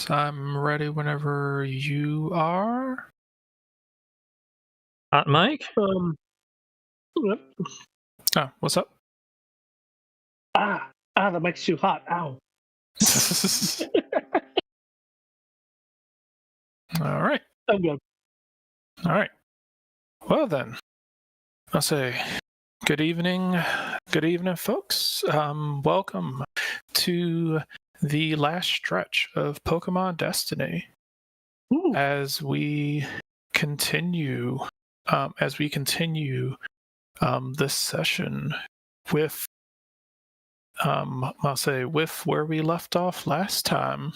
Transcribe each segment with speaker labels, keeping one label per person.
Speaker 1: folks. I'm ready whenever you are.
Speaker 2: Hot Mike?
Speaker 3: Yep.
Speaker 1: Oh, what's up?
Speaker 3: The mic's too hot. Ow.
Speaker 1: All right.
Speaker 3: I'm good.
Speaker 1: All right. Well then, I'll say good evening, folks. Welcome to the last stretch of Pokémon Destiny.
Speaker 3: Ooh.
Speaker 1: As we continue, this session with, I'll say with where we left off last time.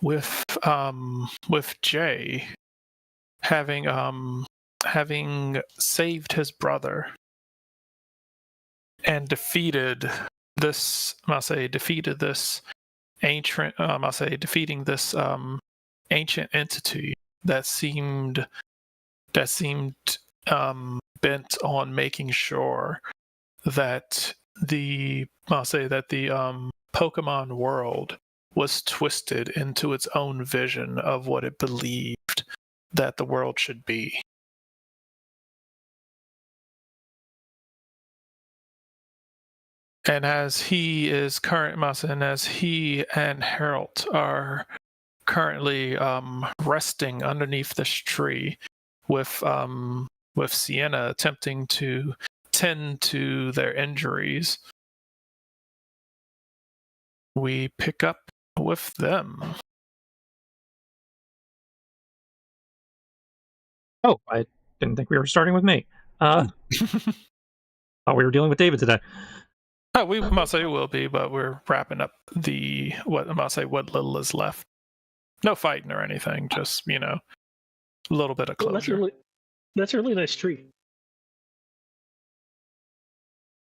Speaker 1: With Jay having saved his brother and defeated this ancient defeating this ancient entity that seemed bent on making sure that the Pokemon world was twisted into its own vision of what it believed that the world should be. And as he and Harold are currently resting underneath this tree with Sienna attempting to tend to their injuries, we pick up with them.
Speaker 2: Oh, I didn't think we were starting with me. Thought we were dealing with David today.
Speaker 1: We must say will be, but we're wrapping up what little is left. No fighting or anything, just a little bit of closure.
Speaker 3: That's a really nice tree.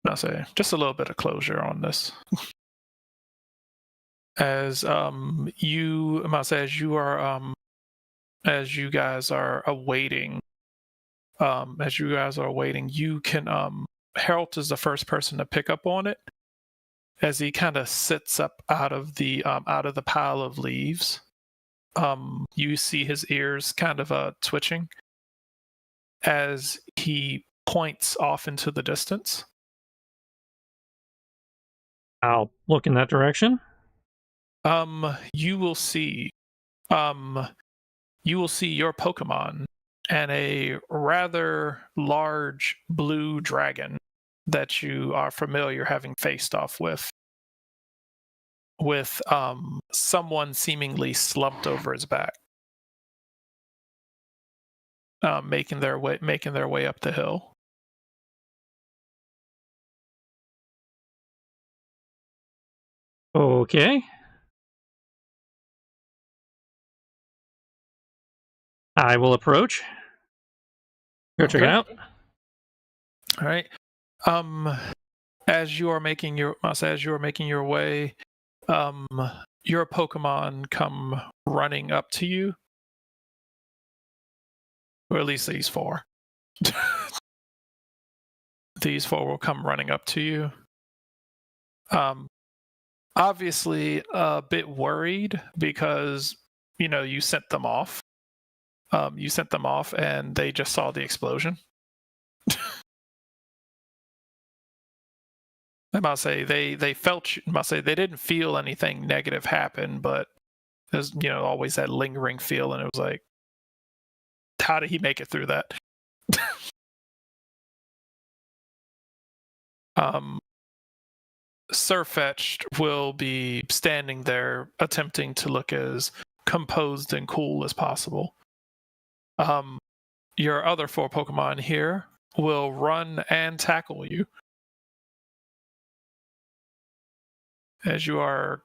Speaker 1: I'll say just a little bit of closure on this. As you guys are awaiting, you can Harold is the first person to pick up on it as he kind of sits up out of the pile of leaves. You see his ears kind of twitching as he points off into the distance.
Speaker 2: I'll look in that direction.
Speaker 1: You will see your Pokemon and a rather large blue dragon that you are familiar having faced off with someone seemingly slumped over his back, making their way up the hill.
Speaker 2: Okay. I will approach. Go check it out.
Speaker 1: All right. As you are making your way, your Pokemon come running up to you, or at least these four. These four will come running up to you. Obviously a bit worried because you sent them off. And they just saw the explosion. I must say they didn't feel anything negative happen, but there's always that lingering feel, and it was like, how did he make it through that? Sirfetch'd will be standing there attempting to look as composed and cool as possible. Your other four Pokemon here will run and tackle you. As you are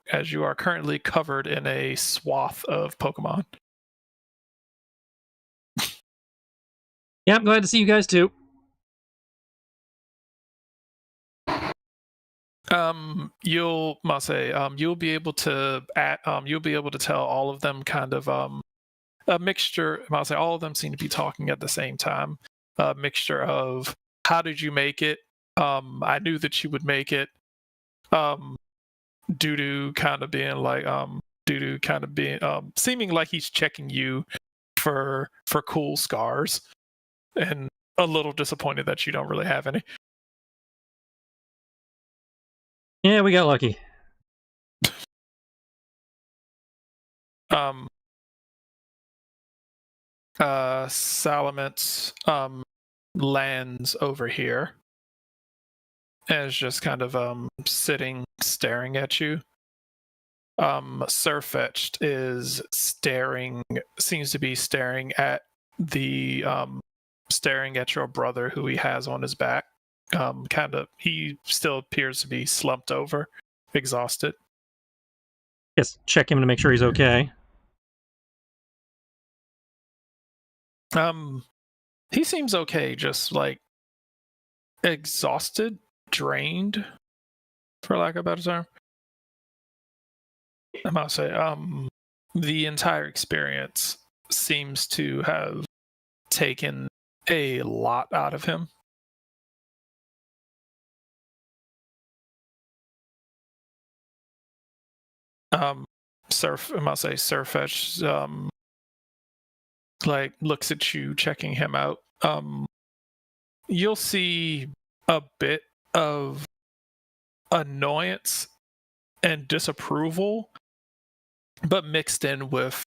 Speaker 1: currently covered in a swath of Pokemon.
Speaker 2: Yeah, I'm glad to see you guys too.
Speaker 1: You'll be able to tell all of them kind of a mixture. All of them seem to be talking at the same time. A mixture of how did you make it? I knew that you would make it. Doo kind of being like, due to kind of being seeming like he's checking you for cool scars, and a little disappointed that you don't really have any.
Speaker 2: Yeah, we got lucky.
Speaker 1: Salamence lands over here and is just kind of sitting, staring at you. Surfetched is seems to be staring at your brother who he has on his back. He still appears to be slumped over, exhausted.
Speaker 2: Yes, check him to make sure he's okay.
Speaker 1: He seems okay, just like exhausted, drained, for lack of a better term. I must say, the entire experience seems to have taken a lot out of him. Surfetch like looks at you, checking him out. You'll see a bit of annoyance and disapproval, but mixed in with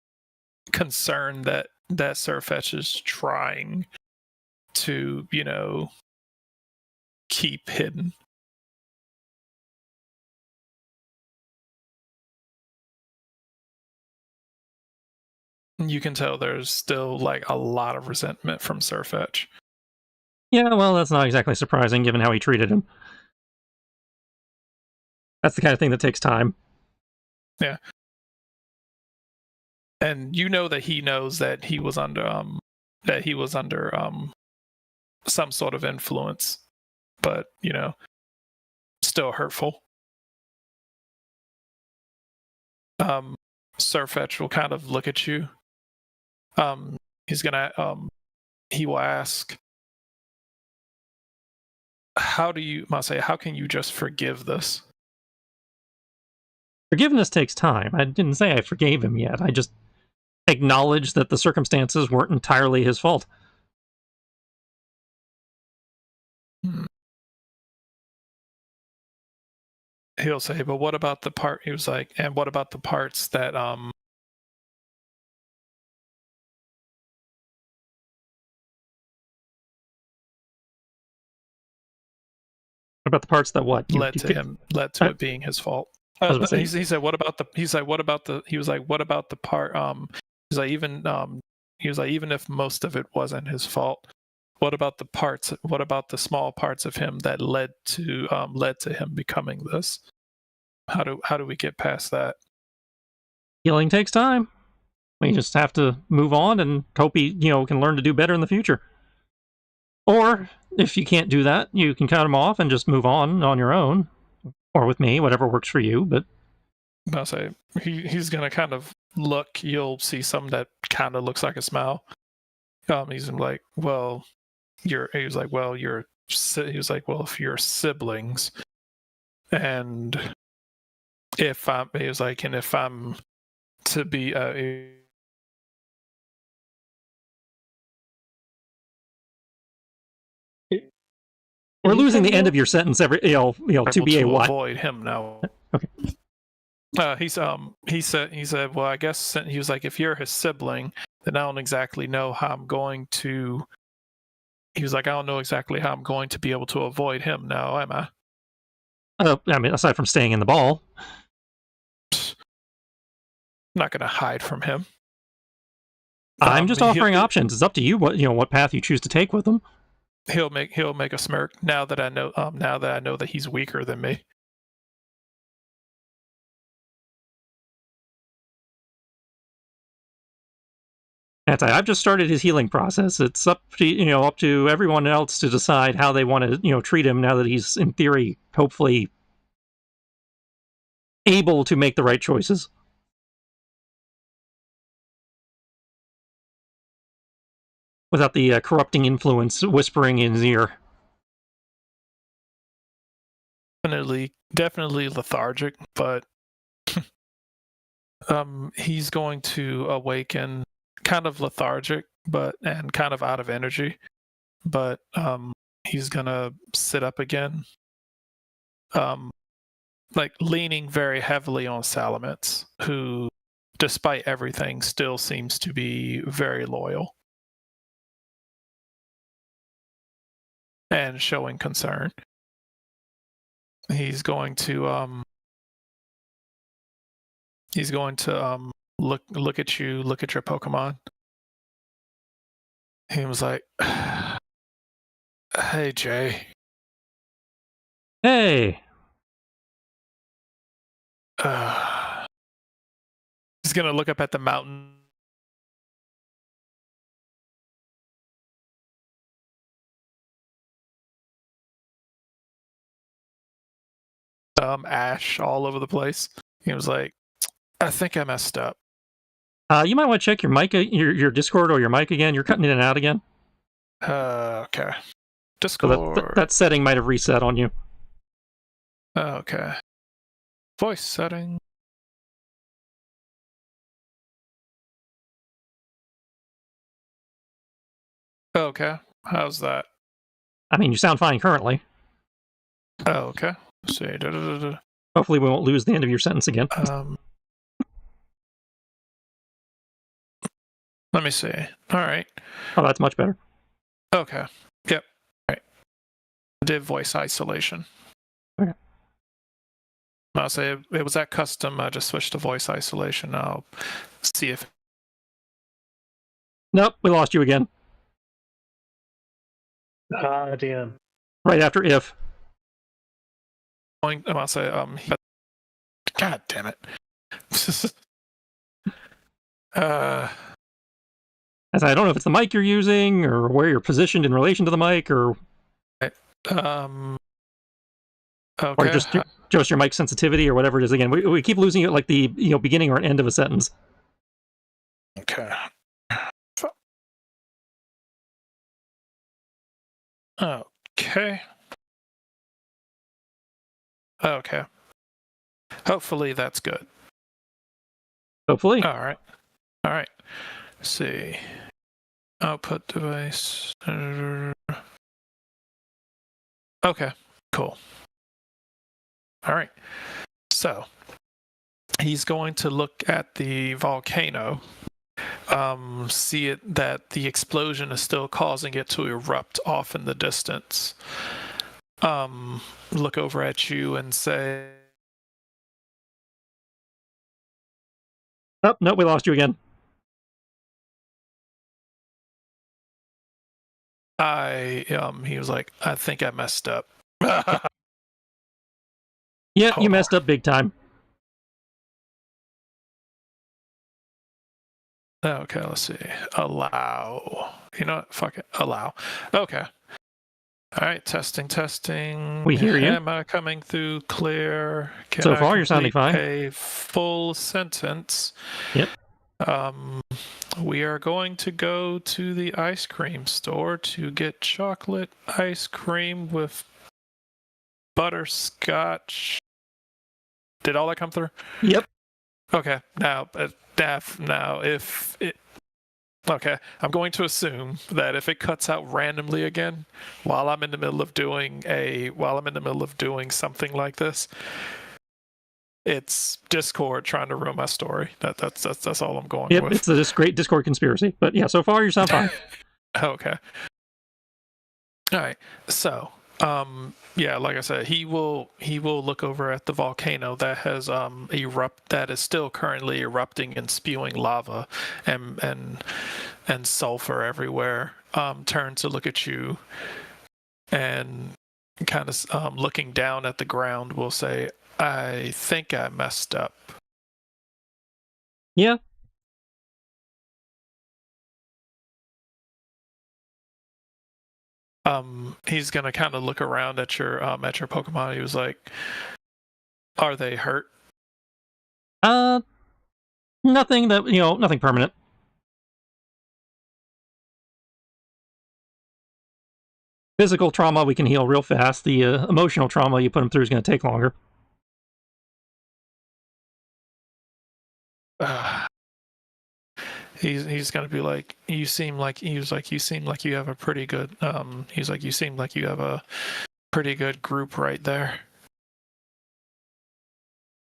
Speaker 1: concern that Surfetch is trying to, keep hidden. You can tell there's still like a lot of resentment from Surfetch.
Speaker 2: Yeah, well, that's not exactly surprising given how he treated him. That's the kind of thing that takes time.
Speaker 1: Yeah. And you know that he knows that he was under some sort of influence, but still hurtful. Surfetch will kind of look at you. He will ask, how can you just forgive this?
Speaker 2: Forgiveness takes time. I didn't say I forgave him yet. I just acknowledged that the circumstances weren't entirely his fault.
Speaker 1: He'll say, but what about the part? He was like, and what about the parts that
Speaker 2: About the parts that what
Speaker 1: led to it being his fault. He said, what about the? He's like, what about the? He was like, what about the part? He's like, even if most of it wasn't his fault, what about the parts? What about the small parts of him that led to him becoming this? How do we get past that?
Speaker 2: Healing takes time. We just have to move on and hope he, can learn to do better in the future. Or if you can't do that, you can cut him off and just move on your own, or with me, whatever works for you. But
Speaker 1: I'll say he's gonna kind of look. You'll see something that kind of looks like a smile. He's like, well, he was like, well, if you're siblings, and if I'm to be
Speaker 2: we're losing the end of your sentence every to be a what?
Speaker 1: Avoid him now.
Speaker 2: Okay.
Speaker 1: He said, well, I guess he was like, if you're his sibling, then I don't exactly know how I'm going to. He was like, I don't know exactly how I'm going to be able to avoid him now, am I?
Speaker 2: I mean, aside from staying in the ball.
Speaker 1: I'm not going to hide from him.
Speaker 2: I'm just offering options. It's up to you what path you choose to take with him.
Speaker 1: He'll make a smirk now that I know that he's weaker than me.
Speaker 2: I've just started his healing process. It's up to everyone else to decide how they want to treat him now that he's in theory hopefully able to make the right choices. Without the corrupting influence whispering in his ear.
Speaker 1: Definitely lethargic, but He's going to awaken, kind of lethargic, and kind of out of energy, but he's gonna sit up again, like leaning very heavily on Salamence, who, despite everything, still seems to be very loyal and showing concern. He's going to look at you, look at your Pokemon. He was like, "Hey, Jay."
Speaker 2: Hey.
Speaker 1: He's gonna look up at the mountain. Ash all over the place. He was like, "I think I messed up."
Speaker 2: You might want to check your mic, your Discord or your mic again. You're cutting in and out again.
Speaker 1: Okay.
Speaker 2: So
Speaker 1: Discord.
Speaker 2: that setting might have reset on you.
Speaker 1: Okay. Voice setting. Okay. How's that?
Speaker 2: I mean, you sound fine currently.
Speaker 1: Okay. Let's see.
Speaker 2: Hopefully we won't lose the end of your sentence again.
Speaker 1: Let me see. All right.
Speaker 2: Oh, that's much better.
Speaker 1: Okay. Yep. All right. Did voice isolation.
Speaker 2: Okay.
Speaker 1: I'll say it was at custom. I just switched to voice isolation. I'll see if.
Speaker 2: Nope, we lost you again.
Speaker 3: Ah, damn.
Speaker 2: Right after if.
Speaker 1: I'll say God damn it.
Speaker 2: As I don't know if it's the mic you're using or where you're positioned in relation to the mic or
Speaker 1: okay.
Speaker 2: or just your mic sensitivity or whatever it is. Again, we keep losing it like the beginning or end of a sentence.
Speaker 1: Okay. Okay. Okay. Hopefully that's good.
Speaker 2: Hopefully.
Speaker 1: All right. All right. Let's see. Output device. Okay. Cool. All right. So he's going to look at the volcano, see it that the explosion is still causing it to erupt off in the distance. Look over at you and say,
Speaker 2: "Oh, no, we lost you again."
Speaker 1: He was like, "I think I messed up."
Speaker 2: Yeah, you messed up big time.
Speaker 1: Okay, let's see. Allow. You know what? Fuck it. Allow. Okay. All right, testing.
Speaker 2: We hear you.
Speaker 1: Am I coming through clear?
Speaker 2: So far, you're sounding fine.
Speaker 1: A full sentence.
Speaker 2: Yep.
Speaker 1: We are going to go to the ice cream store to get chocolate ice cream with butterscotch. Did all that come through?
Speaker 2: Yep.
Speaker 1: Okay. Now, if it. Okay, I'm going to assume that if it cuts out randomly again while I'm in the middle of doing something like this, it's Discord trying to ruin my story. That's all I'm going with.
Speaker 2: It's this great Discord conspiracy. But yeah, so far you sound fine.
Speaker 1: Okay. All right. So, yeah, like I said, he will look over at the volcano that has that is still currently erupting and spewing lava and sulfur everywhere. Turn to look at you and kind of looking down at the ground will say, "I think I messed up."
Speaker 2: Yeah.
Speaker 1: He's gonna kind of look around at your Pokemon. He was like, "Are they hurt?"
Speaker 2: Nothing that nothing permanent. Physical trauma we can heal real fast. The emotional trauma you put them through is going to take longer.
Speaker 1: he's gonna be like, you seem like you have a pretty good he's like, you seem like you have a pretty good group right there.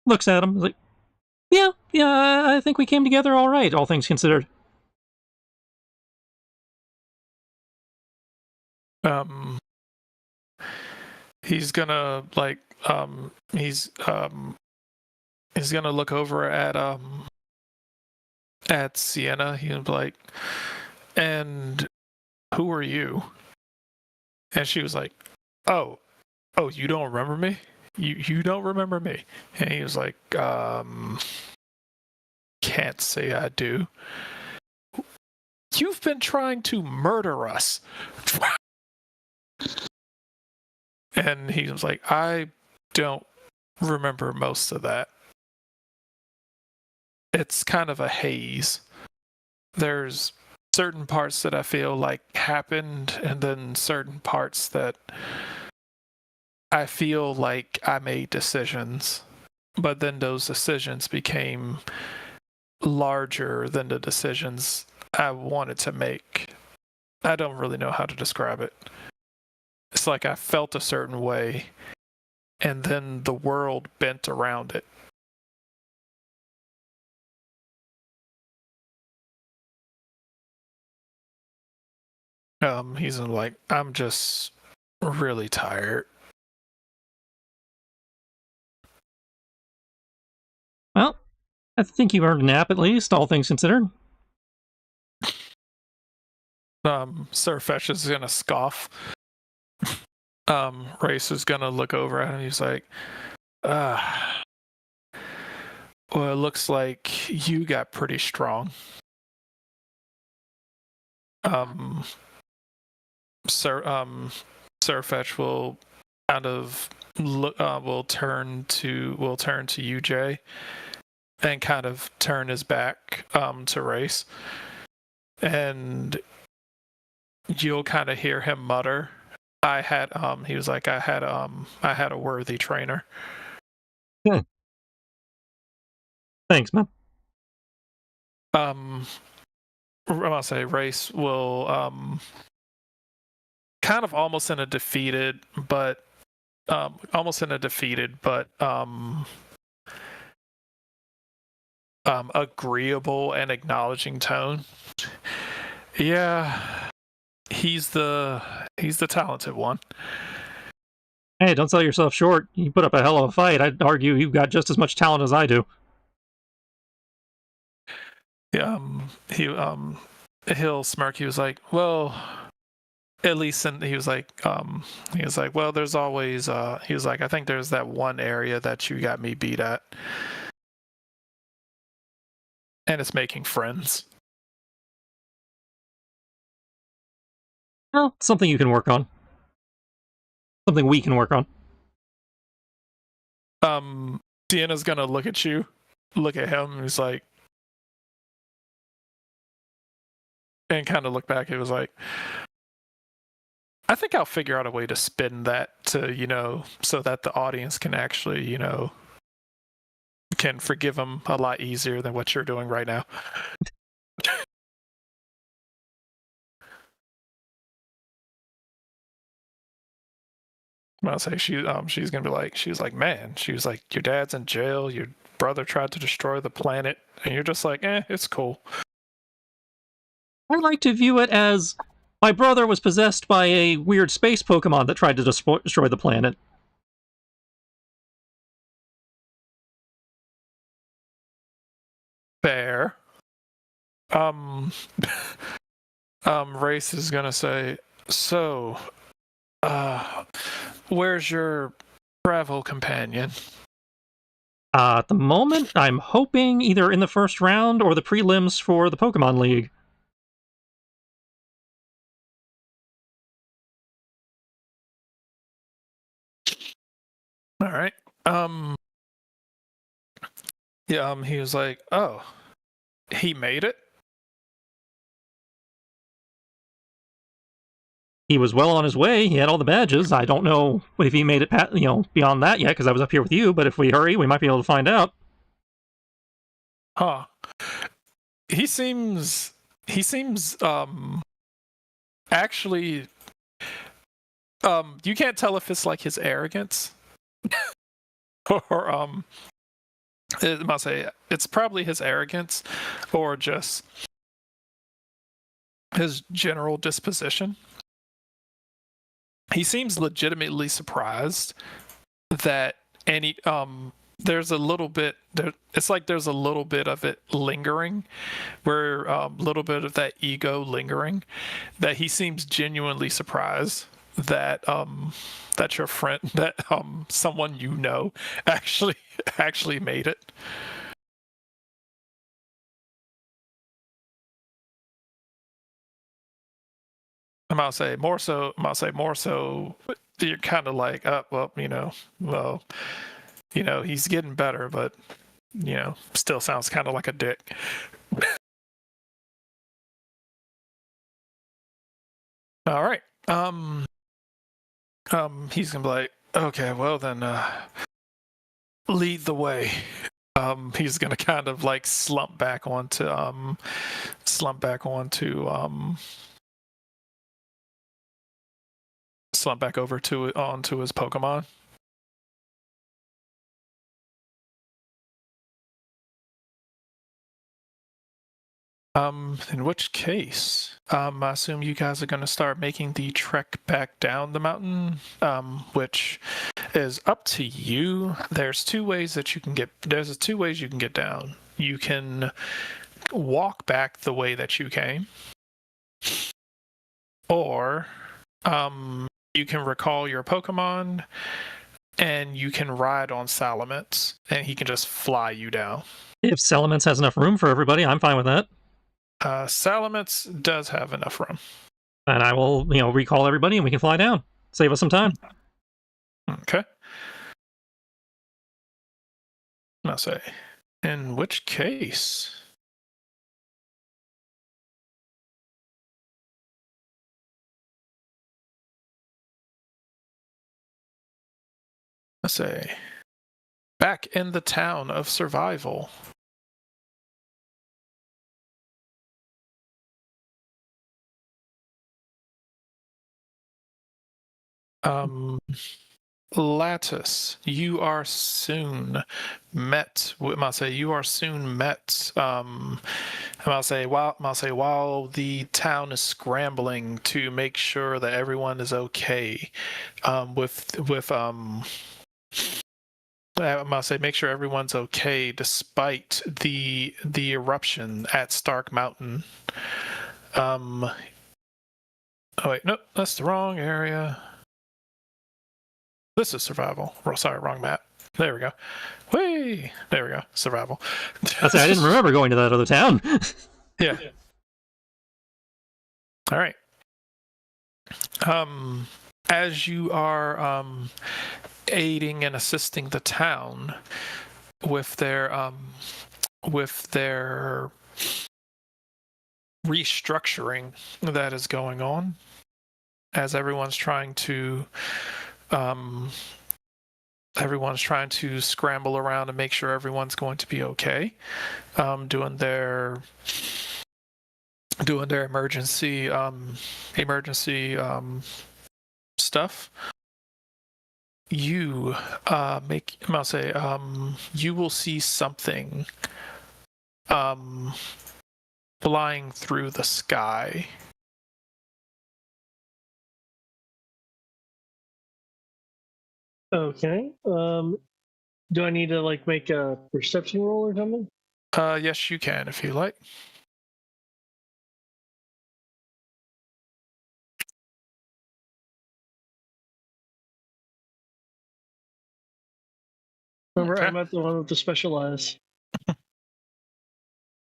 Speaker 2: Looks at him, like, yeah, I think we came together all right, all things considered.
Speaker 1: He's gonna like he's gonna look over at Sienna. He'll be like, and who are you? And she was like, oh, you don't remember me? You don't remember me? And he was like, can't say I do. You've been trying to murder us. And he was like, I don't remember most of that. It's kind of a haze. There's certain parts that I feel like happened, and then certain parts that I feel like I made decisions, but then those decisions became larger than the decisions I wanted to make. I don't really know how to describe it. It's like I felt a certain way, and then the world bent around it. He's like, I'm just really tired.
Speaker 2: Well, I think you earned a nap at least, all things considered.
Speaker 1: Sir Fetch is gonna scoff. Race is gonna look over at him. He's like, well, it looks like you got pretty strong. Sir Fetch will kind of look, will turn to you, Jay, and kind of turn his back to Race, and you'll kind of hear him mutter, he was like, I had a worthy trainer.
Speaker 2: Thanks, man.
Speaker 1: I'll say Race will kind of almost in a defeated but agreeable and acknowledging tone. Yeah, he's the talented one.
Speaker 2: Hey, don't sell yourself short. You put up a hell of a fight. I'd argue you've got just as much talent as I do.
Speaker 1: Yeah, he'll smirk. He was like, well, at least, and he was like, well, there's always, he was like, I think there's that one area that you got me beat at, and it's making friends.
Speaker 2: Well, something you can work on. Something we can work on.
Speaker 1: Sienna's gonna look at him, and he's like, and kind of look back. It was like, I think I'll figure out a way to spin that to, so that the audience can actually, can forgive him a lot easier than what you're doing right now. I'll say she's gonna be like, she was like, man, she was like, your dad's in jail, your brother tried to destroy the planet, and you're just like, it's cool.
Speaker 2: I like to view it as my brother was possessed by a weird space Pokemon that tried to destroy the planet.
Speaker 1: Fair. Race is gonna say, so, where's your travel companion?
Speaker 2: At the moment, I'm hoping either in the first round or the prelims for the Pokemon League.
Speaker 1: All right. Yeah, he was like, oh, he made it?
Speaker 2: He was well on his way. He had all the badges. I don't know if he made it, beyond that yet, because I was up here with you, but if we hurry, we might be able to find out.
Speaker 1: Huh. He seems he seems actually you can't tell if it's like his arrogance or I must say it's probably his arrogance or just his general disposition. He seems legitimately surprised that any there's a little bit there, it's like there's a little bit of it lingering, where a little bit of that ego lingering, that he seems genuinely surprised that that your friend, that someone you know actually made it. I'll say more so. You're kind of like, well, he's getting better, but still sounds kind of like a dick. All right. He's gonna be like, okay, well then, lead the way. He's gonna kind of like slump back over to onto his Pokemon. In which case, I assume you guys are going to start making the trek back down the mountain, which is up to you. There's two ways you can get down. You can walk back the way that you came, or you can recall your Pokemon and you can ride on Salamence and he can just fly you down.
Speaker 2: If Salamence has enough room for everybody, I'm fine with that.
Speaker 1: Salamence does have enough room.
Speaker 2: And I will, recall everybody and we can fly down. Save us some time.
Speaker 1: Okay. I'll say, in which case... Let's say, back in the town of Survival. Lattice, you are soon met. While the town is scrambling to make sure that everyone is okay, make sure everyone's okay despite the eruption at Stark Mountain. Oh wait, nope, that's the wrong area. This is Survival. Sorry, wrong map. There we go. Whee! There we go. Survival.
Speaker 2: I didn't remember going to that other town.
Speaker 1: Yeah. All right. As you are aiding and assisting the town with their restructuring that is going on, as everyone's trying to scramble around and make sure everyone's going to be okay, doing their emergency stuff. You you will see something flying through the sky.
Speaker 3: Okay. Do I need to make a perception roll or something?
Speaker 1: Yes, you can if you like.
Speaker 3: Remember,
Speaker 1: Okay.
Speaker 3: I'm at the one with the specialized.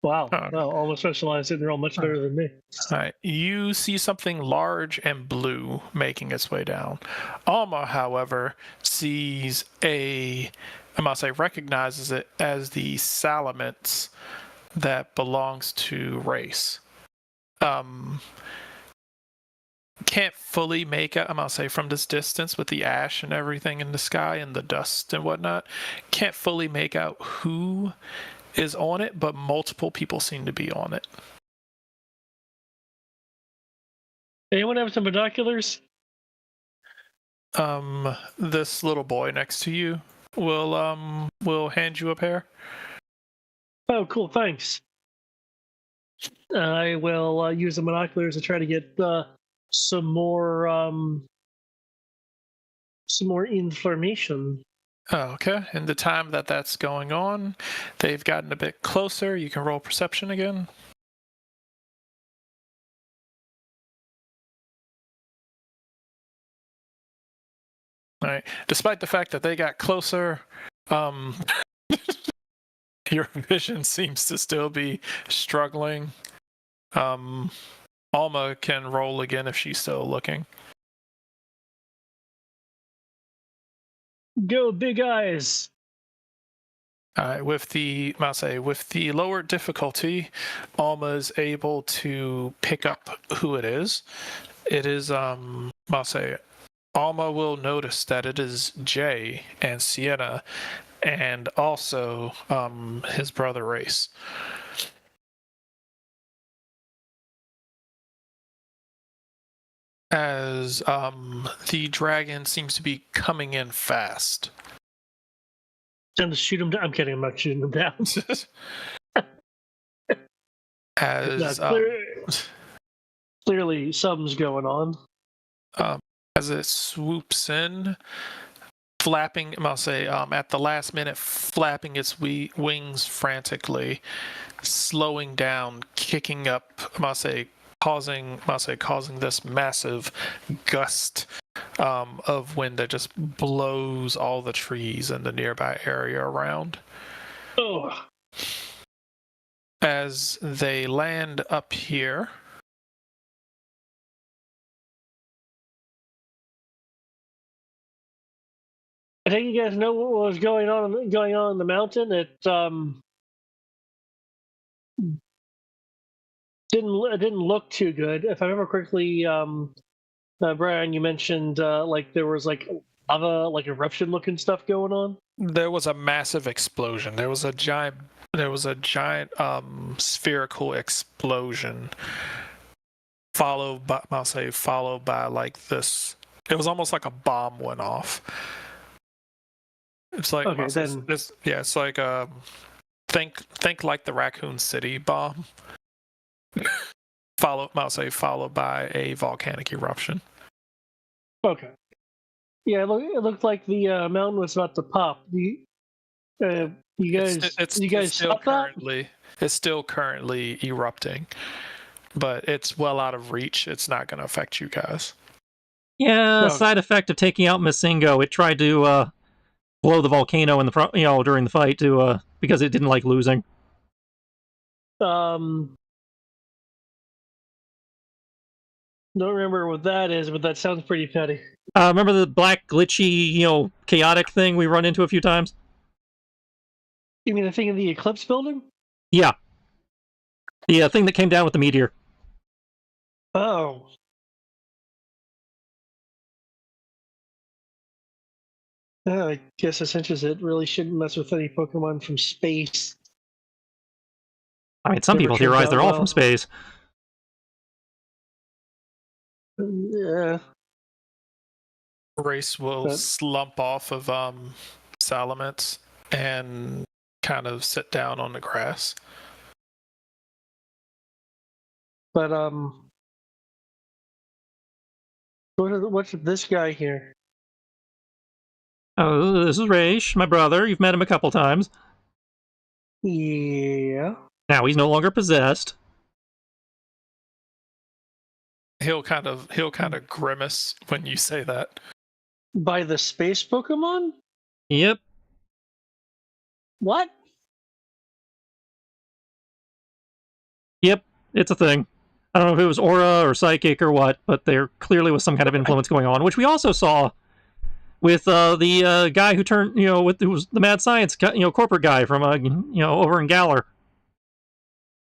Speaker 3: Wow. Wow, all the specialized, and they're all much better than me.
Speaker 1: All right. You see something large and blue making its way down. Alma, however, recognizes it as the Salamence that belongs to Race. Can't fully make out, from this distance with the ash and everything in the sky and the dust and whatnot, can't fully make out who is on it, but multiple people seem to be on it.
Speaker 3: Anyone have some binoculars?
Speaker 1: This little boy next to you will hand you a pair.
Speaker 3: Oh, cool. Thanks. I will use the binoculars to try to get some more information.
Speaker 1: Oh, okay. In the time that that's going on, they've gotten a bit closer. You can roll perception again. All right. Despite the fact that they got closer, your vision seems to still be struggling. Alma can roll again if she's still looking.
Speaker 3: Go, big eyes.
Speaker 1: With the lower difficulty, Alma is able to pick up who it is. It is Alma will notice that it is Jay and Sienna, and also his brother Race. As the dragon seems to be coming in fast.
Speaker 3: Time to shoot him down. I'm kidding. I'm not shooting him down.
Speaker 1: As
Speaker 3: clearly something's going on.
Speaker 1: As it swoops in, flapping, I'll say, at the last minute, flapping its wings frantically, slowing down, kicking up, causing this massive gust of wind that just blows all the trees in the nearby area around.
Speaker 3: Oh.
Speaker 1: As they land up here,
Speaker 3: I think you guys know what was going on in the mountain. It didn't look too good. If I remember correctly, Brian, you mentioned like there was like lava, like eruption looking stuff going on.
Speaker 1: There was a massive explosion. There was a giant spherical explosion, followed by like this. It was almost like a bomb went off. It's like
Speaker 3: okay,
Speaker 1: it's like think like the Raccoon City bomb. followed by a volcanic eruption.
Speaker 3: Okay. Yeah, it looked like the mountain was about to pop. You guys stop that?
Speaker 1: It's still currently erupting, but it's well out of reach. It's not going to affect you guys.
Speaker 2: Yeah, side effect of taking out Masingo. It tried to blow the volcano in the front, during the fight because it didn't like losing.
Speaker 3: Don't remember what that is, but that sounds pretty petty.
Speaker 2: Remember the black, glitchy, chaotic thing we run into a few times?
Speaker 3: You mean the thing in the Eclipse building?
Speaker 2: Yeah. The thing that came down with the meteor.
Speaker 3: Oh. I guess essentially it really shouldn't mess with any Pokemon from space.
Speaker 2: I mean, some people theorize they're all from space.
Speaker 3: Yeah.
Speaker 1: Race will slump off of Salamence and kind of sit down on the grass.
Speaker 3: But what's this guy here?
Speaker 2: Oh, this is Raish, my brother. You've met him a couple times.
Speaker 3: Yeah.
Speaker 2: Now he's no longer possessed.
Speaker 1: He'll kind of grimace when you say that.
Speaker 3: By the space Pokemon?
Speaker 2: Yep.
Speaker 3: What?
Speaker 2: Yep, it's a thing. I don't know if it was aura or psychic or what, but there clearly was some kind of influence going on, which we also saw with the guy who turned, who was the mad science, corporate guy from, over in Galar.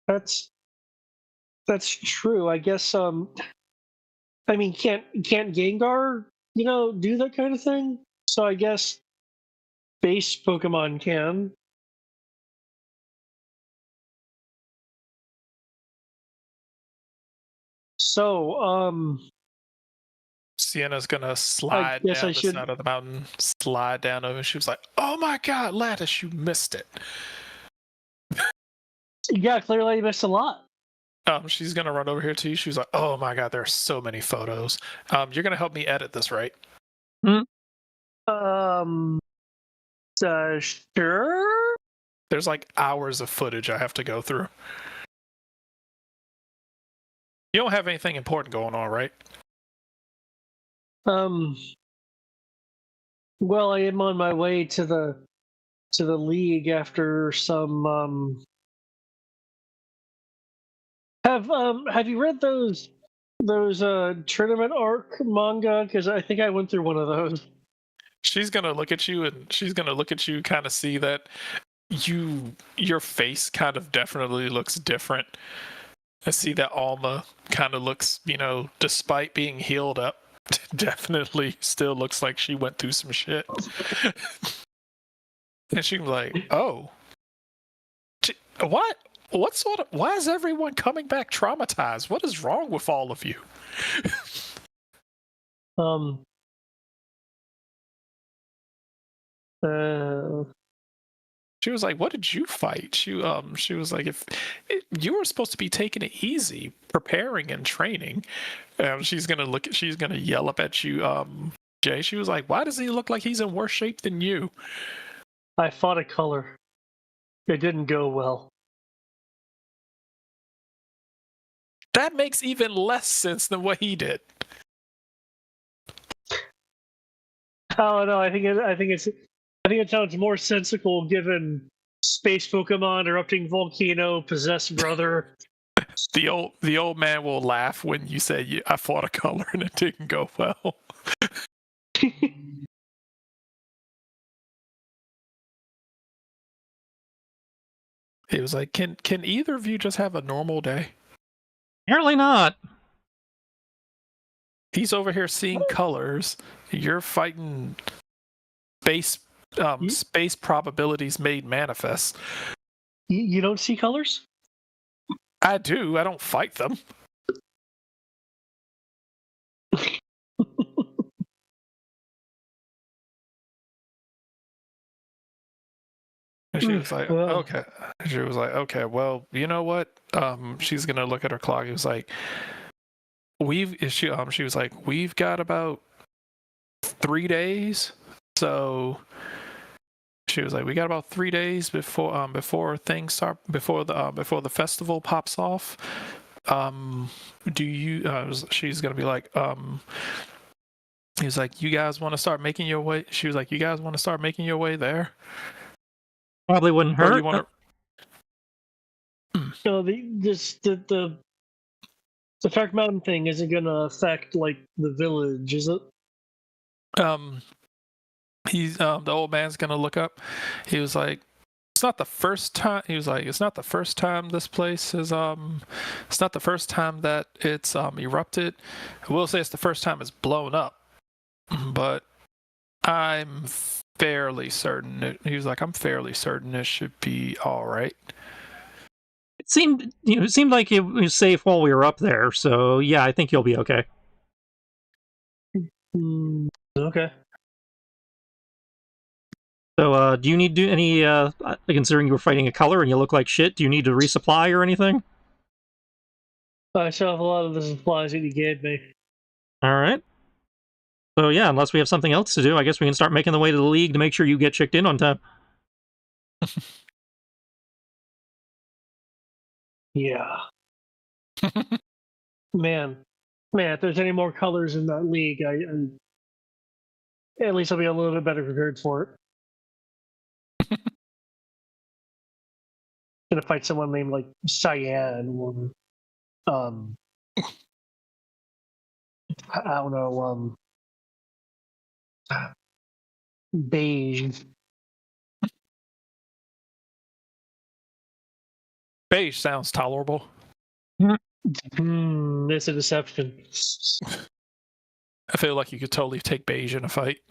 Speaker 3: That's true. I guess. I mean, can't Gengar, do that kind of thing? So I guess base Pokemon can. So,
Speaker 1: Sienna's gonna slide down the side of the mountain, slide down over. She was like, "Oh my God, Lattice, you missed it."
Speaker 3: Yeah, clearly you missed a lot.
Speaker 1: She's gonna run over here to you. She was like, "Oh my God, there are so many photos. You're gonna help me edit this, right?"
Speaker 3: Sure.
Speaker 1: There's like hours of footage I have to go through. You don't have anything important going on, right?
Speaker 3: Well, I am on my way to the league after some Have you read those tournament arc manga? Because I think I went through one of those.
Speaker 1: She's gonna look at you and she's gonna look at you, kind of see that your face kind of definitely looks different. I see that Alma kind of looks, despite being healed up, definitely still looks like she went through some shit. And she's like, "Oh, what? Why is everyone coming back traumatized? What is wrong with all of you?" She was like, "What did you fight?" She was like, you were supposed to be taking it easy, preparing and training." She's gonna yell up at you, Jay. She was like, "Why does he look like he's in worse shape than you?"
Speaker 3: I fought a color. It didn't go well.
Speaker 1: That makes even less sense than what he did.
Speaker 3: Oh no, I think it sounds more sensical given space Pokemon, erupting volcano, possessed brother.
Speaker 1: The old man will laugh when you say, "I fought a color and it didn't go well." He was like, "Can either of you just have a normal day?"
Speaker 2: Apparently not.
Speaker 1: He's over here seeing colors. You're fighting space probabilities made manifest.
Speaker 3: You don't see colors?
Speaker 1: I do. I don't fight them. And she was like, "Okay." She was like, "Okay, well, you know what?" She's gonna look at her clock. It was like, she was like, "We've got about 3 days." So she was like, "We got about 3 days before things start, before the festival pops off. Do you?" She's gonna be like, he was like, "You guys want to start making your way?" She was like, "You guys want to start making your way there?"
Speaker 2: Probably wouldn't hurt.
Speaker 1: Or you want
Speaker 3: to? So the Fact Mountain thing isn't gonna affect like the village, is it?
Speaker 1: He's the old man's gonna look up. He was like, "It's not the first time." He was like, "It's not the first time this place is it's not the first time that it's erupted. I will say it's the first time it's blown up, but I'm fairly certain." He was like, "I'm fairly certain it should be all right."
Speaker 2: It seemed like it was safe while we were up there, so yeah, I think you'll be okay.
Speaker 3: Okay.
Speaker 2: So, do you need to do any, considering you were fighting a color and you look like shit, do you need to resupply or anything?
Speaker 3: I still have a lot of the supplies that you gave me.
Speaker 2: Alright. So yeah, unless we have something else to do, I guess we can start making the way to the league to make sure you get checked in on time.
Speaker 3: Yeah. Man, if there's any more colors in that league, at least I'll be a little bit better prepared for it. Gonna fight someone named like Cyan or I don't know, beige.
Speaker 1: Beige sounds tolerable.
Speaker 3: It's a deception.
Speaker 1: I feel like you could totally take beige in a fight.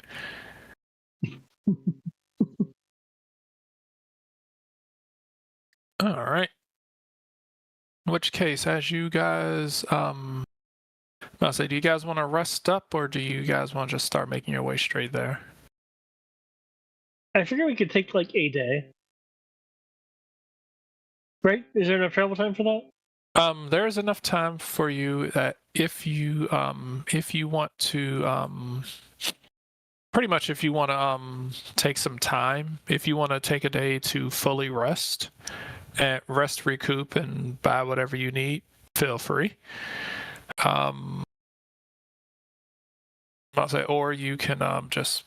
Speaker 1: All right. In which case, as you guys I'll say, do you guys want to rest up, or do you guys want to just start making your way straight there?
Speaker 3: I figure we could take like a day. Right? Is there enough travel time for that?
Speaker 1: There is enough time for you that if you want to pretty much if you want to take some time, if you want to take a day to fully rest and recoup and buy whatever you need, feel free. I'll say, or you can just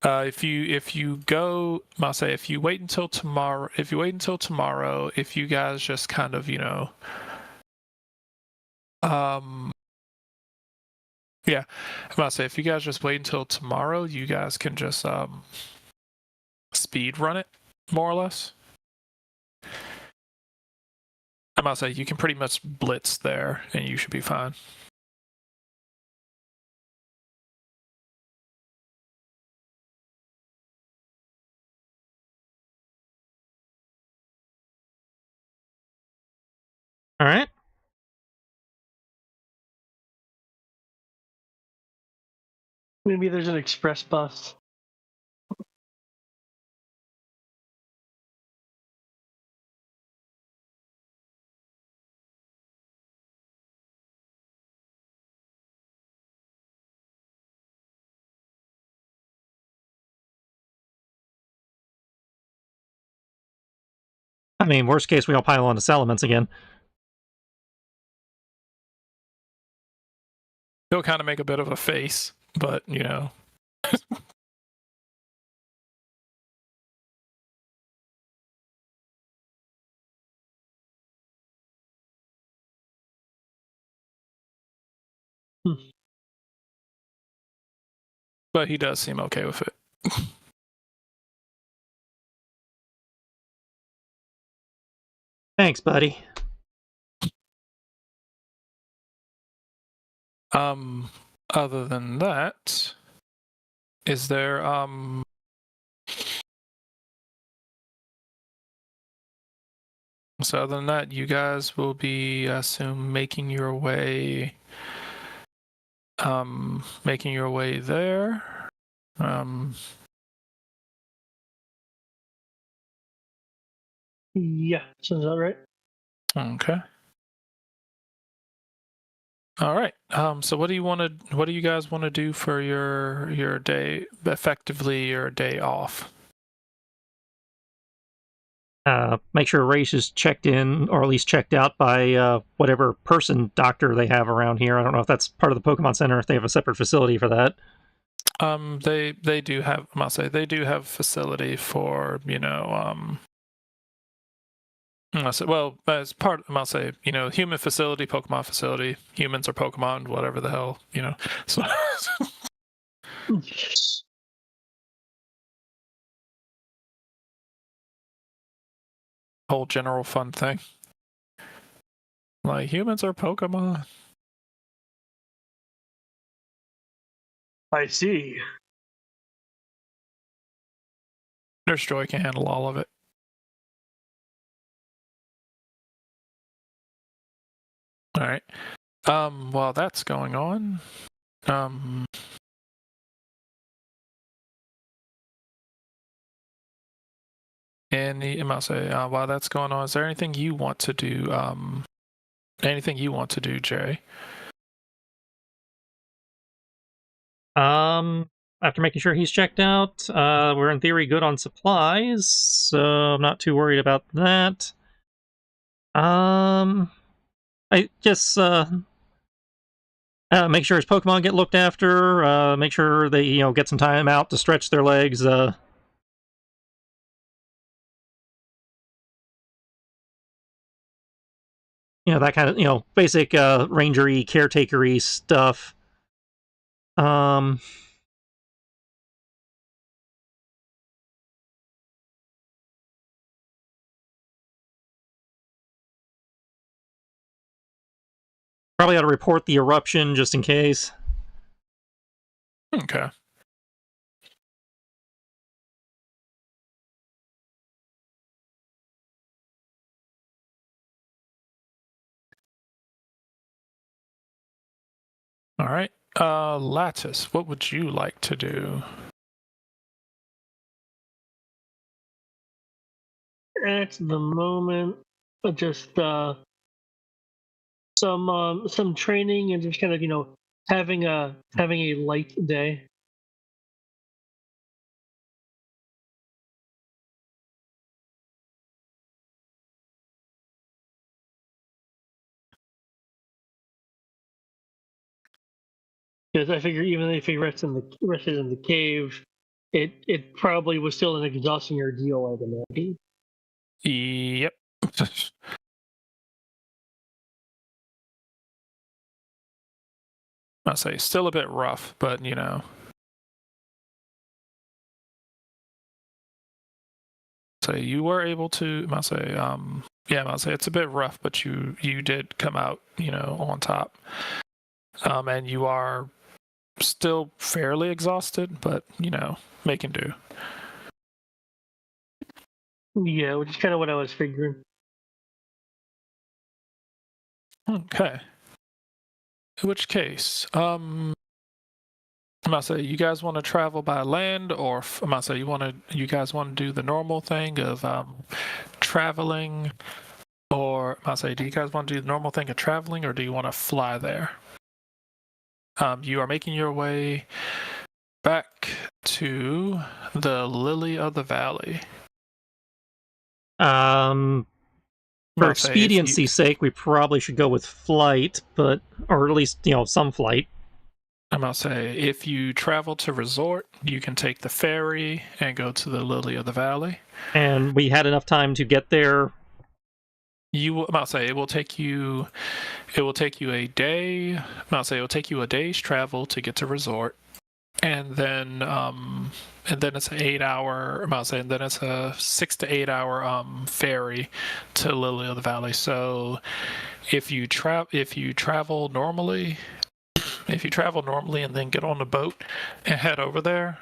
Speaker 1: if you go, I'll say, if you wait until tomorrow, if you guys just kind of yeah, I'm about to say, if you guys just wait until tomorrow, you guys can just speed run it, more or less. I'm about to say, you can pretty much blitz there, and you should be fine.
Speaker 2: All right.
Speaker 3: Maybe there's an express bus.
Speaker 2: I mean, worst case, we all pile onto Salamence again.
Speaker 1: He'll kind of make a bit of a face, but but he does seem okay with it.
Speaker 2: Thanks, buddy.
Speaker 1: Other than that, is there so other than that, you guys will be, I assume, making your way there.
Speaker 3: Yeah, sounds about right.
Speaker 1: Okay. All right. So what do you guys want to do for your day, effectively your day off?
Speaker 2: Make sure Race is checked in, or at least checked out by whatever person doctor they have around here. I don't know if that's part of the Pokemon Center, if they have a separate facility for that.
Speaker 1: They do have, I must say, they do have facility for well, as part, I'll say, human facility, Pokemon facility, humans are Pokemon, whatever the hell, So, whole general fun thing. Like, humans are Pokemon.
Speaker 3: I see.
Speaker 1: Nurse Joy can handle all of it. All right. While that's going on, I'll say, while that's going on, is there anything you want to do? Anything you want to do, Jay?
Speaker 2: After making sure he's checked out, we're in theory good on supplies, so I'm not too worried about that. I guess make sure his Pokemon get looked after. Make sure they get some time out to stretch their legs. That kind of basic rangery, caretakery stuff. Probably ought to report the eruption just in case.
Speaker 1: Okay. All right. Lattice, what would you like to do?
Speaker 3: At the moment, just some training and just kind of having a light day. Because I figure even if he rested in the cave, it probably was still an exhausting ordeal, I'd imagine.
Speaker 1: Yep. I'll say still a bit rough, but you know. So you were able to, I say, yeah, I say it's a bit rough, but you did come out, on top. And you are still fairly exhausted, but making do.
Speaker 3: Yeah, which is kind of what I was figuring.
Speaker 1: Okay. In which case, I'm gonna say you guys want to travel by land, or I'm gonna say you guys want to do the normal thing of traveling, or I'm gonna say, do you guys want to do the normal thing of traveling, or do you want to fly there? You are making your way back to the Lily of the Valley.
Speaker 2: For
Speaker 1: I'll say if you,
Speaker 2: expediency's sake, we probably should go with flight, or at least some flight.
Speaker 1: I'm gonna say if you travel to resort, you can take the ferry and go to the Lily of the Valley.
Speaker 2: And we had enough time to get there.
Speaker 1: I'm gonna say it will take you a day. I'm gonna say it will take you a day's travel to get to resort, and then it's an 8 hour. I'm gonna say, and then it's a 6 to 8 hour ferry to Lily of the Valley. So if you travel normally and then get on the boat and head over there,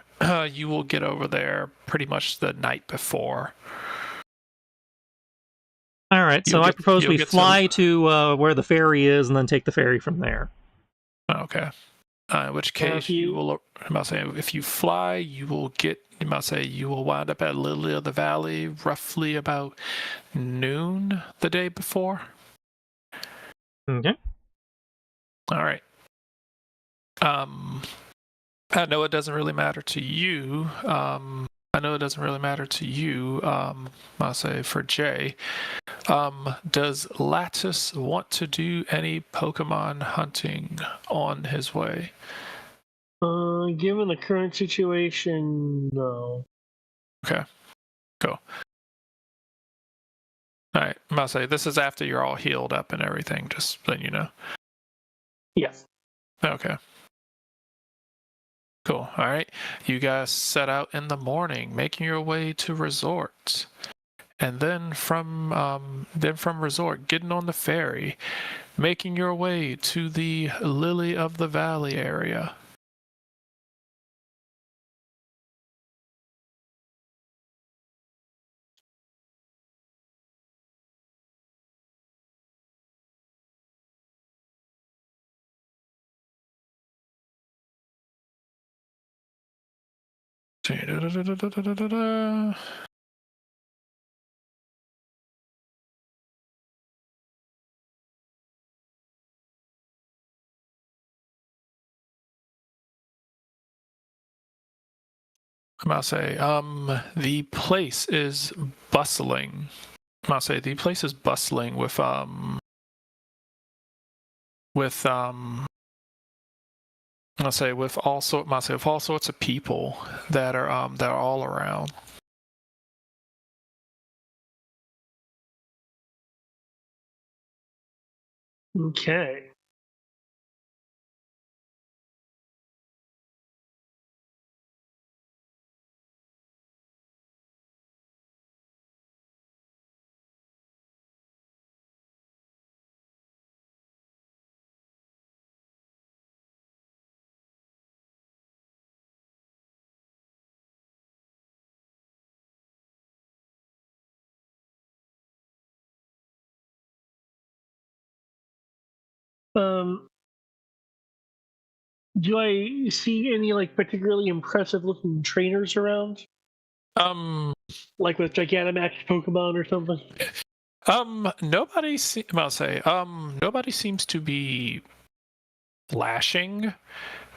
Speaker 1: you will get over there pretty much the night before.
Speaker 2: All right, so I propose we fly to where the ferry is and then take the ferry from there.
Speaker 1: Okay. In which case, I'm about to say, if you fly, you will wind up at Lily of the Valley roughly about noon the day before.
Speaker 2: Okay.
Speaker 1: All right. I know it doesn't really matter to you. I'll say for Jay. Does Lattice want to do any Pokemon hunting on his way?
Speaker 3: Given the current situation, no.
Speaker 1: Okay, cool. All right, I'm gonna say this is after you're all healed up and everything, just letting you know.
Speaker 3: Yes.
Speaker 1: Okay. Cool. All right. You guys set out in the morning, making your way to resort. And then from resort, getting on the ferry, making your way to the Lily of the Valley area. I'm gonna say, the place is bustling. I'm gonna say the place is bustling with I'm gonna say with all sorts of people that are all around.
Speaker 3: Okay. Um, Do I see any like particularly impressive looking trainers around?
Speaker 1: Um,
Speaker 3: Like with Gigantamax Pokemon or something?
Speaker 1: I'll say, nobody seems to be flashing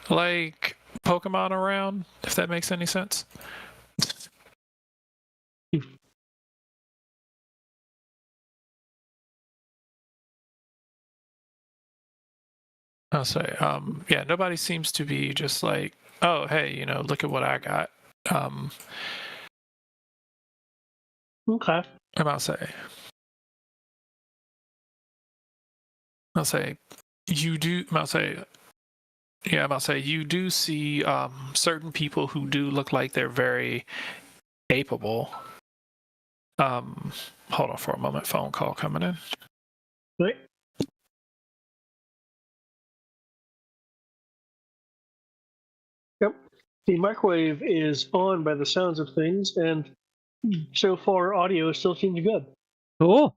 Speaker 1: like Pokemon around, if that makes any sense. I'll say, yeah, nobody seems to be just like, oh, hey, look at what I got.
Speaker 3: Okay.
Speaker 1: I'll say, I'll say, you do. I'll say, yeah, I'll say you do see certain people who do look like they're very capable. Hold on for a moment. Phone call coming in.
Speaker 3: Right. Yep. The microwave is on by the sounds of things, and so far audio still seems good.
Speaker 2: Cool.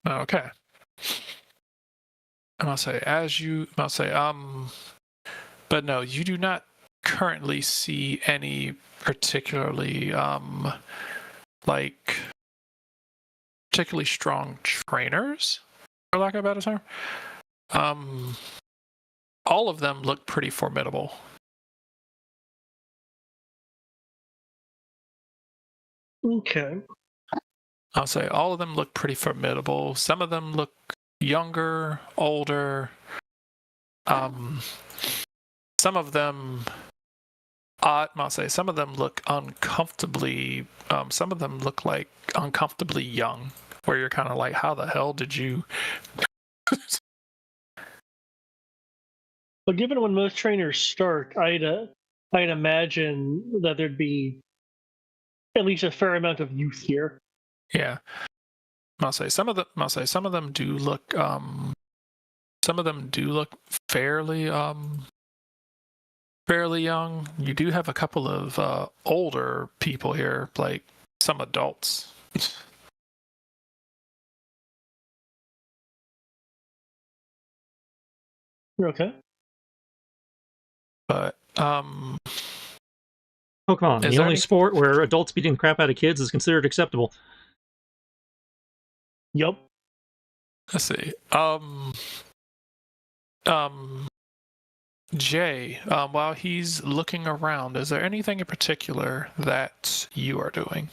Speaker 1: Okay. I'll say but no, you do not currently see any particularly like particularly strong trainers, for lack of a better term. All of them look pretty formidable.
Speaker 3: Okay.
Speaker 1: I'll say all of them look pretty formidable. Some of them look younger, older. Some of them, I'll say some of them look uncomfortably. Some of them look like uncomfortably young, where you're kind of like, how the hell did you?
Speaker 3: But given when most trainers start, I'd imagine that there'd be at least a fair amount of youth here.
Speaker 1: Yeah, I'll say some of them do look. Some of them do look fairly fairly young. You do have a couple of older people here, like some adults.
Speaker 3: Okay.
Speaker 1: But
Speaker 2: Pokemon,
Speaker 1: Is
Speaker 2: the
Speaker 1: there
Speaker 2: only
Speaker 1: any-
Speaker 2: sport where adults beating the crap out of kids is considered acceptable.
Speaker 3: Yup.
Speaker 1: let's see. Jay, while he's looking around, is there anything in particular that you are doing?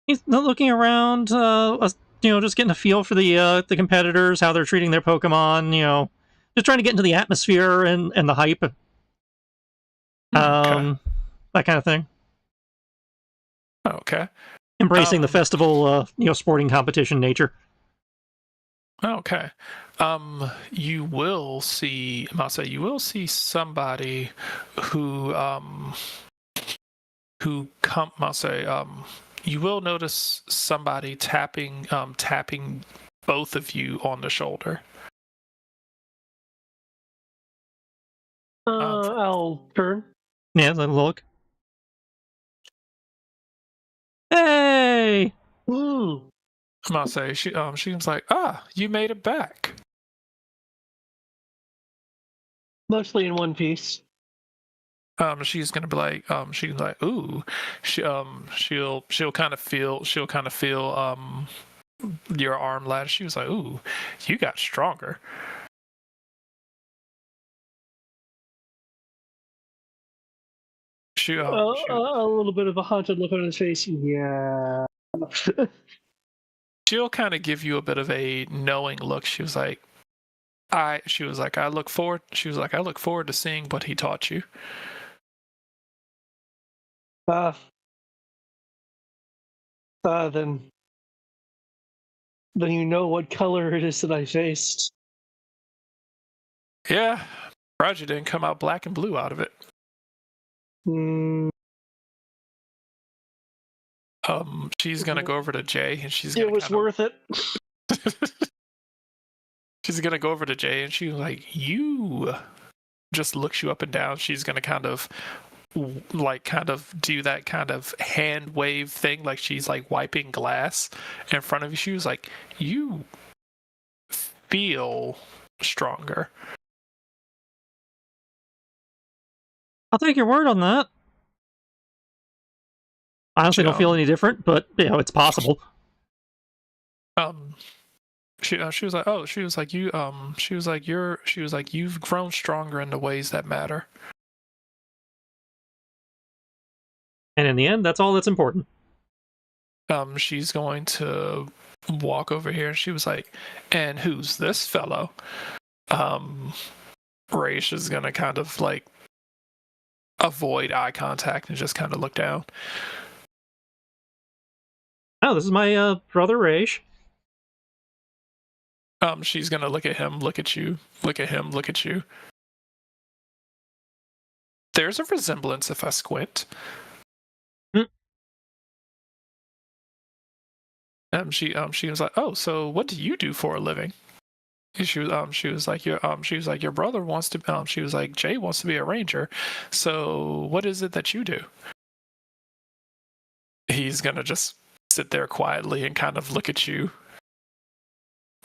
Speaker 2: He's looking around, just getting a feel for the competitors, how they're treating their Pokemon, just trying to get into the atmosphere and the hype.
Speaker 1: Okay.
Speaker 2: That kind of thing.
Speaker 1: Okay.
Speaker 2: Embracing the festival, sporting competition nature.
Speaker 1: Okay. You will see, you will see somebody who you will notice somebody tapping both of you on the shoulder.
Speaker 3: I'll turn.
Speaker 2: Yeah, then look. Hey!
Speaker 3: Ooh.
Speaker 1: She was like, you made it back.
Speaker 3: Mostly in one piece.
Speaker 1: She's gonna be like, ooh, she'll kind of feel your arm latch. She was like, ooh, you got stronger.
Speaker 3: A little bit of a haunted look on his face. Yeah.
Speaker 1: She'll kind of give you a bit of a knowing look. She was like, I look forward to seeing what he taught you.
Speaker 3: Then you know what color it is that I faced.
Speaker 1: Yeah, Roger didn't come out black and blue out of it. She's gonna go over to Jay and she's gonna.
Speaker 3: It was worth it.
Speaker 1: She's gonna go over to Jay and she's like, you just looks you up and down. She's gonna kind of do that kind of hand wave thing, like she's like wiping glass in front of you. She was like, you feel stronger.
Speaker 2: I'll take your word on that. I honestly don't feel any different, but it's possible.
Speaker 1: She was like, you've grown stronger in the ways that matter.
Speaker 2: And in the end, that's all that's important.
Speaker 1: She's going to walk over here and she was like, and who's this fellow? Raish is gonna kind of like avoid eye contact and just kind of look down.
Speaker 2: Oh, this is my brother Raish.
Speaker 1: She's gonna look at him, look at you, look at him, look at you. There's a resemblance if I squint. She was like, oh, so what do you do for a living? She was like, your brother wants to. She was like, Jay wants to be a ranger. So what is it that you do? He's gonna just sit there quietly and kind of look at you.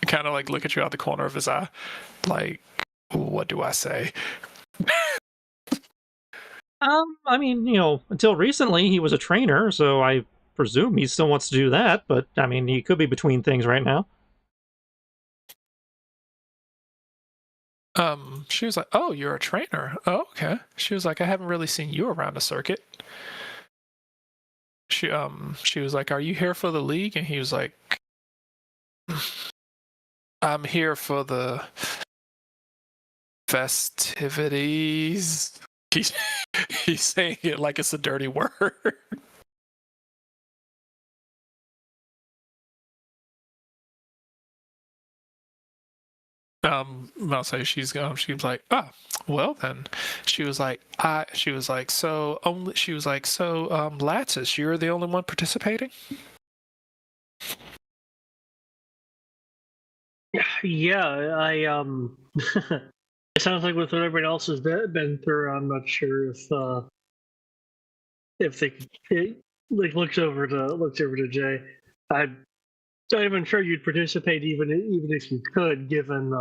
Speaker 1: Kind of like look at you out the corner of his eye. Like, what do I say?
Speaker 2: I mean, until recently he was a trainer, so I presume he still wants to do that, but I mean, he could be between things right now.
Speaker 1: She was like, "Oh, you're a trainer. Oh, okay." She was like, "I haven't really seen you around the circuit." She was like, "Are you here for the league?" And he was like, "I'm here for the festivities." He's saying it like it's a dirty word. I'll say she was like, well then. She was like, so Lattice, you're the only one participating?
Speaker 3: Yeah, I it sounds like with what everyone else has been through, I'm not sure if they like looks over to Jay. I'm not even sure you'd participate even if you could, given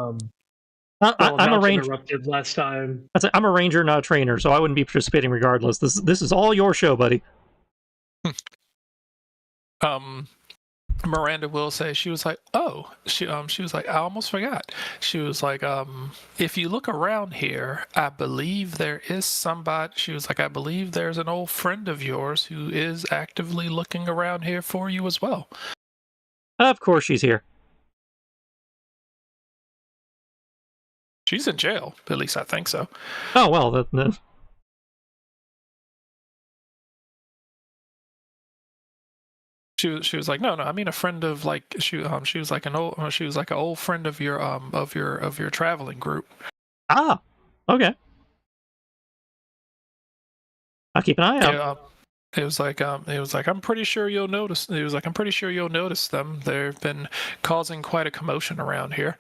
Speaker 2: I'm a ranger.
Speaker 3: Interrupted last time.
Speaker 2: I'm a ranger, not a trainer, so I wouldn't be participating regardless. This is all your show, buddy.
Speaker 1: Miranda will say, she was like, oh, she was like, I almost forgot. She was like, if you look around here, I believe there is somebody. She was like, I believe there's an old friend of yours who is actively looking around here for you as well.
Speaker 2: Of course she's here.
Speaker 1: She's in jail. At least I think so.
Speaker 2: Oh, well,
Speaker 1: She was like, no, I mean a friend of like she was like an old friend of your traveling group.
Speaker 2: Ah, okay. I'll keep an eye out.
Speaker 1: Yeah, it was like I'm pretty sure you'll notice. It was like I'm pretty sure you'll notice them. They've been causing quite a commotion around here.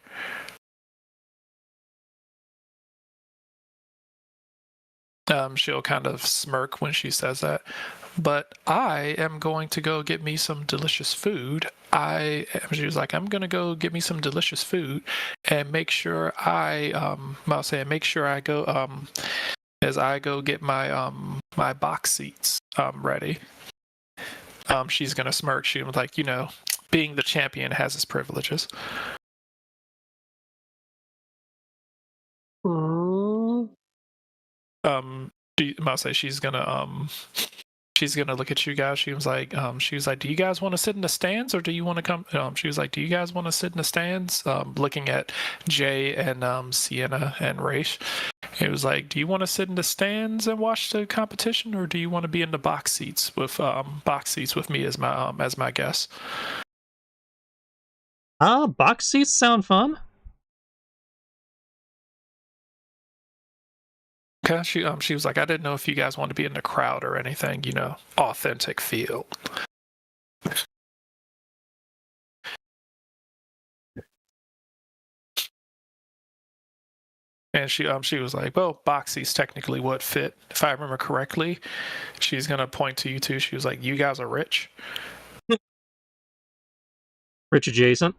Speaker 1: She'll kind of smirk when she says that. But I am going to go get me some delicious food. She was like, I'm going to go get me some delicious food and make sure make sure I go, as I go get my, my box seats, ready. She's going to smirk. She was like, being the champion has its privileges. I'll say she's gonna look at you guys. She was like, do you guys want to sit in the stands or do you want to come? She was like, do you guys want to sit in the stands? Looking at Jay and Sienna and Raish. It was like, do you want to sit in the stands and watch the competition, or do you want to be in the box seats with me as my guest?
Speaker 2: Box seats sound fun.
Speaker 1: Okay, she was like, I didn't know if you guys want to be in the crowd or anything, authentic feel. And she was like, well, box seats technically would fit. If I remember correctly, she's going to point to you two. She was like, you guys are rich.
Speaker 2: Rich adjacent.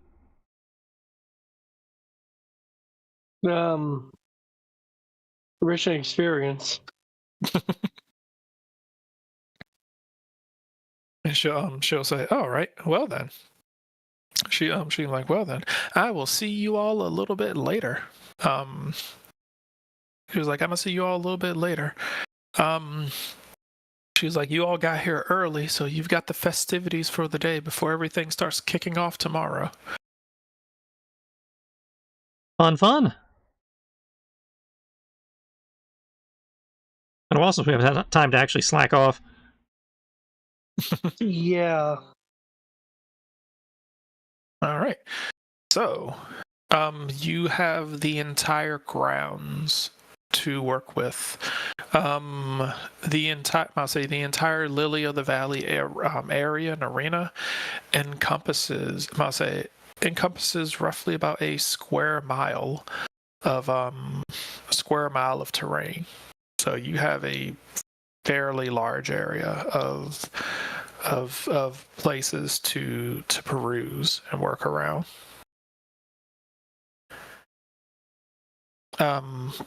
Speaker 3: Rich in experience.
Speaker 1: And she'll say, all right, well then. She's like, well then, I will see you all a little bit later. She was like, I'm gonna see you all a little bit later. She was like, you all got here early, so you've got the festivities for the day before everything starts kicking off tomorrow.
Speaker 2: Fun. And also, we haven't had time to actually slack off.
Speaker 3: Yeah.
Speaker 1: All right. So, you have the entire grounds to work with. The entire Lily of the Valley area and arena encompasses roughly about a square mile of terrain. So you have a fairly large area of of places to peruse and work around.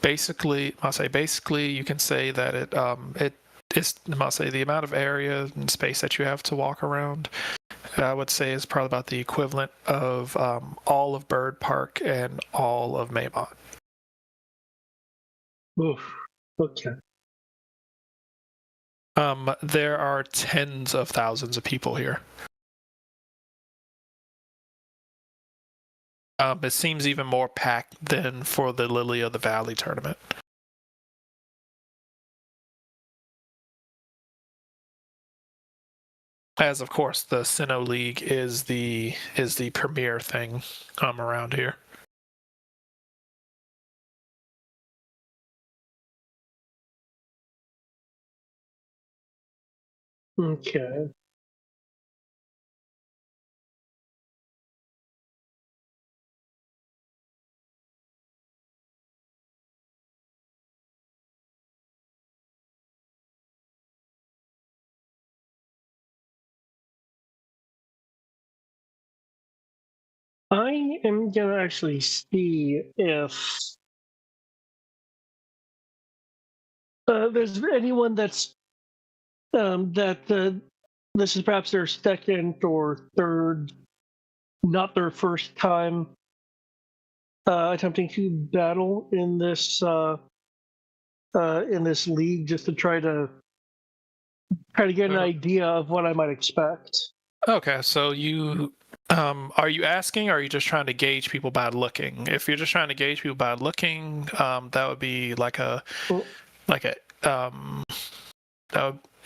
Speaker 1: Basically, you can say that it is, I'll say, the amount of area and space that you have to walk around, I would say, is probably about the equivalent of all of Bird Park and all of Maymont.
Speaker 3: Oof. Okay.
Speaker 1: There are tens of thousands of people here. It seems even more packed than for the Lily of the Valley tournament. As of course, the Sinnoh League is the premier thing around here.
Speaker 3: Okay. I am gonna actually see if there's anyone that's this is perhaps their second or third, not their first time attempting to battle in this league, just to try to get an idea of what I might expect.
Speaker 1: Okay, so you are you asking, or are you just trying to gauge people by looking? If you're just trying to gauge people by looking, that would be like a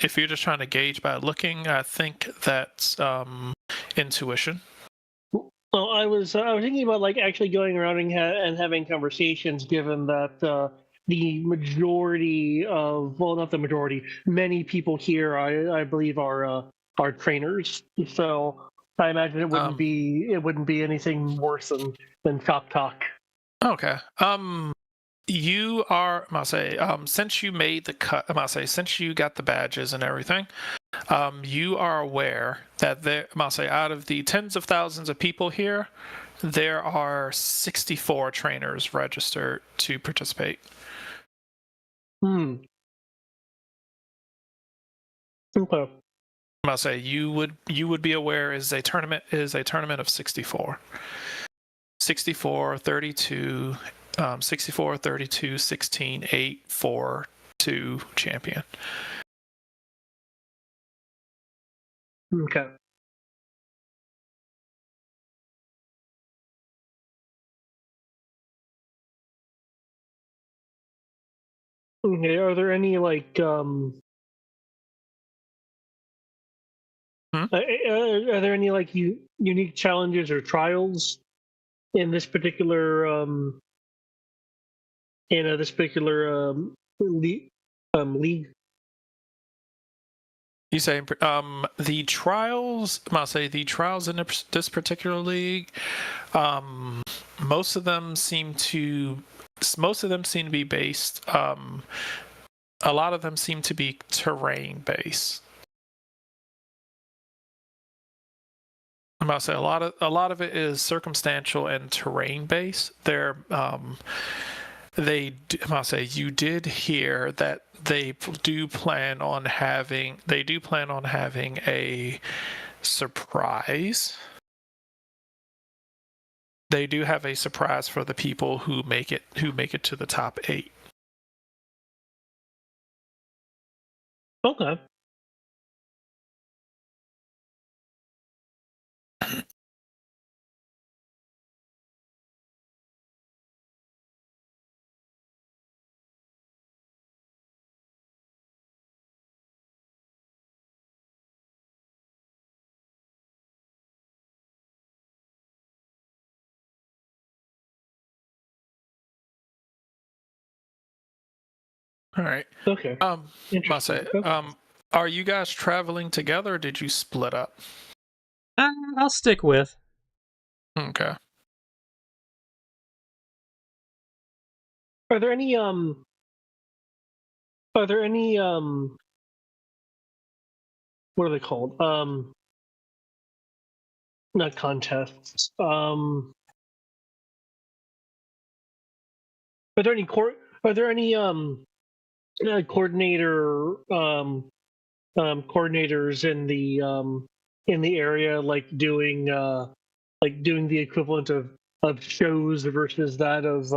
Speaker 1: if you're just trying to gauge by looking, I think that's intuition.
Speaker 3: Well, I was thinking about like actually going around and having conversations, given that the majority of, well, not the majority, many people here, I believe, are trainers. So I imagine it wouldn't be anything worse than shop talk.
Speaker 1: Okay. You are, I'll say, since you made the cut, I'll say, since you got the badges and everything, you are aware that there, I'll say, out of the tens of thousands of people here, there are 64 trainers registered to participate.
Speaker 3: Okay.
Speaker 1: I'll say you would be aware is a tournament of 64. 64, 32, 64, 32, 16, 8, 4, 2 champion.
Speaker 3: Okay. Okay. Are there any like are there any like unique challenges or trials in this particular league?
Speaker 1: You say the trials? I'll say the trials in this particular league. Most of them seem to be based. A lot of them seem to be terrain based. I'm about to say a lot of it is circumstantial and terrain based. I'm about to say you did hear that they do plan on having a surprise. They do have a surprise for the people who make it to the top 8.
Speaker 3: Okay.
Speaker 1: All right.
Speaker 3: Okay.
Speaker 1: Must say, are you guys traveling together, or did you split up?
Speaker 2: I'll stick with.
Speaker 1: Okay.
Speaker 3: Are there any what are they called? Not contests. Are there any coordinator coordinators in the area, like doing the equivalent of shows versus that of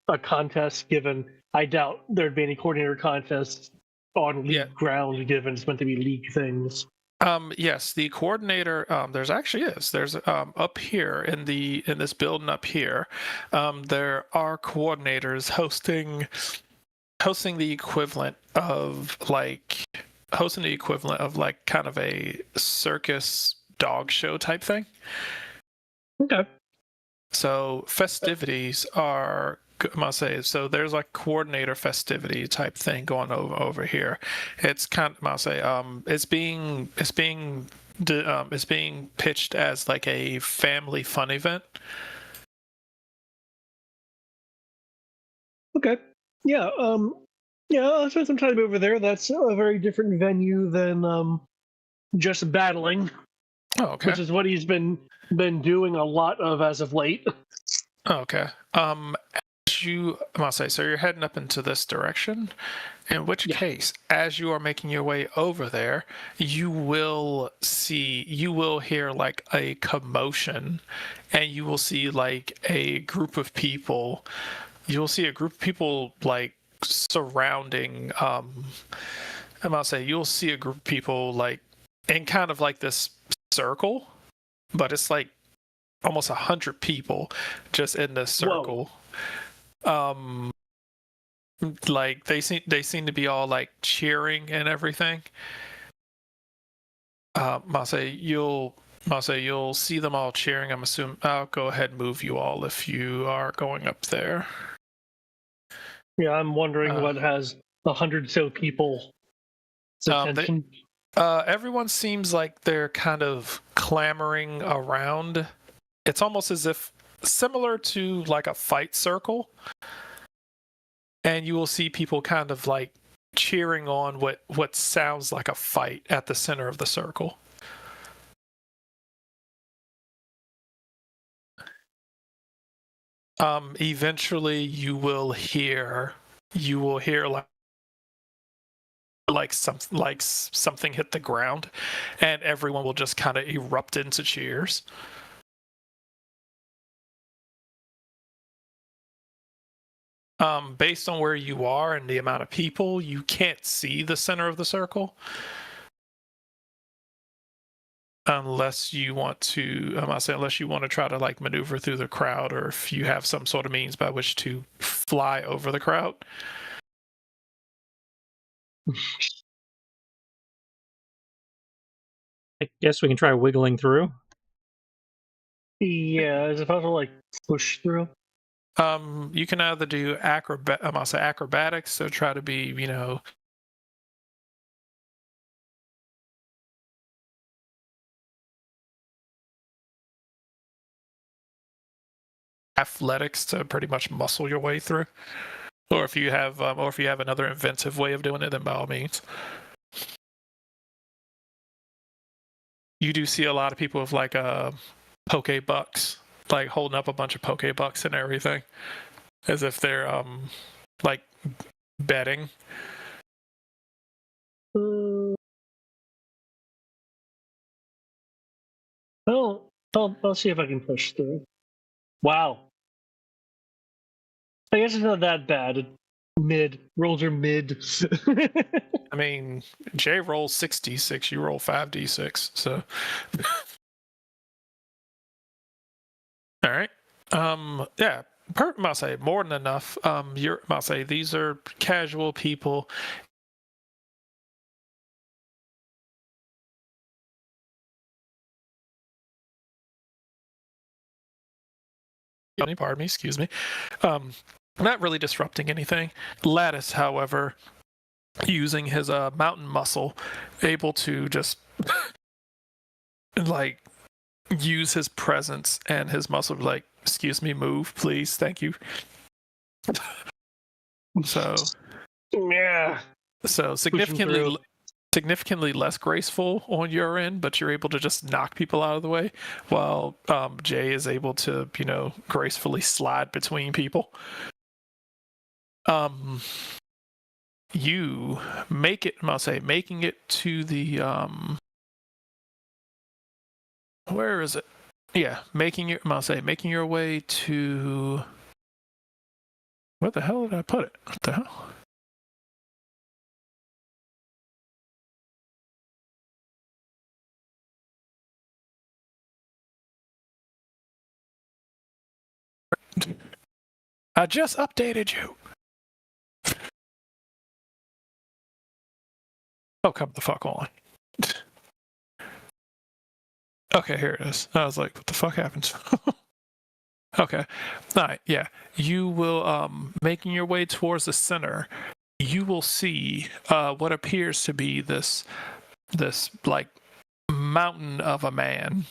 Speaker 3: a contest? Given, I doubt there'd be any coordinator contests on league ground, given it's meant to be league things.
Speaker 1: Yes, the coordinator. There's up here in this building up here. There are coordinators hosting the equivalent of like kind of a circus dog show type thing.
Speaker 3: Okay.
Speaker 1: So festivities are, I must say, so there's like coordinator festivity type thing going over here. It's kind of, I must say, it's being pitched as like a family fun event.
Speaker 3: Okay. Yeah. I'll spend some time over there. That's a very different venue than just battling.
Speaker 1: Oh, okay.
Speaker 3: Which is what he's been doing a lot of as of late.
Speaker 1: Okay. I must say, so you're heading up into this direction, in which case, as you are making your way over there, you will hear like a commotion, and you will see like a group of people. You'll see a group of people like surrounding. I must say, you'll see a group of people like in kind of like this circle, but it's like almost 100 people just in this circle. Whoa. Like they seem to be all like cheering and everything. I'll say you'll see them all cheering. I'm assuming I'll go ahead and move you all if you are going up there.
Speaker 3: Yeah, I'm wondering what has 100 so people.
Speaker 1: Everyone seems like they're kind of clamoring around. It's almost as if similar to like a fight circle, and you will see people kind of like cheering on what sounds like a fight at the center of the circle. Eventually you will hear like something hit the ground, and everyone will just kind of erupt into cheers. Based on where you are and the amount of people, you can't see the center of the circle unless you want to. Unless you want to try to like maneuver through the crowd, or if you have some sort of means by which to fly over the crowd.
Speaker 2: I guess we can try wiggling through.
Speaker 3: Yeah, is it possible to like push through?
Speaker 1: You can either do acrobatics, so try to be, athletics to pretty much muscle your way through. Or if you have another inventive way of doing it, then by all means. You do see a lot of people with like Pokébucks, like holding up a bunch of Pokébucks and everything, as if they're like betting.
Speaker 3: I'll see if I can push through. Wow. I guess it's not that bad. Rolls are mid.
Speaker 1: I mean, Jay rolls 6d6, you roll 5d6, so. All right. Yeah. I'll say more than enough. I'll say these are casual people. Pardon me, excuse me. Not really disrupting anything. Lattice, however, using his mountain muscle, able to just like use his presence and his muscle to like, excuse me, move, please, thank you. So
Speaker 3: yeah.
Speaker 1: So significantly significantly less graceful on your end, but you're able to just knock people out of the way, while Jay is able to, gracefully slide between people. You make it, making it to the where is it? Yeah, making your way to, where the hell did I put it? What the hell? I just updated you. Oh, come the fuck on. Okay, here it is. I was like, what the fuck happened? Okay. All right, yeah. You will, making your way towards the center, you will see what appears to be this like mountain of a man,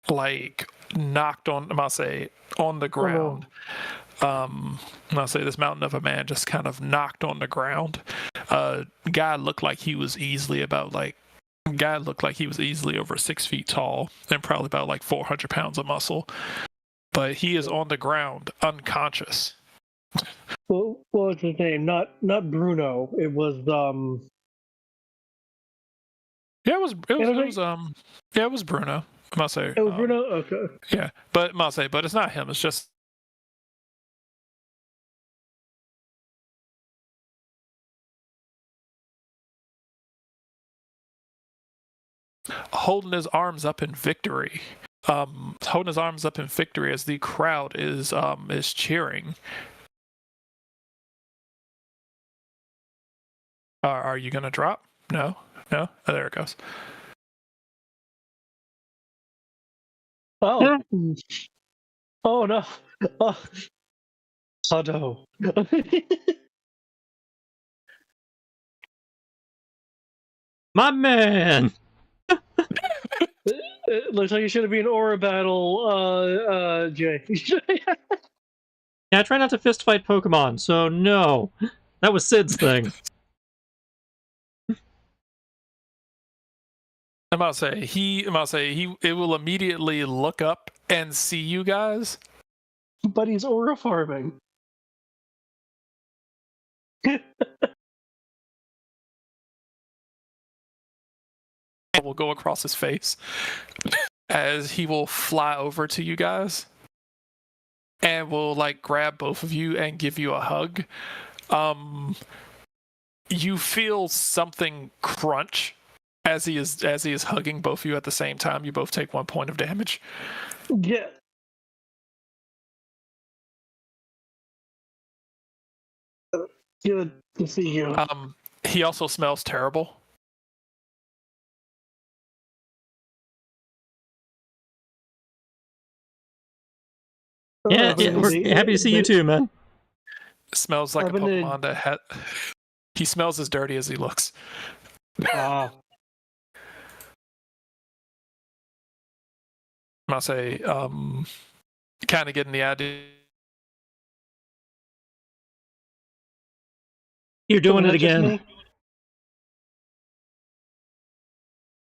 Speaker 1: like knocked on, on the ground. I'll say this mountain of a man just kind of knocked on the ground. Guy looked like he was easily over 6 feet tall and probably about like 400 pounds of muscle. But he is on the ground, unconscious.
Speaker 3: Well, what was his name? Not Bruno. It was
Speaker 1: Yeah, it was Bruno. I must say.
Speaker 3: It was Bruno. Okay.
Speaker 1: Yeah, but but it's not him. It's just holding his arms up in victory. Holding his arms up in victory as the crowd is cheering. Are you gonna drop? No. Oh, there it goes.
Speaker 3: Oh. Oh no. Oh no.
Speaker 2: My man.
Speaker 3: It looks like you should have been aura battle, Jay.
Speaker 2: Yeah, I try not to fist fight Pokemon, so no. That was Sid's thing.
Speaker 1: It will immediately look up and see you guys.
Speaker 3: But he's aura farming.
Speaker 1: Will go across his face as he will fly over to you guys and will like grab both of you and give you a hug. You feel something crunch as he is hugging both of you at the same time. You both take 1 point of damage.
Speaker 3: Yeah. Good to see you.
Speaker 1: He also smells terrible.
Speaker 2: Yeah, we're happy to see you too, man.
Speaker 1: Smells like a Pokemon that had. He smells as dirty as he looks.
Speaker 3: Ah.
Speaker 1: I'll say, kind of getting the idea.
Speaker 2: You're doing it again.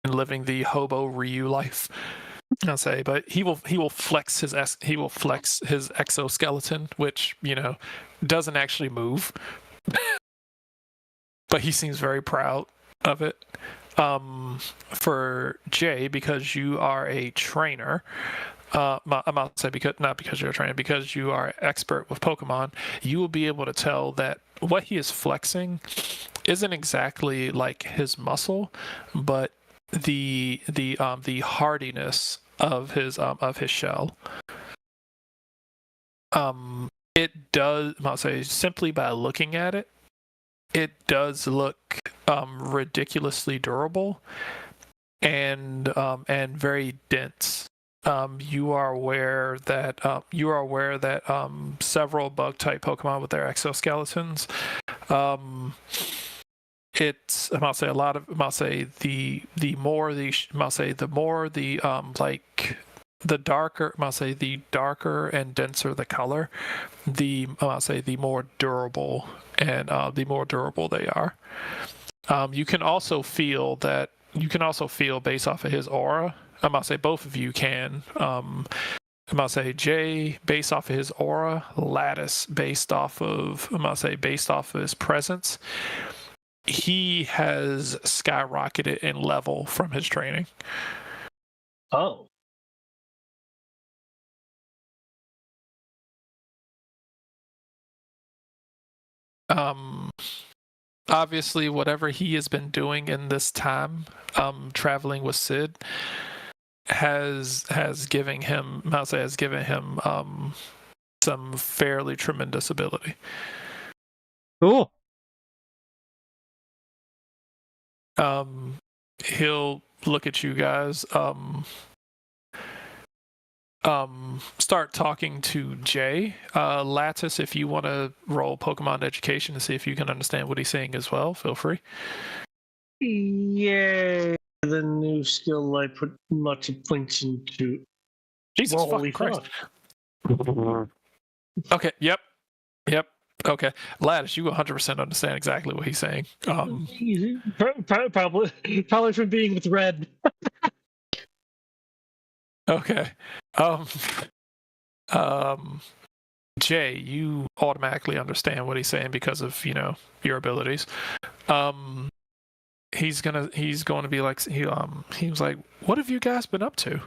Speaker 1: And living the hobo Ryu life. I'll say, but he will flex his exoskeleton, which doesn't actually move, but he seems very proud of it. For Jay, because you are a trainer, I'm about to say not because you're a trainer, because you are expert with Pokemon, you will be able to tell that what he is flexing isn't exactly like his muscle, but the hardiness of his shell. It does, I'll say, simply by looking at it, it does look ridiculously durable and very dense. You are aware that several bug type Pokemon with their exoskeletons, it's the darker and denser the color, the more durable they are. You can also feel that. You can also feel based off of his aura. I'm gonna say both of you can. I'm gonna say Jay based off of his aura, Lattice based off of. I'm gonna say based off of his presence. He has skyrocketed in level from his training.
Speaker 3: Oh.
Speaker 1: Obviously, whatever he has been doing in this time, traveling with Sid, has given him, I'll say, has given him some fairly tremendous ability.
Speaker 2: Cool.
Speaker 1: He'll look at you guys. Start talking to Jay. Lattice, if you want to roll Pokemon education to see if you can understand what he's saying as well, feel free.
Speaker 3: Yay! The new skill I put much points into.
Speaker 1: Jesus
Speaker 3: Holy
Speaker 1: fucking Christ.
Speaker 3: fuck.
Speaker 1: Okay, yep. Okay. Lattice, you 100% understand exactly what he's saying.
Speaker 3: Probably from being with Red.
Speaker 1: Okay. Jay, you automatically understand what he's saying because of, your abilities. He's going to be like, he was like, what have you guys been up to?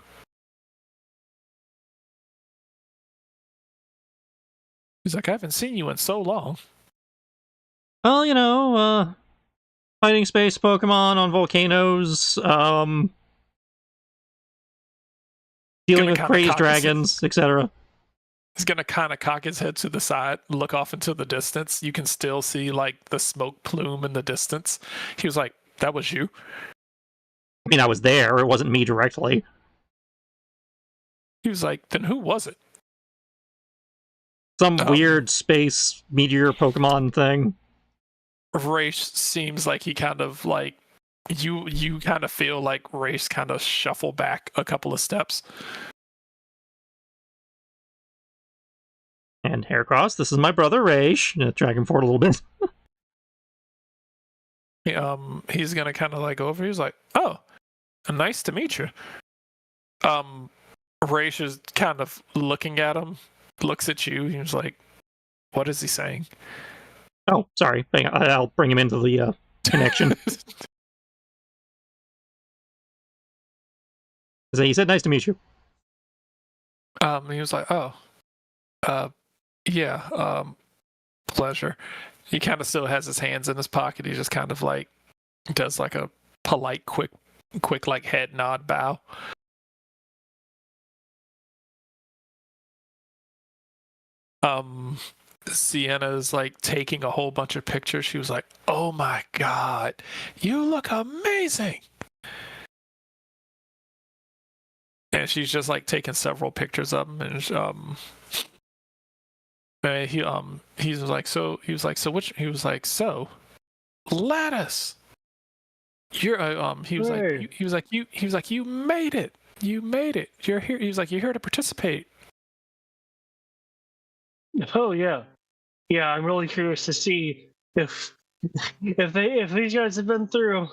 Speaker 1: He's like, I haven't seen you in so long.
Speaker 2: Well, fighting space Pokemon on volcanoes, dealing with crazed dragons, etc.
Speaker 1: He's gonna kind of cock his head to the side, look off into the distance. You can still see like the smoke plume in the distance. He was like, that was you?
Speaker 2: I mean, I was there. It wasn't me directly.
Speaker 1: He was like, then who was it?
Speaker 2: Some weird space meteor Pokemon thing.
Speaker 1: Race seems like he kind of like, you kind of feel like Race kind of shuffle back a couple of steps.
Speaker 2: And Heracross, this is my brother Raish. Drag him forward a little bit.
Speaker 1: He's gonna kind of like go over. He's like, oh, nice to meet you. Raish is kind of looking at him, looks at you. He's like, what is he saying?
Speaker 2: Oh, sorry. Hang on. I'll bring him into the connection. So he said, nice to meet you.
Speaker 1: He was like, oh, yeah, pleasure. He kind of still has his hands in his pocket. He just kind of like does like a polite, quick like head nod bow. Sienna's like taking a whole bunch of pictures. She was like, oh my god, you look amazing. And she's just like taking several pictures of him, and he was like, so which, he was like, so Lattice, you're he was like you made it, you're here. He was like, you're here to participate.
Speaker 3: Oh yeah. I'm really curious to see if these guys have been through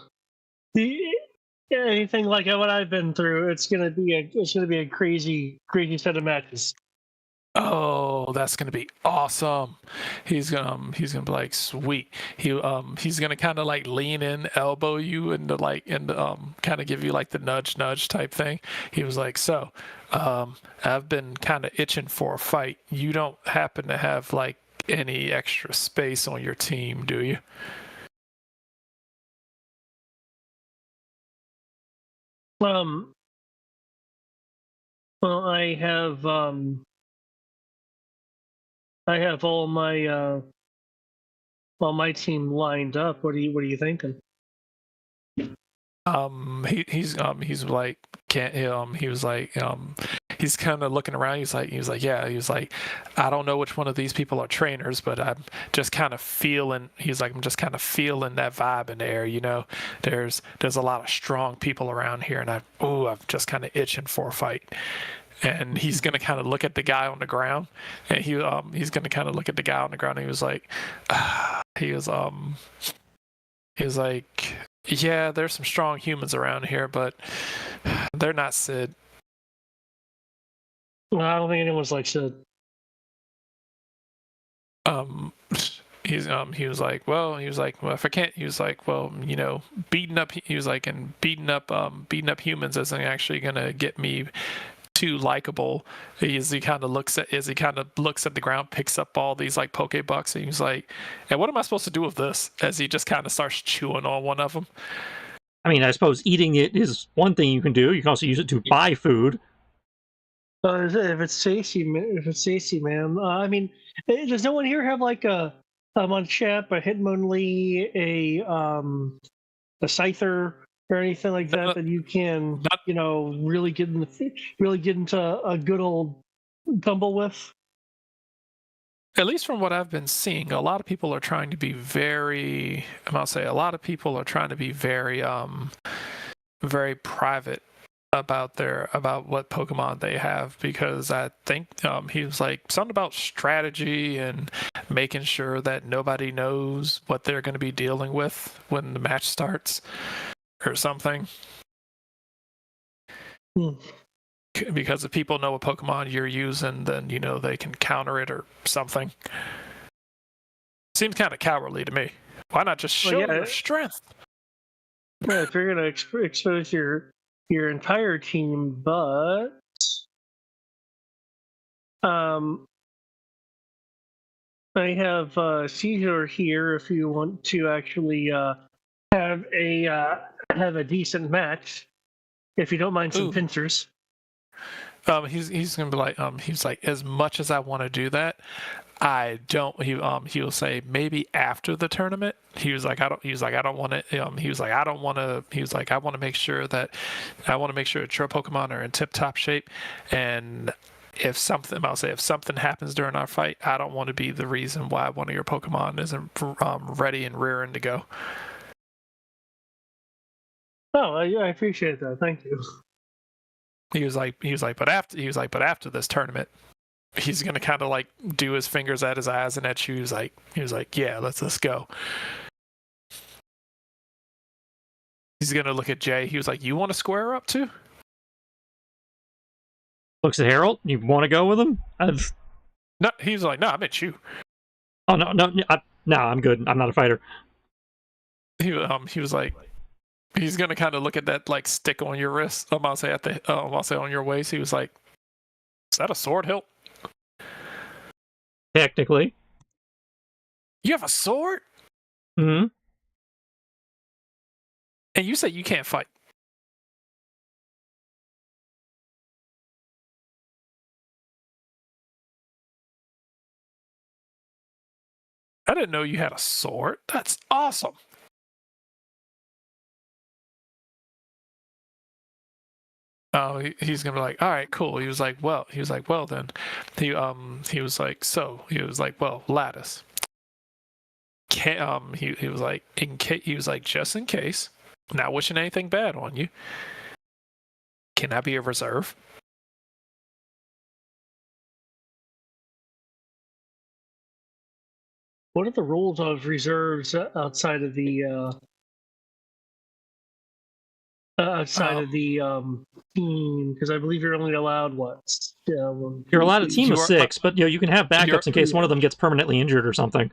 Speaker 3: anything like what I've been through. It's gonna be a crazy set of matches.
Speaker 1: Oh, that's gonna be awesome. He's gonna be like, sweet. He's gonna kind of like lean in, elbow you, and kind of give you like the nudge type thing. He was like, so, I've been kind of itching for a fight. You don't happen to have like any extra space on your team, do you?
Speaker 3: Well, I have all my team lined up. What are you thinking?
Speaker 1: He's like, can't he was like, he's kind of looking around. He was like, yeah. He was like, I don't know which one of these people are trainers, but I'm just kind of feeling. He's like, I'm just kind of feeling that vibe in the air. There's a lot of strong people around here, and I'm just kind of itching for a fight. And he's gonna kind of look at the guy on the ground, and he's gonna kind of look at the guy on the ground. And he was like, He's like, yeah, there's some strong humans around here, but they're not Sid.
Speaker 3: Well, I don't think anyone's like Sid.
Speaker 1: He was like, well, if I can't, he was like, well, beating up humans isn't actually gonna get me too likable. As he kind of looks at the ground, picks up all these like Pokebucks, and he's like, and what am I supposed to do with this? As he just kind of starts chewing on one of them.
Speaker 2: I mean, I suppose eating it is one thing you can do. You can also use it to buy food.
Speaker 3: If it's tasty, man. I mean, does no one here have like a Munchap, a Hitmonlee, a Scyther, or anything like that that you can, really get into a good old tumble with?
Speaker 1: At least from what I've been seeing, a lot of people are trying to be very, a lot of people are trying to be very, very private about what Pokemon they have, because I think he was like something about strategy and making sure that nobody knows what they're going to be dealing with when the match starts or something. Because if people know what Pokemon you're using, then they can counter it or something. Seems kind of cowardly to me. Why not just show your strength?
Speaker 3: Yeah, if you're gonna expose your entire team, but I have Caesar here if you want to actually have a decent match. If you don't mind some pincers.
Speaker 1: He's gonna be like, he's like, as much as I want to do that, I don't. He will say maybe after the tournament. He was like, I don't want to. He was like, I don't want to. He was like, I want to make sure that your Pokemon are in tip-top shape, and if something happens during our fight, I don't want to be the reason why one of your Pokemon isn't ready and rearing to go.
Speaker 3: Oh, I appreciate that. Thank you.
Speaker 1: He was like, but after this tournament, he's gonna kind of like do his fingers at his eyes and at you. He was like, yeah, let's go. He's gonna look at Jay. He was like, you want to square up too?
Speaker 2: Looks at Harold. You want to go with him?
Speaker 1: No, he was like, no, I meant you.
Speaker 2: Oh no, I'm good. I'm not a fighter.
Speaker 1: He was like, he's gonna kind of look at that like stick on your wrist. I'll say on your waist. He was like, is that a sword hilt?
Speaker 2: Technically.
Speaker 1: You have a sword?
Speaker 2: Mm-hmm.
Speaker 1: And you say you can't fight. I didn't know you had a sword. That's awesome. Oh, he's gonna be like, all right, cool. He was like, well, then. He was like, well, Lattice. He was like, just in case, not wishing anything bad on you. Can I be a reserve?
Speaker 3: What are the rules of reserves outside of the team? Because I believe you're only allowed
Speaker 2: you're allowed a team of 6, but you can have backups in case one of them gets permanently injured or something.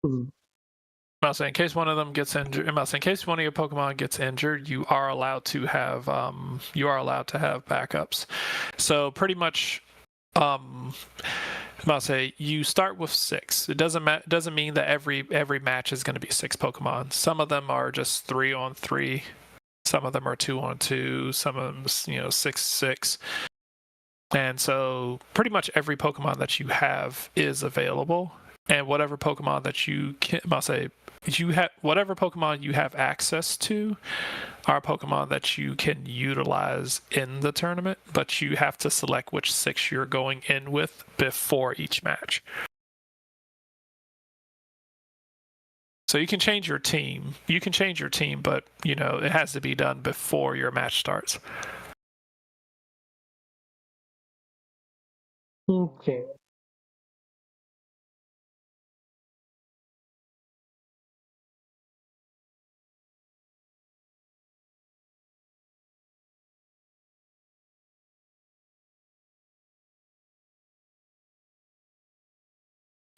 Speaker 1: I'm saying in case one of them gets injured. In case one of your Pokemon gets injured, you are allowed to have backups. So pretty much, you start with 6. It doesn't mean that every match is going to be 6 Pokemon. Some of them are just 3-on-3. Some of them are 2-on-2. Some of them, 6-6. And so pretty much every Pokemon that you have is available. And whatever Pokemon that whatever Pokemon you have access to are Pokemon that you can utilize in the tournament, but you have to select which 6 you're going in with before each match. So you can change your team. But it has to be done before your match starts.
Speaker 3: Okay.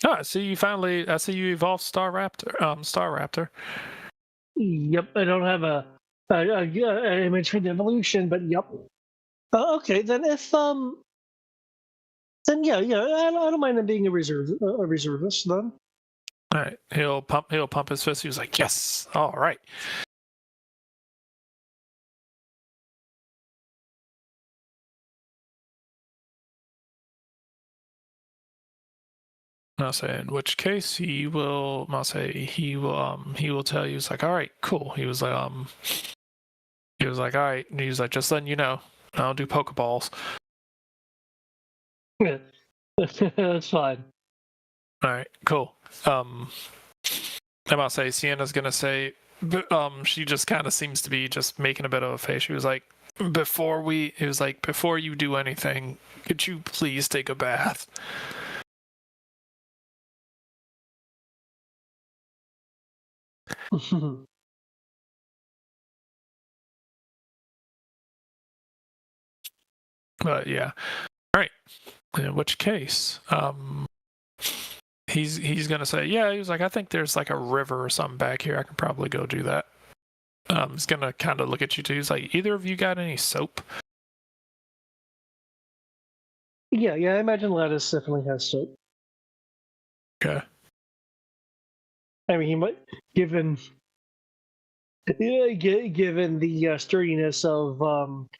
Speaker 1: Oh, I see you finally. I see you evolved Star Raptor. Star Raptor.
Speaker 3: Yep, I don't have an image for the evolution, but yep. Okay, then if then yeah, I don't mind him being a reservist then.
Speaker 1: All right, he'll pump his fist. He was like, "Yes, all right." I'll say, in which case he will. I'll say he will tell you. He's like, "All right, cool." He was like, "All right." And he was like, "Just letting you know, I don't do pokeballs."
Speaker 3: That's fine.
Speaker 1: All right, cool. I'm gonna say Sienna's gonna say, she just kind of seems to be just making a bit of a face. She was like, before you do anything, could you please take a bath? But yeah, all right. In which case, he's gonna say, yeah. He was like, I think there's like a river or something back here. I can probably go do that. He's gonna kind of look at you too. He's like, either of you got any soap?
Speaker 3: Yeah, I imagine Lattice definitely has soap.
Speaker 1: Okay.
Speaker 3: I mean, he might, given given the sturdiness of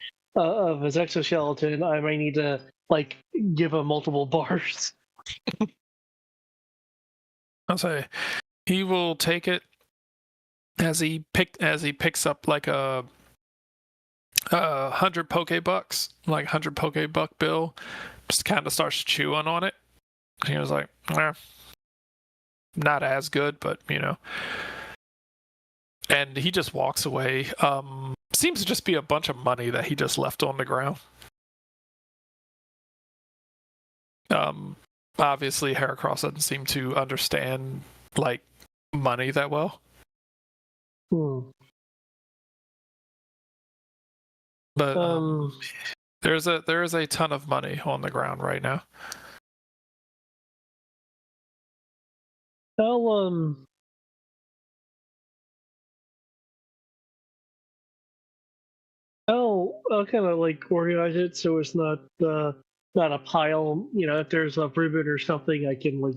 Speaker 3: his exoskeleton, I might need to like give him multiple bars.
Speaker 1: I'll say he will take it as he picks up like a 100 Pokebucks, like 100 Pokebuck bill, just kind of starts chewing on it. He was like, not as good, but you know. And he just walks away. Seems to just be a bunch of money that he just left on the ground. Obviously Heracross doesn't seem to understand like money that well. But there is a ton of money on the ground right now.
Speaker 3: I'll kind of like organize it so it's not a pile. You know, if there's a ribbon or something, I can like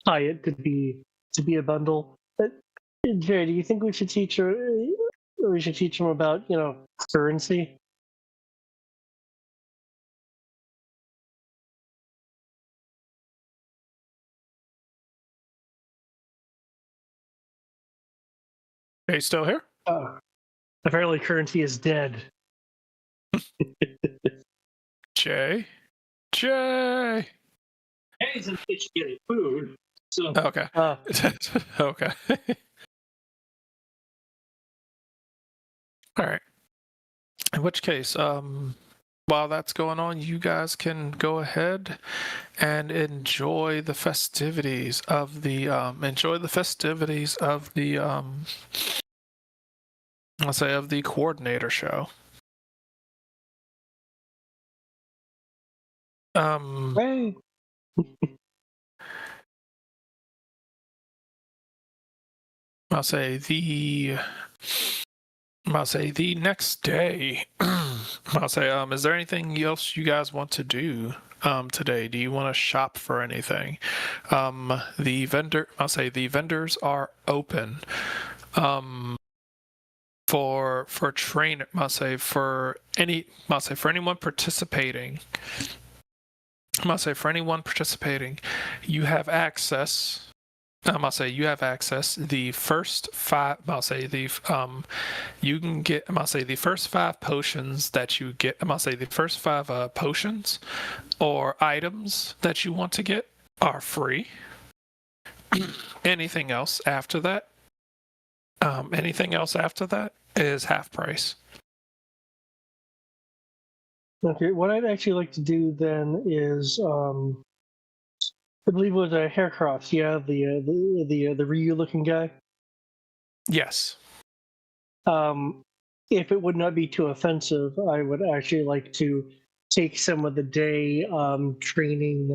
Speaker 3: tie it to be a bundle. But, Jay, do you think we should teach her? We should teach them about currency.
Speaker 1: Are you still here?
Speaker 3: Apparently, currency is dead.
Speaker 1: Jay.
Speaker 4: He's in the kitchen getting food. So
Speaker 1: Okay. Okay. All right. In which case, while that's going on, you guys can go ahead and enjoy the festivities of the I'll say of the coordinator show.
Speaker 3: Hey.
Speaker 1: I'll say the next day. I'll say, is there anything else you guys want to do today? Do you want to shop for anything? The vendors are open. For trainer, for anyone participating. For anyone participating, you have access. You have access. The first five. You can get. The first 5 potions that you get. The first 5 potions or items that you want to get are free. Anything else after that? Is half price.
Speaker 3: Okay, what I'd actually like to do then is, I believe it was a Heracross, yeah, the Ryu-looking guy.
Speaker 1: Yes.
Speaker 3: If it would not be too offensive, I would actually like to take some of the day training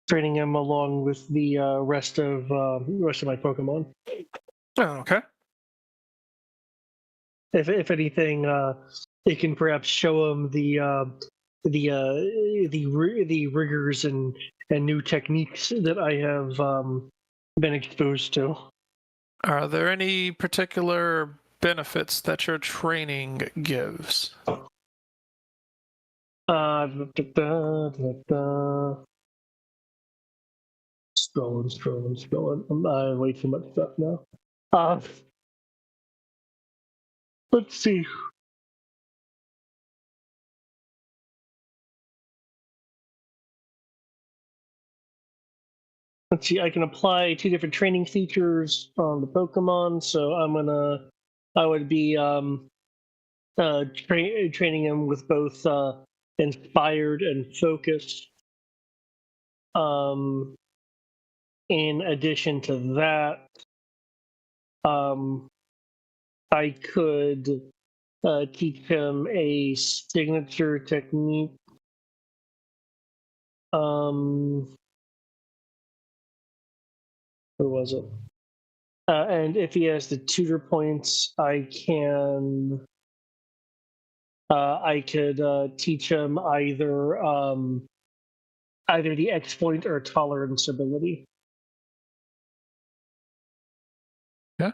Speaker 3: training him along with the rest of my Pokemon.
Speaker 1: Oh, okay.
Speaker 3: If anything, it can perhaps show him the rigors and new techniques that I have been exposed to.
Speaker 1: Are there any particular benefits that your training gives?
Speaker 3: Da, da, da, da, da. Scrolling. I'm way too much stuff now. Let's see. Let's see. I can apply 2 different training features on the Pokemon. So I would be training him with both inspired and focused. In addition to that, I could teach him a signature technique. Where was it? And if he has the tutor points, I could teach him either the exploit or tolerance ability.
Speaker 1: Yeah.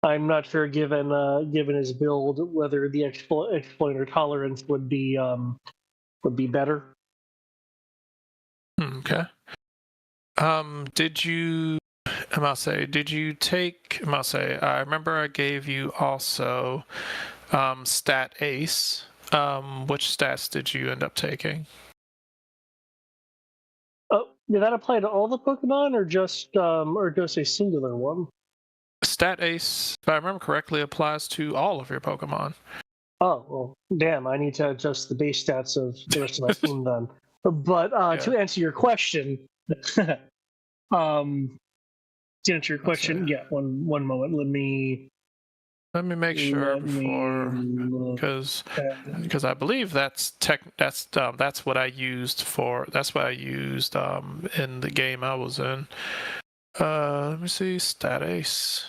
Speaker 3: I'm not sure, given his build, whether the exploit or tolerance would be better.
Speaker 1: Okay. Did you take, I remember I gave you also Stat Ace. Which stats did you end up taking?
Speaker 3: Oh, did that apply to all the Pokemon or just a singular one?
Speaker 1: Stat Ace, if I remember correctly, applies to all of your Pokemon.
Speaker 3: Oh, well, damn, I need to adjust the base stats of the rest of my team then. But to answer your question, yeah, one moment.
Speaker 1: Let me make sure before, because I believe that's what I used in the game I was in. Let me see, Stat Ace.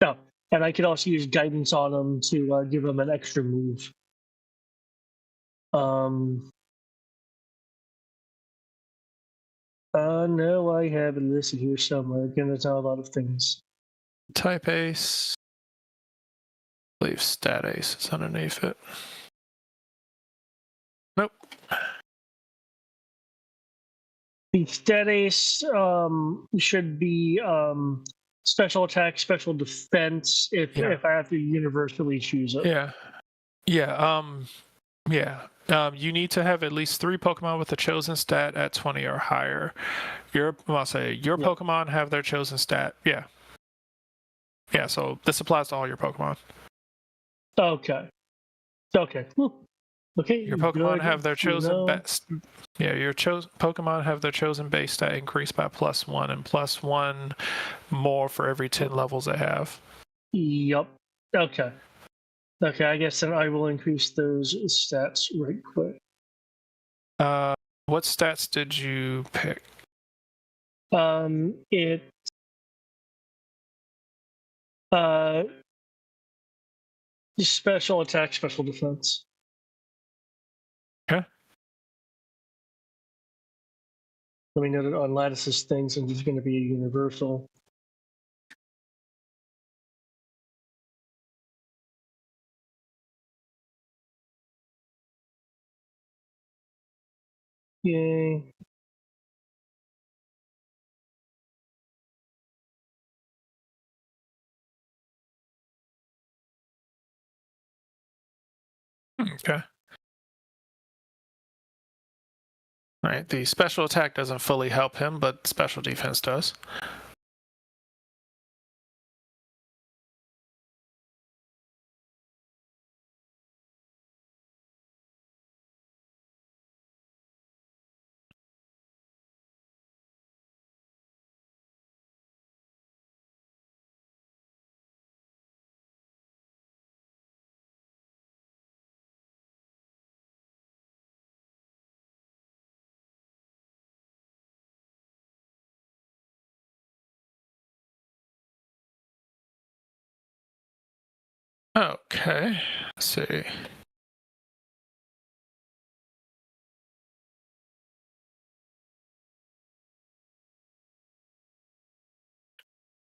Speaker 3: No, and I could also use guidance on them to give them an extra move. No, I have it listed here somewhere. Again, it's not a lot of things.
Speaker 1: Type Ace. I believe Stat Ace is underneath it. Nope.
Speaker 3: The Stat Ace should be special attack, special defense. If I have to universally choose it.
Speaker 1: You need to have at least 3 Pokemon with a chosen stat at 20 or higher. Your Pokemon have their chosen stat. Yeah. So this applies to all your Pokemon.
Speaker 3: Okay. Okay. Okay.
Speaker 1: Your Pokemon have their chosen best. Yeah, your Pokemon have their chosen base stat increased by +1 and +1 more for every 10 levels they have.
Speaker 3: Yep. Okay. Okay, I guess then I will increase those stats right quick.
Speaker 1: What stats did you pick?
Speaker 3: It special attack, special defense.
Speaker 1: Okay.
Speaker 3: Let me note it on Lattice's thing since it's going to be a universal. Yay.
Speaker 1: Okay. All right. The special attack doesn't fully help him, but special defense does. Okay. Let's see.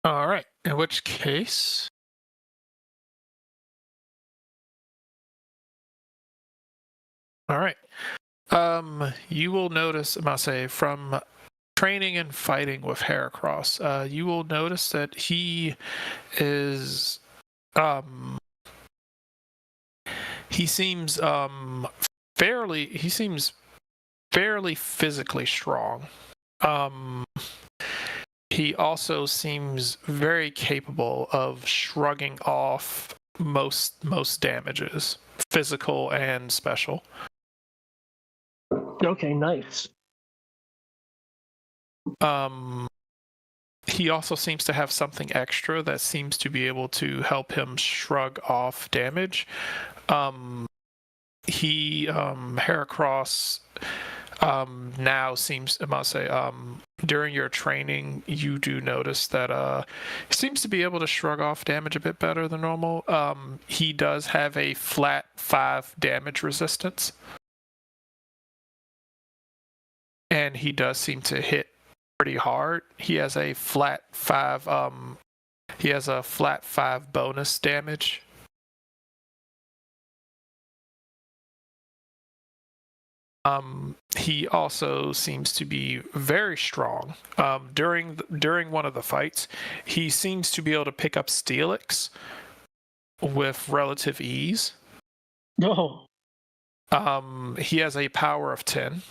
Speaker 1: All right. In which case, all right. You will notice, I must say, from training and fighting with Heracross, you will notice that he is, he seems fairly physically strong. He also seems very capable of shrugging off most damages, physical and special.
Speaker 3: Okay, nice.
Speaker 1: He also seems to have something extra that seems to be able to help him shrug off damage. Heracross now seems, I must say, during your training, you do notice that he seems to be able to shrug off damage a bit better than normal. He does have a flat 5 damage resistance. And he does seem to hit pretty hard. He has a flat 5 bonus damage. He also seems to be very strong. During one of the fights, he seems to be able to pick up Steelix with relative ease.
Speaker 3: Oh.
Speaker 1: He has a power of 10.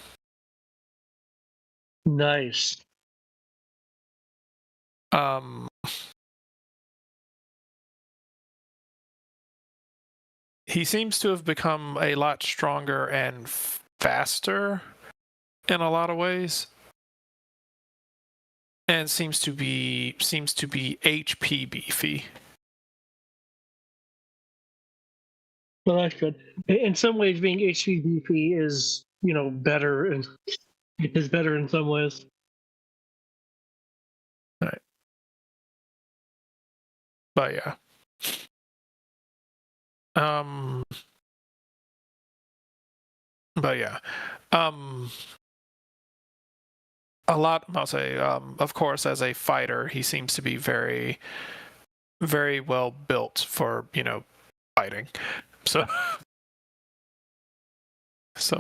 Speaker 3: Nice.
Speaker 1: He seems to have become a lot stronger and faster in a lot of ways, and seems to be HP beefy.
Speaker 3: Well, that's good. In some ways, being HP beefy is, better, and is better in some ways.
Speaker 1: Right. But yeah. But yeah. A lot, I'll say, of course, as a fighter, he seems to be very, very well built for, fighting. So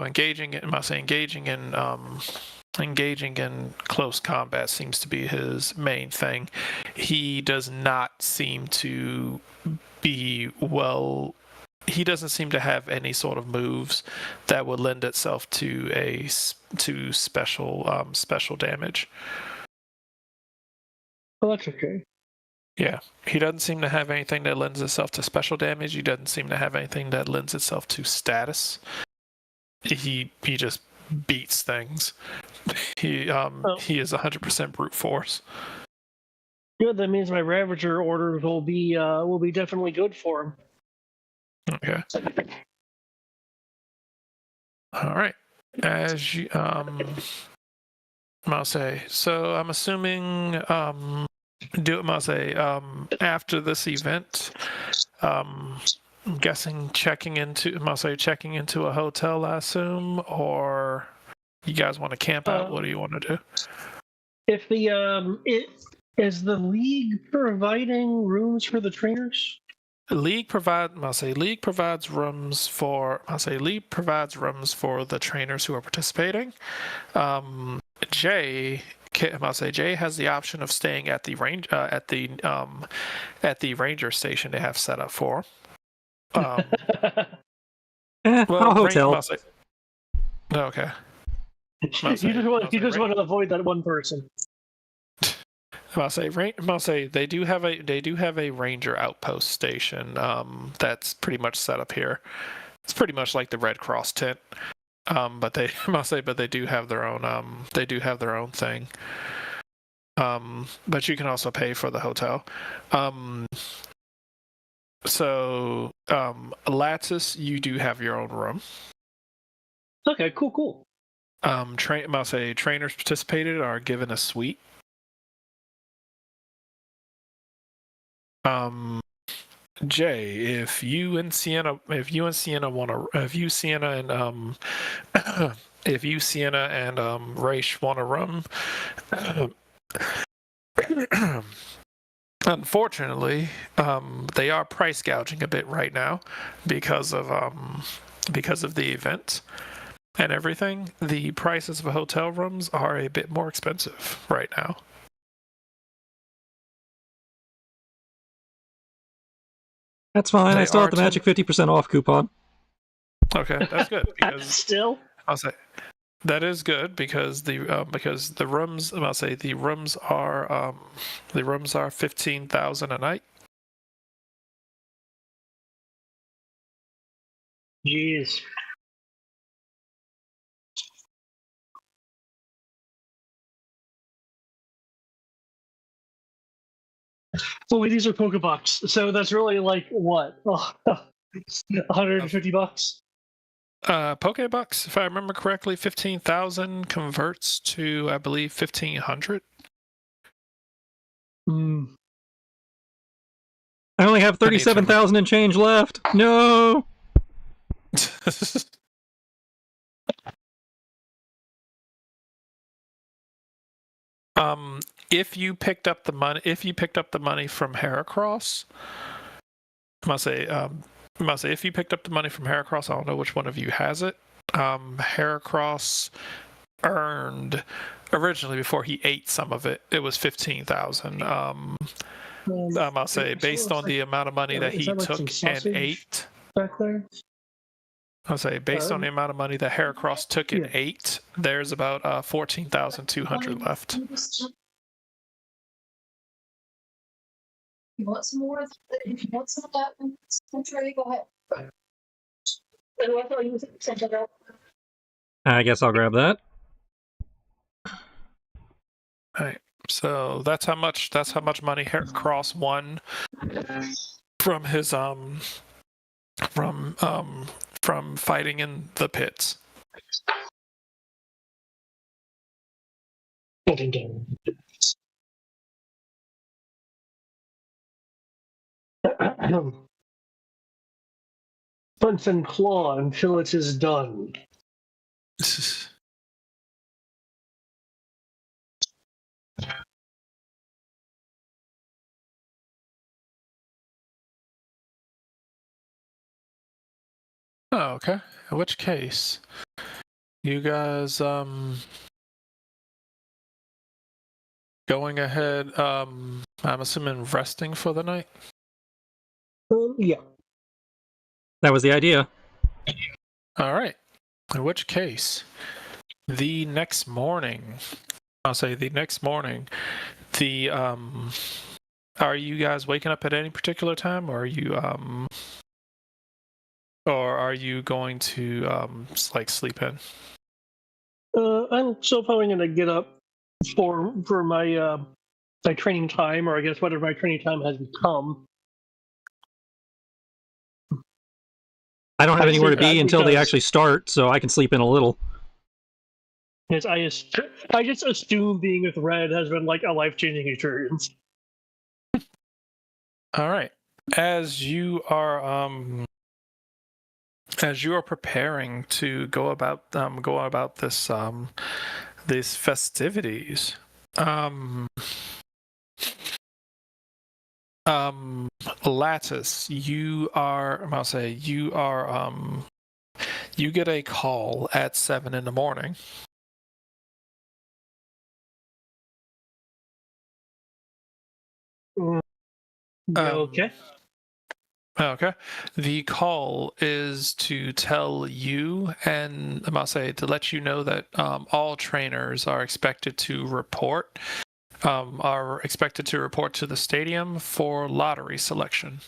Speaker 1: engaging in close combat seems to be his main thing. He does not seem to be he doesn't seem to have any sort of moves that would lend itself to special damage.
Speaker 3: Well, that's okay.
Speaker 1: Yeah, he doesn't seem to have anything that lends itself to special damage. He doesn't seem to have anything that lends itself to status. He just beats things. He is 100% brute force.
Speaker 3: Good. That means my Ravager orders will be definitely good for him.
Speaker 1: Okay. All right. As you I'll say. So I'm assuming after this event, I'm guessing checking into a hotel, I assume, or you guys want to camp out? What do you want to do?
Speaker 3: If is the league providing rooms for the trainers?
Speaker 1: League provides rooms for the trainers who are participating. Jay has the option of staying at the ranger station they have set up for.
Speaker 2: I'll hotel.
Speaker 1: Okay.
Speaker 3: You just want to avoid that one person.
Speaker 1: They do have a ranger outpost station that's pretty much set up here. It's pretty much like the Red Cross tent, but they do have their own thing. But you can also pay for the hotel. So Lattice, you do have your own room.
Speaker 3: Okay, cool.
Speaker 1: Trainers participated are given a suite. Jay, if you and Sienna want to, if you Sienna and if you Sienna and Raish want to run, unfortunately, they are price gouging a bit right now because of the event and everything. The prices of hotel rooms are a bit more expensive right now.
Speaker 2: That's fine. I
Speaker 1: They
Speaker 2: still have
Speaker 1: are
Speaker 2: the magic 50% off coupon.
Speaker 1: Okay, that's good because
Speaker 3: Still,
Speaker 1: I'll say that is good because the rooms, I'll say the rooms are 15,000 a night.
Speaker 3: jeez. Well, these are Pokebucks, so that's really like what? Oh, $150.
Speaker 1: Pokebucks, if I remember correctly, 15,000 converts to, I believe, 1,500.
Speaker 3: Hmm.
Speaker 2: I only have 37,000 and change left. No.
Speaker 1: If you picked up the money from Heracross, I must say, if you picked up the money from Heracross, I don't know which one of you has it. Heracross earned originally before he ate some of it. It was 15,000. I'll say based on the amount of money that he took and ate.
Speaker 3: Back there.
Speaker 1: I'll say based on the amount of money that Heracross took and ate, there's about 14,200 left.
Speaker 5: You want some more? If you want some of that, Trey, go ahead.
Speaker 2: I guess I'll grab that.
Speaker 1: All right. So that's how much money Heracross won from his from fighting in the pits.
Speaker 3: Punch and claw until it is done.
Speaker 1: Oh, okay. In which case, you guys going ahead, I'm assuming resting for the night?
Speaker 3: Yeah.
Speaker 2: That was the idea.
Speaker 1: All right. In which case, the next morning, are you guys waking up at any particular time, or are you going to like sleep in?
Speaker 3: I'm still probably going to get up for my my training time, or I guess whatever my training time has become.
Speaker 2: I don't have anywhere to be until they
Speaker 3: because-
Speaker 2: actually start, so I can sleep in a little.
Speaker 3: Yes, I just assume being with Red has been like a life-changing experience.
Speaker 1: All right. As you are preparing to go about this these festivities, Lattice, you get a call at 7 in the morning.
Speaker 3: Okay.
Speaker 1: Okay. The call is to tell you and to let you know that all trainers are expected to report to the stadium for lottery selection.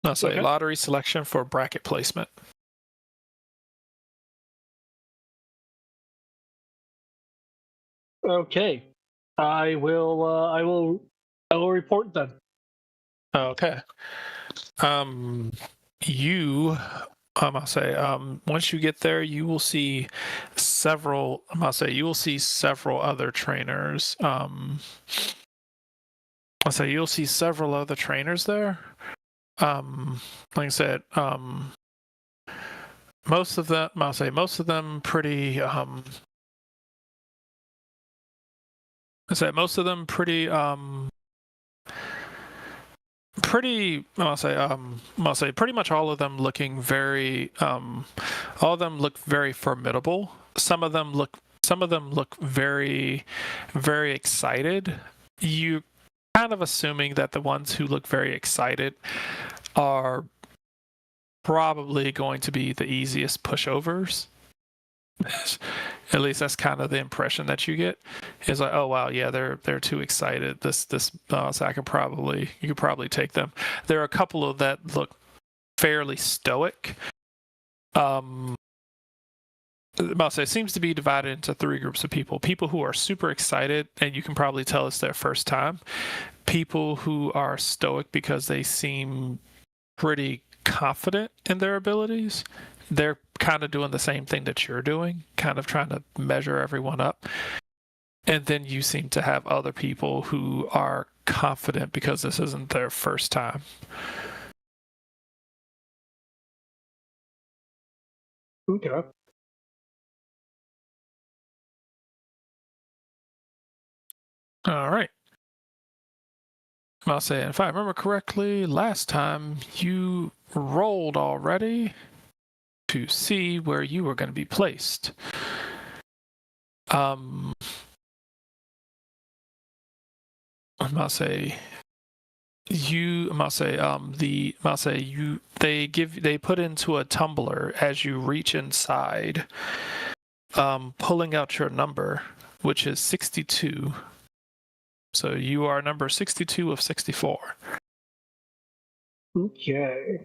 Speaker 3: Okay.
Speaker 1: Lottery selection for bracket placement.
Speaker 3: Okay. I will report then.
Speaker 1: Okay. Once you get there, you will see several other trainers So you'll see several other trainers there. Like I said, most of them, I'll say most of them pretty, I said most of them pretty, I'll say pretty much all of them looking very, all of them look very formidable. Some of them look very, very excited. You kind of assuming that the ones who look very excited are probably going to be the easiest pushovers. At least that's kind of the impression that you get. Is like, oh wow, yeah, they're too excited. So you could probably take them. There are a couple of that look fairly stoic. I'll say it seems to be divided into three groups of people. People who are super excited, and you can probably tell it's their first time. People who are stoic because they seem pretty confident in their abilities. They're kind of doing the same thing that you're doing, kind of trying to measure everyone up. And then you seem to have other people who are confident because this isn't their first time.
Speaker 3: Okay.
Speaker 1: All right. I'll say, if I remember correctly, last time you rolled already to see where you were going to be placed. I'm gonna say they put into a tumbler as you reach inside, pulling out your number, which is 62. So you are number 62 of 64.
Speaker 3: Okay.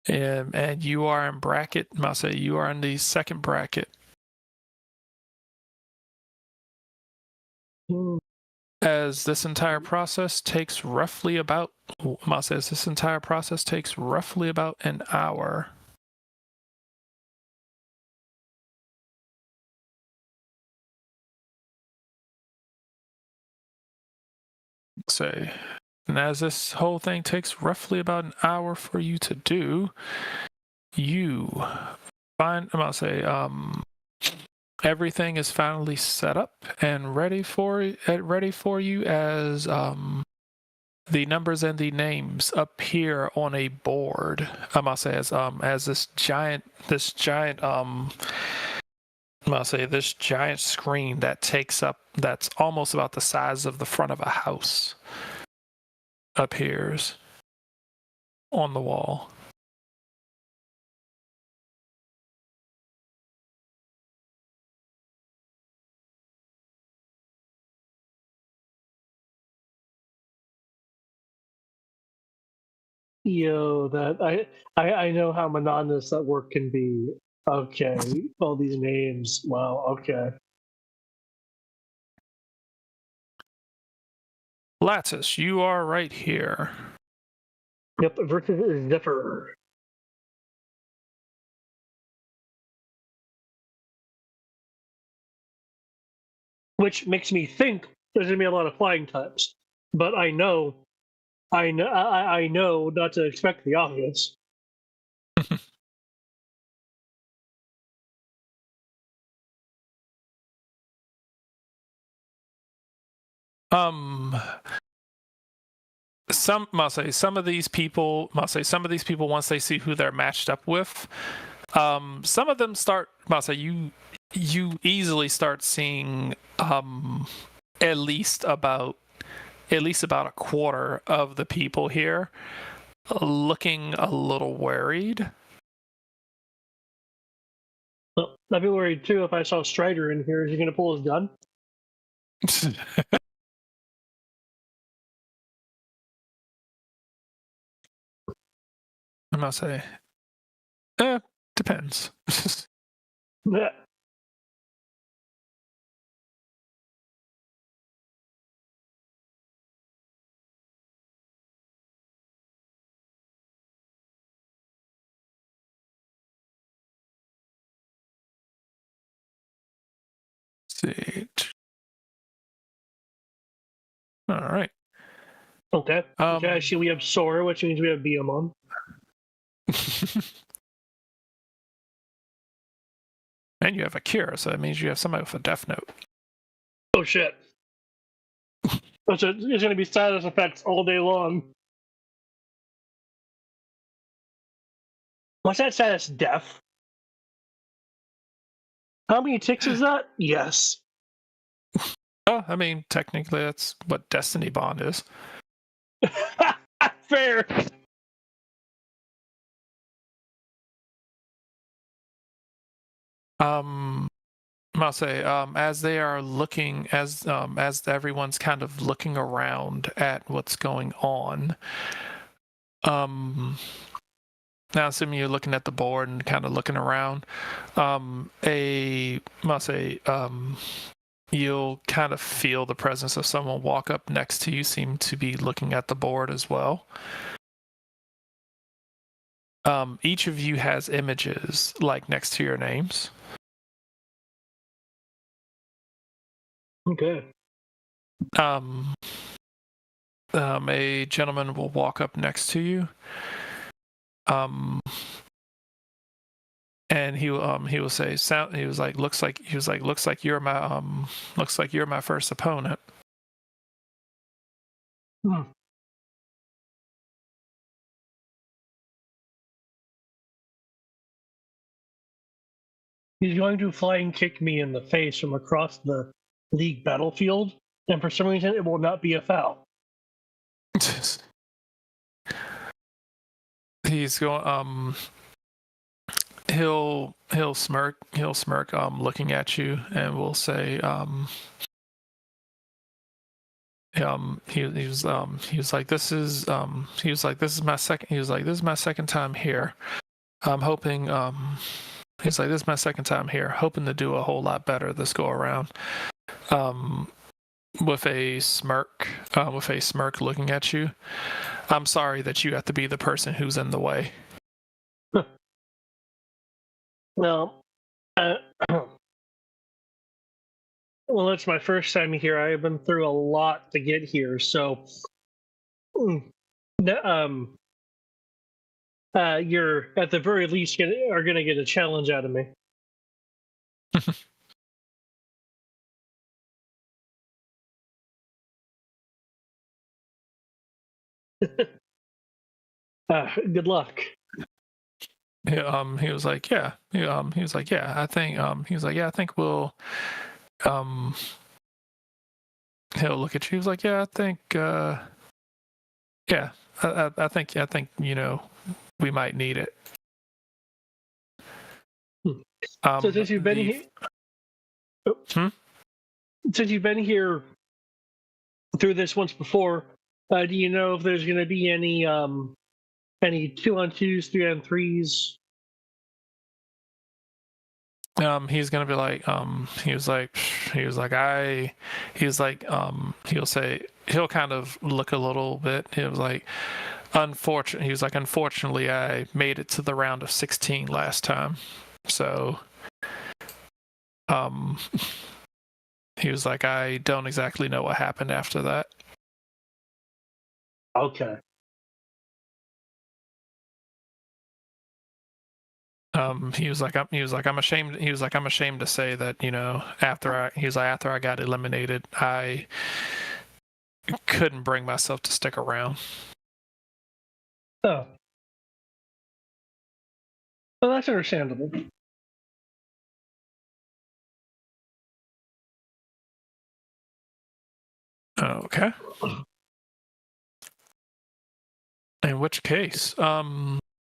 Speaker 1: And you are in bracket, you are in the second bracket. As this entire process takes roughly about, this entire process takes roughly about an hour. Say, and as this whole thing takes roughly about an hour for you to do, you find, everything is finally set up and ready for you as the numbers and the names appear on a board. As this giant this giant screen that's almost about the size of the front of a house appears on the wall.
Speaker 3: Yo, that I know how monotonous that work can be. Okay, all these names. Wow. Okay.
Speaker 1: Lattice, you are right here.
Speaker 3: Yep. Versus Zephyr. Which makes me think there's gonna be a lot of flying types, but I know not to expect the obvious.
Speaker 1: Some of these people once they see who they're matched up with, some of them start, you easily start seeing at least about a quarter of the people here looking a little worried.
Speaker 3: Well, I'd be worried too if I saw Strider in here. Is he gonna pull his gun?
Speaker 1: I'm gonna say, depends.
Speaker 3: Yeah.
Speaker 1: See. All right.
Speaker 3: Okay. Okay. Actually, we have Sora, which means we have Beamon.
Speaker 1: And you have Akira, so that means you have somebody with a Death Note.
Speaker 3: Oh shit! It's going to be status effects all day long. What's that status? Death. How many ticks is that? Yes.
Speaker 1: Oh, I mean, technically, that's what Destiny Bond is.
Speaker 3: Fair.
Speaker 1: I'll say, as they are looking, as everyone's kind of looking around at what's going on, now assuming you're looking at the board and kind of looking around, I'll say, you'll kind of feel the presence of someone walk up next to you, seem to be looking at the board as well. Each of you has images like next to your names.
Speaker 3: Okay.
Speaker 1: A gentleman will walk up next to you. And he will say, looks like you're my first opponent.
Speaker 3: Hmm. He's going to flying kick me in the face from across the league battlefield, and for some reason it will not be a foul.
Speaker 1: He's going he'll smirk looking at you, and will say he was like, this is my second time here. I'm hoping he's like, this is my second time here, hoping to do a whole lot better this go around. With a smirk looking at you. I'm sorry that you have to be the person who's in the way.
Speaker 3: Well, well, it's my first time here. I've been through a lot to get here, so you're at the very least are going to get a challenge out of me. Good luck.
Speaker 1: He was like, yeah. He was like, yeah. I think I think we'll. He'll look at you. He was like, yeah. I think. Yeah. I think we might need it.
Speaker 3: So since you've been here, since you've been here through this once before, do you know if there's going to be any 2-on-2s, 3-on-3s?
Speaker 1: He's gonna be like, he'll kind of look a little bit. He was like, unfortunately, I made it to the round of 16 last time. So, he was like, I don't exactly know what happened after that.
Speaker 3: Okay.
Speaker 1: He was like, I'm ashamed. He was like, I'm ashamed to say that, after I got eliminated, I couldn't bring myself to stick around.
Speaker 3: Oh. Well, that's understandable.
Speaker 1: Okay. In which case,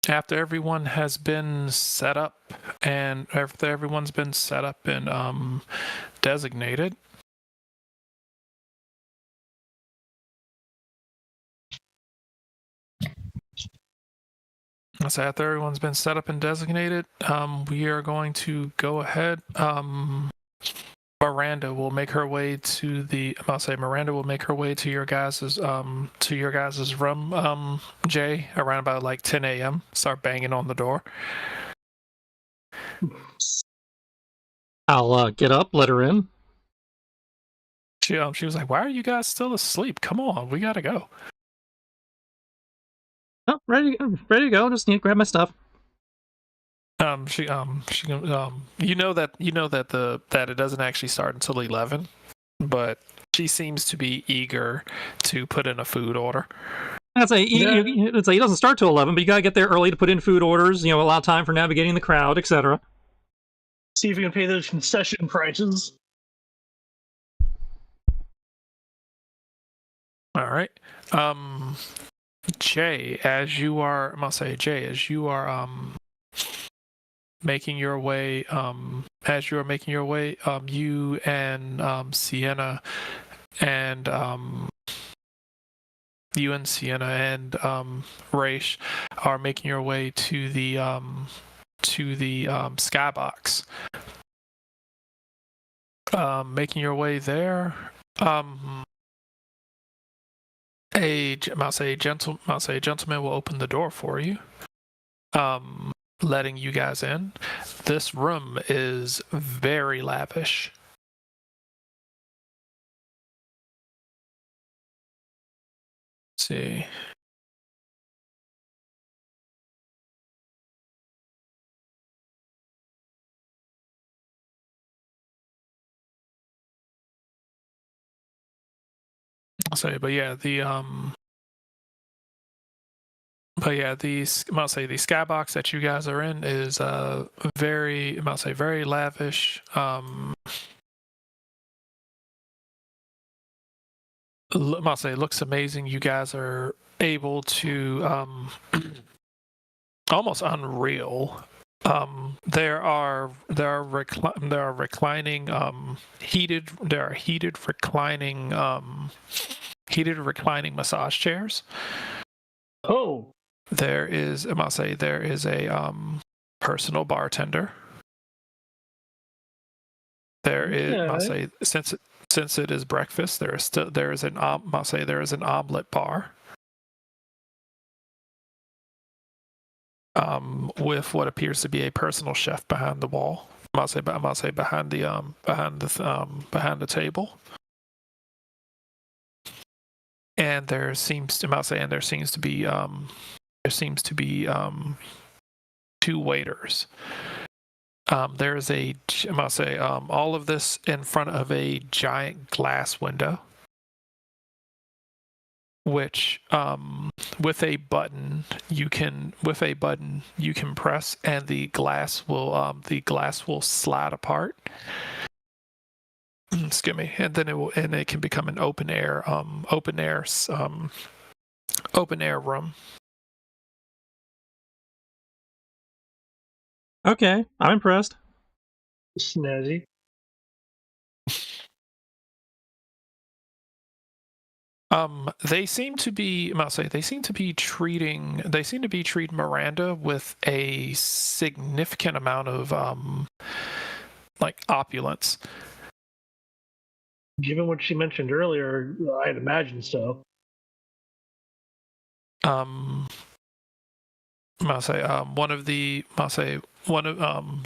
Speaker 1: after everyone has been set up and designated, so after everyone's been set up and designated, we are going to go ahead. Miranda will make her way to your guys's room, Jay, around about like 10 a.m. Start banging on the door.
Speaker 2: I'll get up, let her in.
Speaker 1: She was like, "Why are you guys still asleep? Come on, we gotta go."
Speaker 2: Oh, ready to go. Just need to grab my stuff.
Speaker 1: You know that it doesn't actually start until 11, but she seems to be eager to put in a food order.
Speaker 2: I'd say it's like it doesn't start till 11, but you gotta get there early to put in food orders. Allow time for navigating the crowd, etc.
Speaker 3: See if you can pay those concession prices.
Speaker 1: All right. Jay, as you are making your way, you and Sienna and Raish are making your way to the skybox. Making your way there. A gentleman will open the door for you, letting you guys in. This room is very lavish. Let's see. I'll say, the skybox that you guys are in is very lavish. Looks amazing. You guys are able to almost unreal. There are reclining heated reclining massage chairs.
Speaker 3: Oh.
Speaker 1: There is a personal bartender. There is since it is breakfast, there is an omelet bar. With what appears to be a personal chef behind the wall. Behind the table. And there seems to be two waiters. There's all of this in front of a giant glass window, which with a button you can press, and the glass will slide apart. Excuse me, and then it can become an open air room.
Speaker 2: Okay, I'm impressed.
Speaker 3: Snazzy.
Speaker 1: They seem to be treating Miranda with a significant amount of opulence.
Speaker 3: Given what she mentioned earlier, I'd imagine so.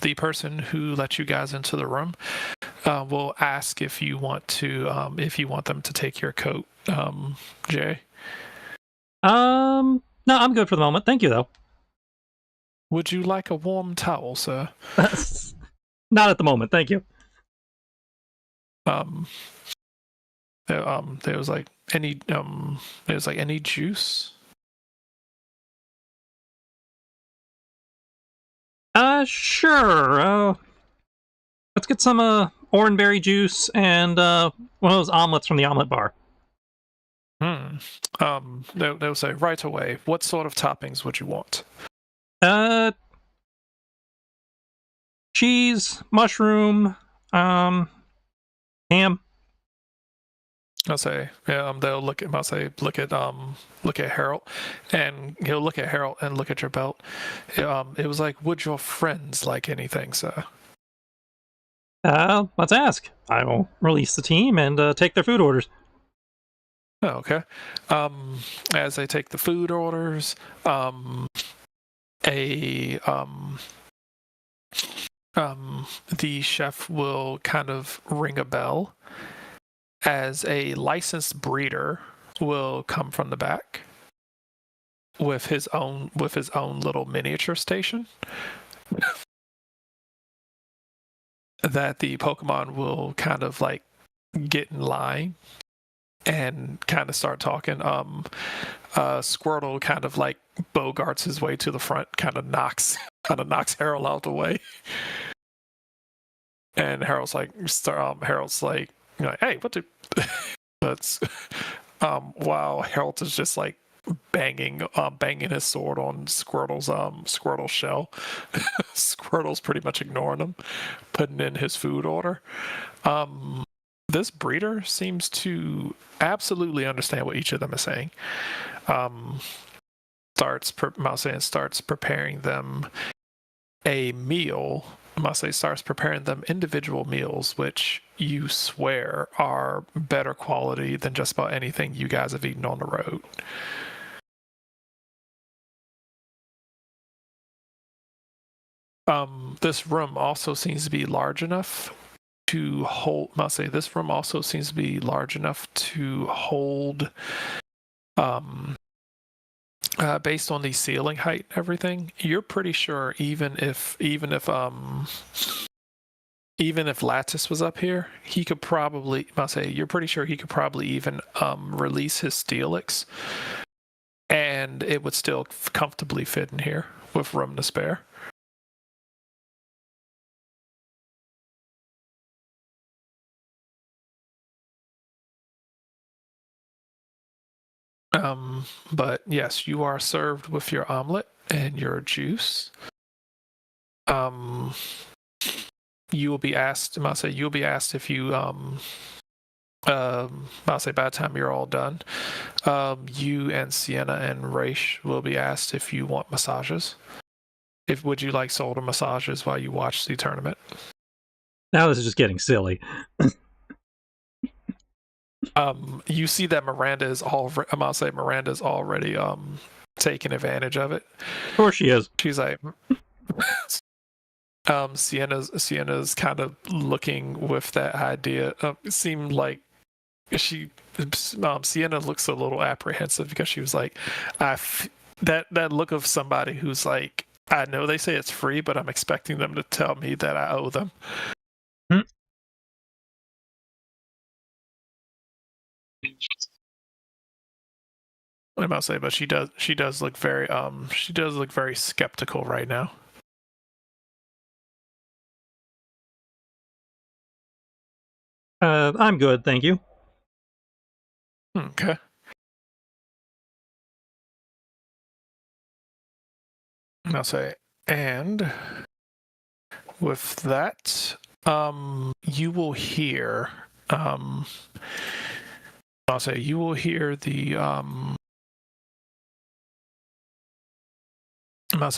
Speaker 3: The person who let you guys into the room will ask if you want them to take your coat, Jay.
Speaker 2: No, I'm good for the moment. Thank you, though.
Speaker 1: Would you like a warm towel, sir?
Speaker 2: Not at the moment, thank you.
Speaker 1: There was any juice?
Speaker 2: Sure. Let's get some orangeberry juice and one of those omelets from the omelet bar.
Speaker 1: They'll say right away. What sort of toppings would you want?
Speaker 2: Cheese, mushroom, ham.
Speaker 1: I'll say, they'll look at Harold, and he'll look at Harold and look at your belt. It was like, would your friends like anything, sir?
Speaker 2: Let's ask. I will release the team and take their food orders.
Speaker 1: Oh, okay. As they take the food orders, the chef will kind of ring a bell, as a licensed breeder will come from the back. with his own little miniature station that the Pokemon will kind of like get in line and kind of start talking. Squirtle kind of like bogarts his way to the front, kind of knocks Harold out the way, and Harold's like, you know, hey, what the? But while Harold is just like banging his sword on Squirtle's shell. Squirtle's pretty much ignoring him, putting in his food order. This breeder seems to absolutely understand what each of them is saying. Starts preparing them a meal. Starts preparing them individual meals, which you swear are better quality than just about anything you guys have eaten on the road. This room also seems to be large enough to hold. This room also seems to be large enough to hold. Based on the ceiling height and everything, you're pretty sure even if Lattice was up here, he could probably. You're pretty sure he could probably even release his Steelix, and it would still comfortably fit in here with room to spare. But yes, you are served with your omelet and your juice. You will be asked, you'll be asked if you, by the time you're all done, you and Sienna and Raish will be asked if you want massages. Would you like shoulder massages while you watch the tournament?
Speaker 2: Now this is just getting silly.
Speaker 1: You see that Miranda's already taking advantage of it.
Speaker 2: Of course she is.
Speaker 1: She's like, Sienna's kind of looking with that idea. It seemed like Sienna looks a little apprehensive because she was like, that look of somebody who's like, I know they say it's free, but I'm expecting them to tell me that I owe them. I must say, but she does look very skeptical right now.
Speaker 2: I'm good, thank you.
Speaker 1: Okay. I'll say, and with that, you will hear, I'll say, you will hear the,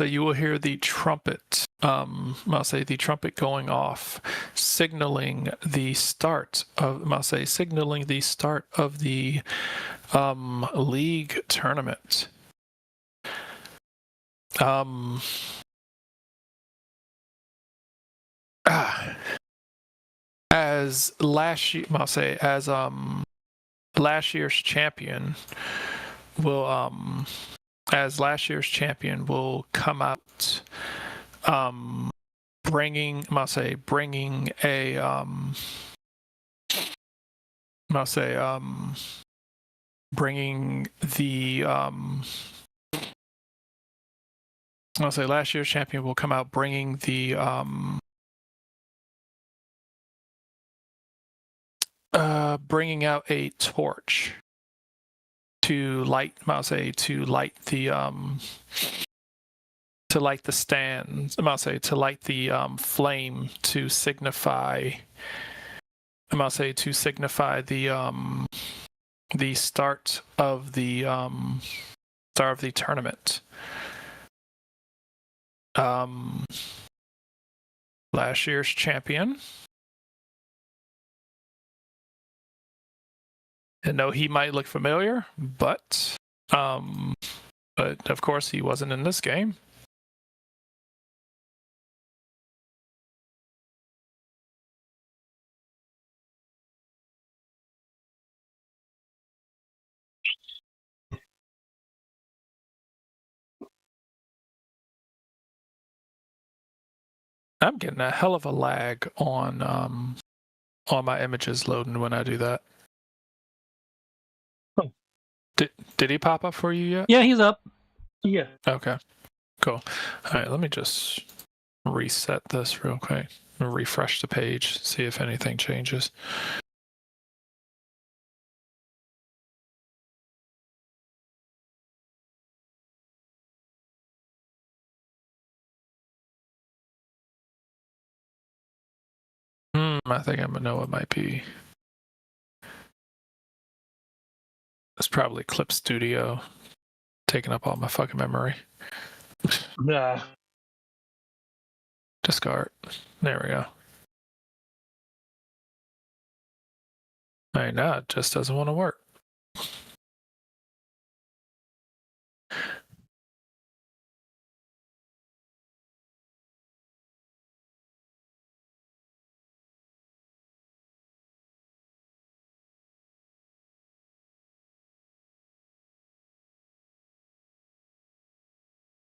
Speaker 1: you will hear the trumpet, the trumpet going off, signaling the start of, the league tournament. As last year, last year's champion will come out, bringing the last year's champion will come out bringing the bringing out a torch to light the stands. To light the flame to signify. The start of the tournament. Last year's champion. And no, he might look familiar, but of course he wasn't in this game. I'm getting a hell of a lag on my images loading when I do that.
Speaker 3: Oh.
Speaker 1: Did he pop up for you yet?
Speaker 2: Yeah, he's up.
Speaker 3: Yeah.
Speaker 1: Okay. Cool. All right, let me just reset this real quick. Refresh the page, see if anything changes. I think I know it might be. It's probably Clip Studio taking up all my fucking memory.
Speaker 3: Nah.
Speaker 1: Discard. There we go. All right, now it just doesn't want to work.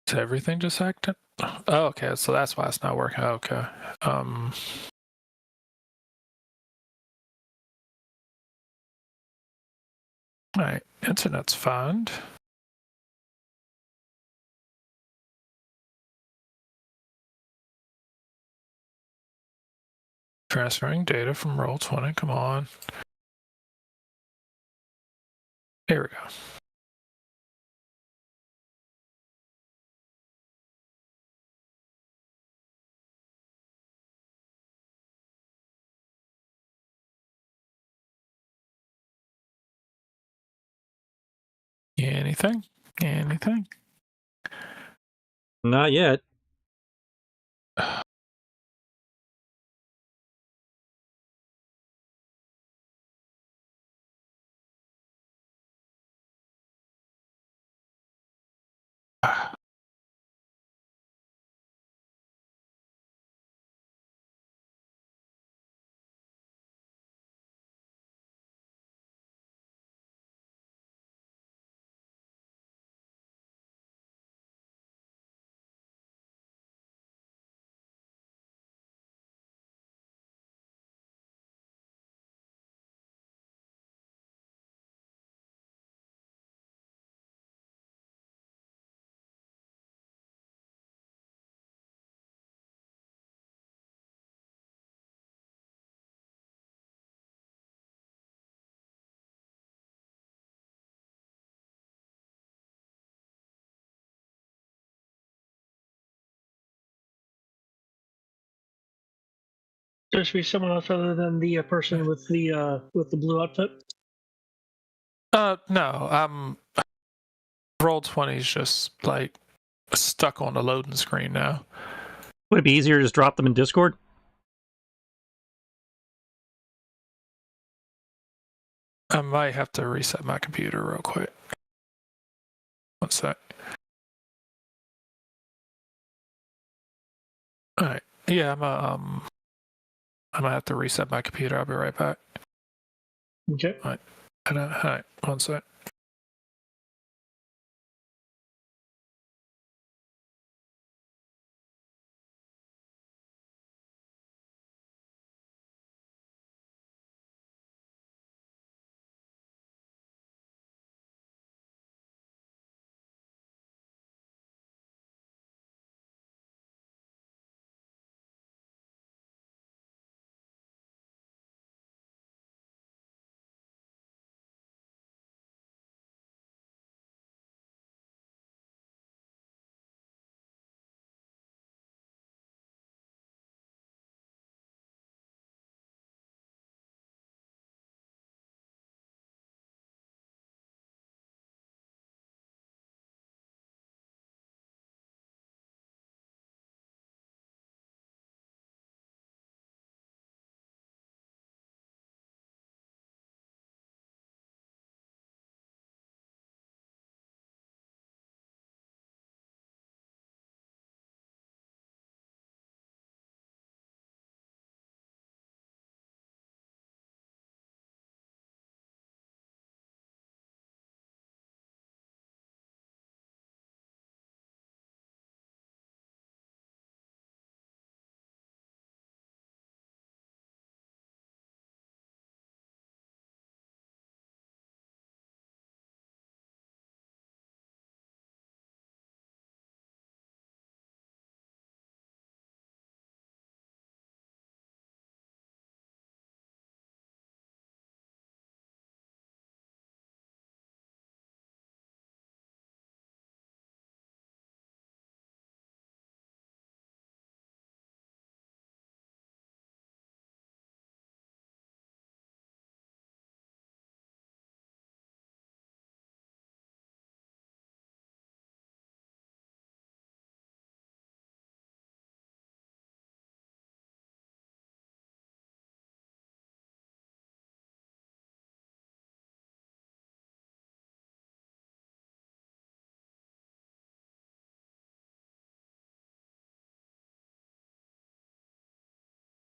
Speaker 1: Is everything just acting? Oh, okay, so that's why it's not working. Okay. All right, internet's fine. Transferring data from Roll20. Come on. Here we go. Anything? Anything?
Speaker 2: Not yet.
Speaker 3: There should be someone else other than the person with the blue outfit.
Speaker 1: No. Roll20 is just like stuck on the loading screen now.
Speaker 2: Would it be easier to just drop them in Discord?
Speaker 1: I might have to reset my computer real quick. One sec. All right. Yeah, I'm gonna have to reset my computer. I'll be right back.
Speaker 3: Okay.
Speaker 1: All right. One sec.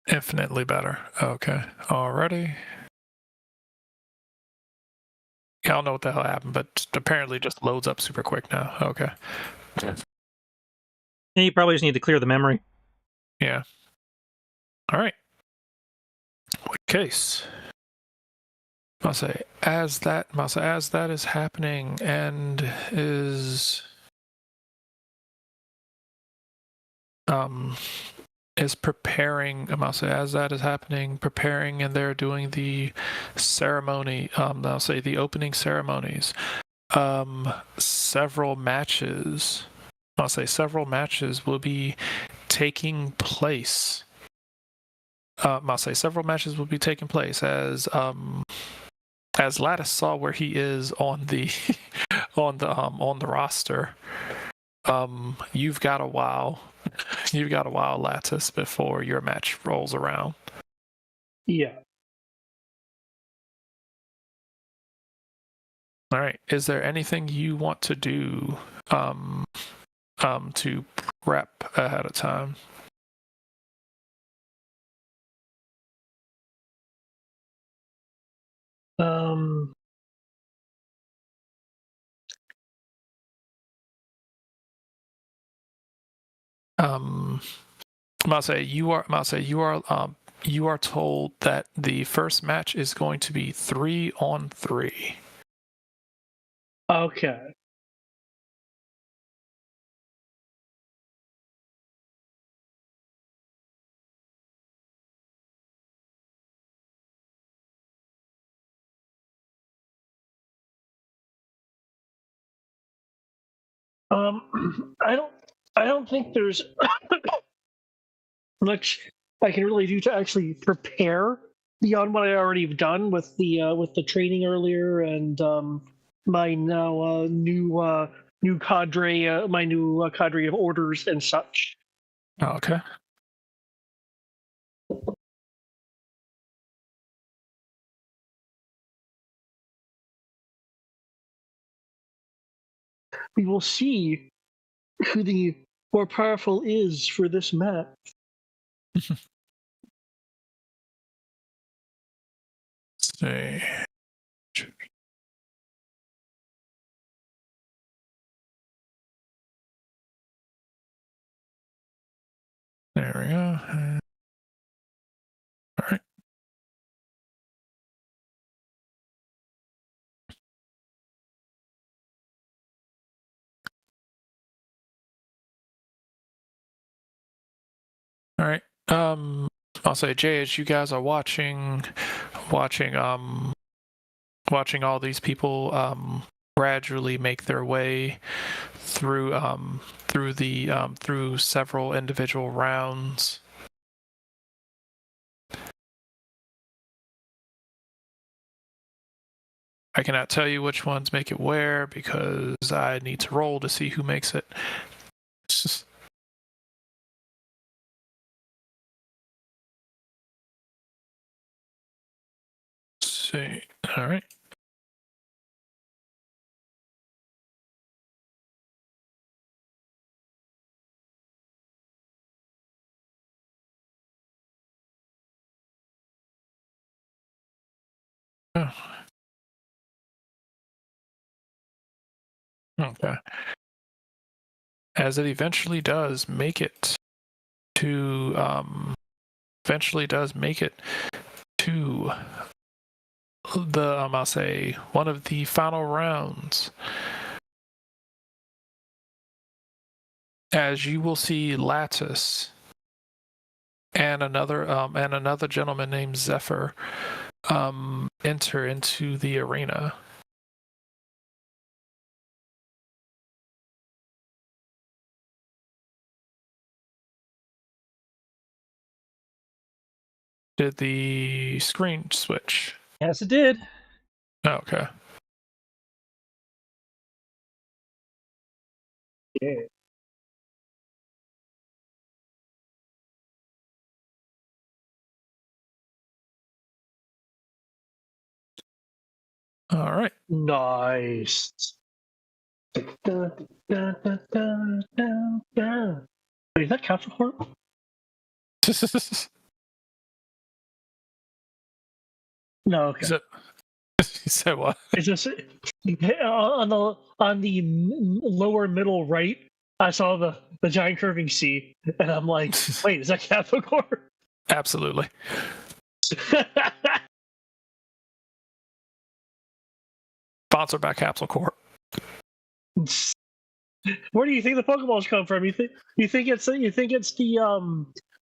Speaker 1: Infinitely better. Okay. Alrighty. I don't know what the hell happened, but apparently just loads up super quick now. Okay.
Speaker 2: Yeah, you probably just need to clear the memory.
Speaker 1: Yeah. All right. What case? I'll say as that is happening and is preparing. I'll say as that is happening, preparing, and they're doing the ceremony. I'll say the opening ceremonies. Several matches. I'll say several matches will be taking place. I'll say several matches will be taking place as Lattice saw where he is on the on the roster. You've got a while. You've got a while, Lattice, before your match rolls around.
Speaker 3: Yeah.
Speaker 1: All right. Is there anything you want to do to prep ahead of time? You are told that the first match is going to be 3-on-3.
Speaker 3: Okay. I don't think there's much I can really do to actually prepare beyond what I already have done with the training earlier and my now new cadre, my new cadre of orders and such.
Speaker 1: Okay.
Speaker 3: We will see who the more powerful is for this match.
Speaker 1: See. There we go. All right. All right. I'll say, Jay, as you guys are watching all these people gradually make their way through through several individual rounds. I cannot tell you which ones make it where because I need to roll to see who makes it. See. All right. Oh. Okay. As it eventually does make it to the I'll say one of the final rounds. As you will see Lattice and another gentleman named Zephyr enter into the arena. Did the screen switch?
Speaker 2: Yes, it did.
Speaker 1: Oh, okay.
Speaker 3: Yeah.
Speaker 1: All right.
Speaker 3: Nice. Wait, is that Capricorn? No, okay.
Speaker 1: You said what?
Speaker 3: It's just on the lower middle right. I saw the giant curving C, and I'm like, wait, is that Capricorn?
Speaker 1: Absolutely. Sponsored by Capsule Corp.
Speaker 3: Where do you think the Pokeballs come from? You think it's the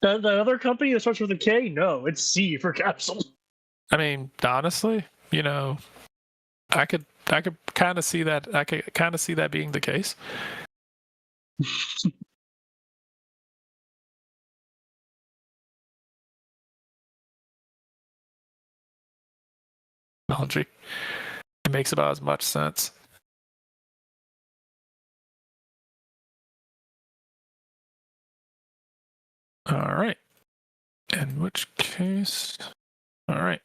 Speaker 3: other company that starts with a K? No, it's C for Capsule.
Speaker 1: I mean, honestly, I could kind of see that. I could kind of see that being the case. Technology. It makes about as much sense. All right. In which case, all right.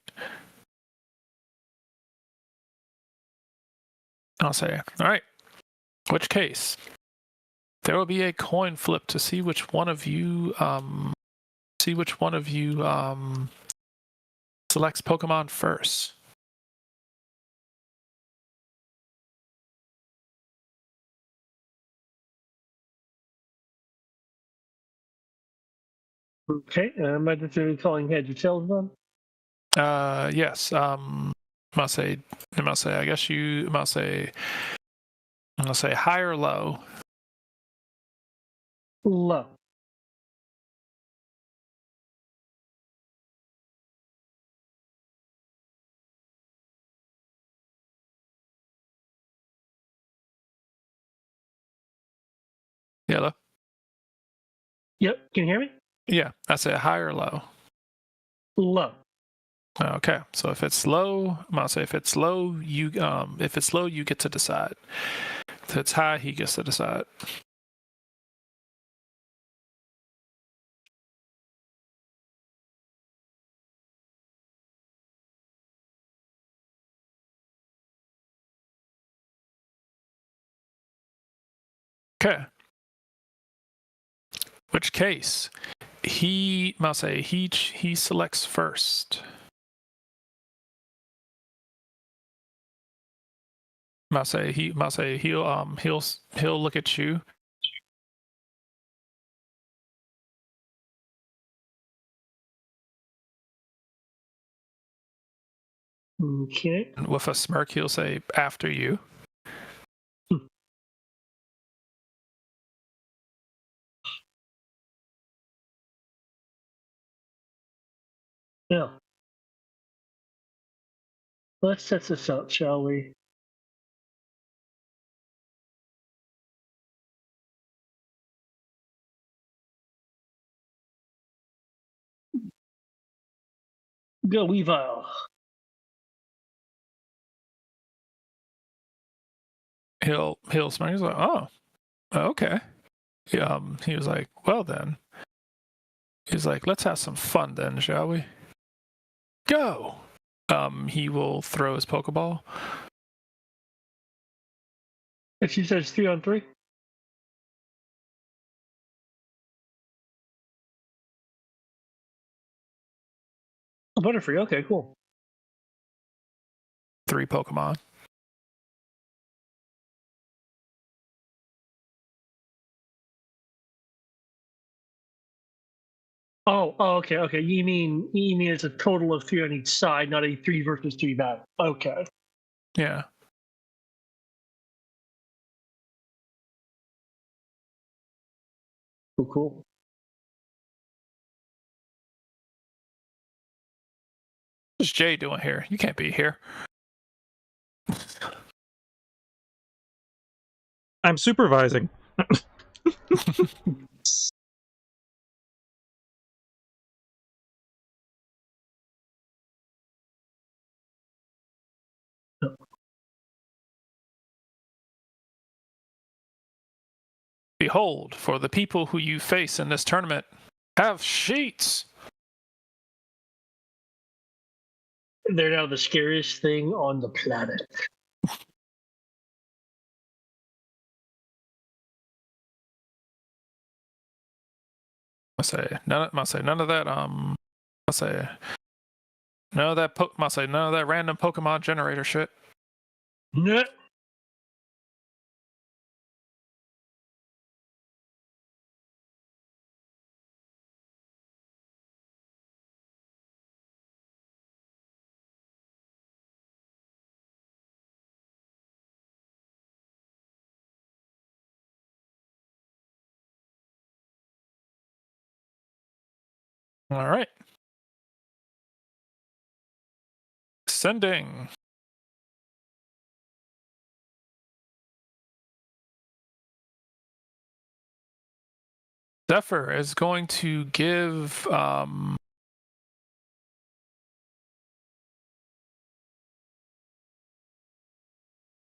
Speaker 1: I'll say, all right. Which case, there will be a coin flip to see which one of you selects Pokemon first.
Speaker 3: Okay, am I just calling heads or tails then?
Speaker 1: Yes. I must say. I guess you must say. I'm gonna say high or low.
Speaker 3: Low.
Speaker 1: Yellow.
Speaker 3: Yep. Can you hear me?
Speaker 1: Yeah, I say high or low.
Speaker 3: Low.
Speaker 1: Okay, so if it's low, I'm gonna say if it's low, you get to decide. If it's high, he gets to decide. Okay. Which case, he must say he selects first. Must say he'll look at you.
Speaker 3: Okay.
Speaker 1: And with a smirk, he'll say after you.
Speaker 3: Yeah. Let's set this up, shall we? Go Weavile.
Speaker 1: He'll smirk. He's like, oh, okay. He was like, well then. He's like, let's have some fun then, shall we? Go. He will throw his Pokeball.
Speaker 3: If she says 3-on-3. Butterfree. Okay, cool.
Speaker 1: 3 Pokemon.
Speaker 3: Oh, okay. You mean it's a total of 3 on each side, not a 3 versus 3 battle. Okay.
Speaker 1: Yeah.
Speaker 3: Cool.
Speaker 1: What's Jay doing here? You can't be here.
Speaker 2: I'm supervising.
Speaker 1: Behold, for the people who you face in this tournament have sheets.
Speaker 3: They're now the scariest thing on the planet.
Speaker 1: I say none of that. I say None of that Pokemon say none of that random Pokemon generator shit.
Speaker 3: Nah.
Speaker 1: All right. Sending. Zephyr is going to give I'm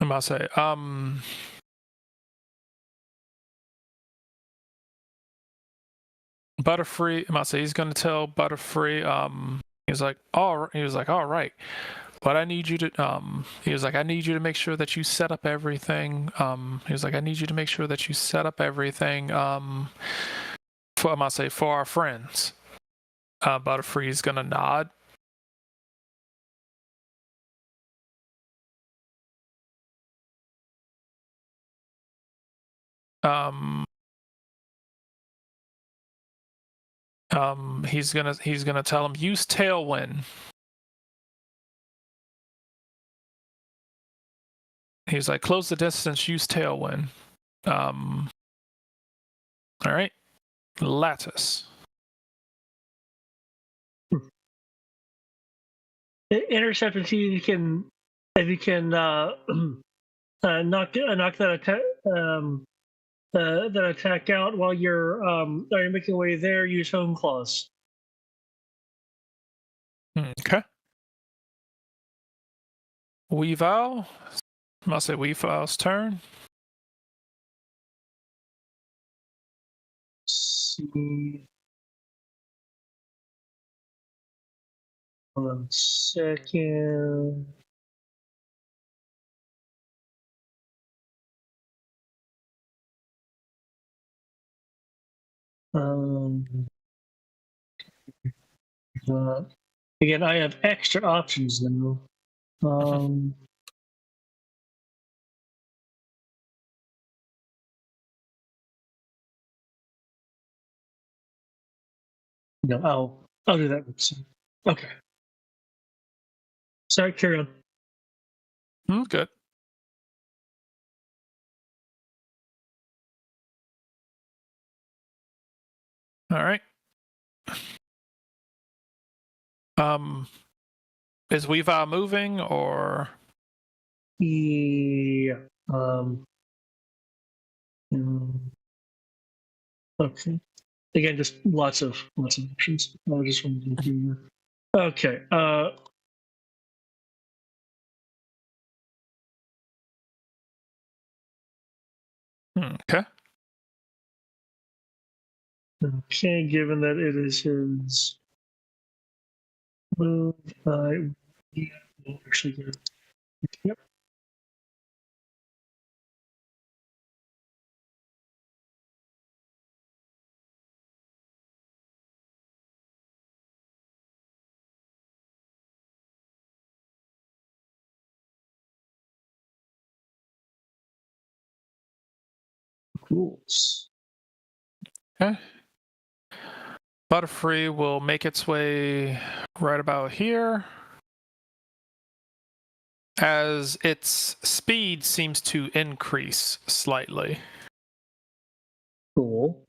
Speaker 1: about to say Butterfree. I'm about to say he's going to tell Butterfree. He was like, all right. But I need you to he was like, I need you to make sure that you set up everything. He was like, I need you to make sure that you set up everything for for our friends. Butterfree's gonna nod. He's gonna tell him use Tailwind. He's like, close the distance, use Tailwind. All right, Lattice.
Speaker 3: Intercept and see if you can knock that attack out while you're making your way there. Use Home Claws.
Speaker 1: Okay. Weavile. Must say Weavile's turn.
Speaker 3: See. 1 second. Again, I have extra options now. No, I'll do that next time. Okay. Sorry, carry on.
Speaker 1: Good. All right. Is Weavile moving or?
Speaker 3: Yeah. Okay. Again, just lots of options. I just wanted to do. Okay.
Speaker 1: Okay.
Speaker 3: Okay, given that it is his move, actually get it. Yep. Rules.
Speaker 1: Okay. Butterfree will make its way right about here. As its speed seems to increase slightly.
Speaker 3: Cool.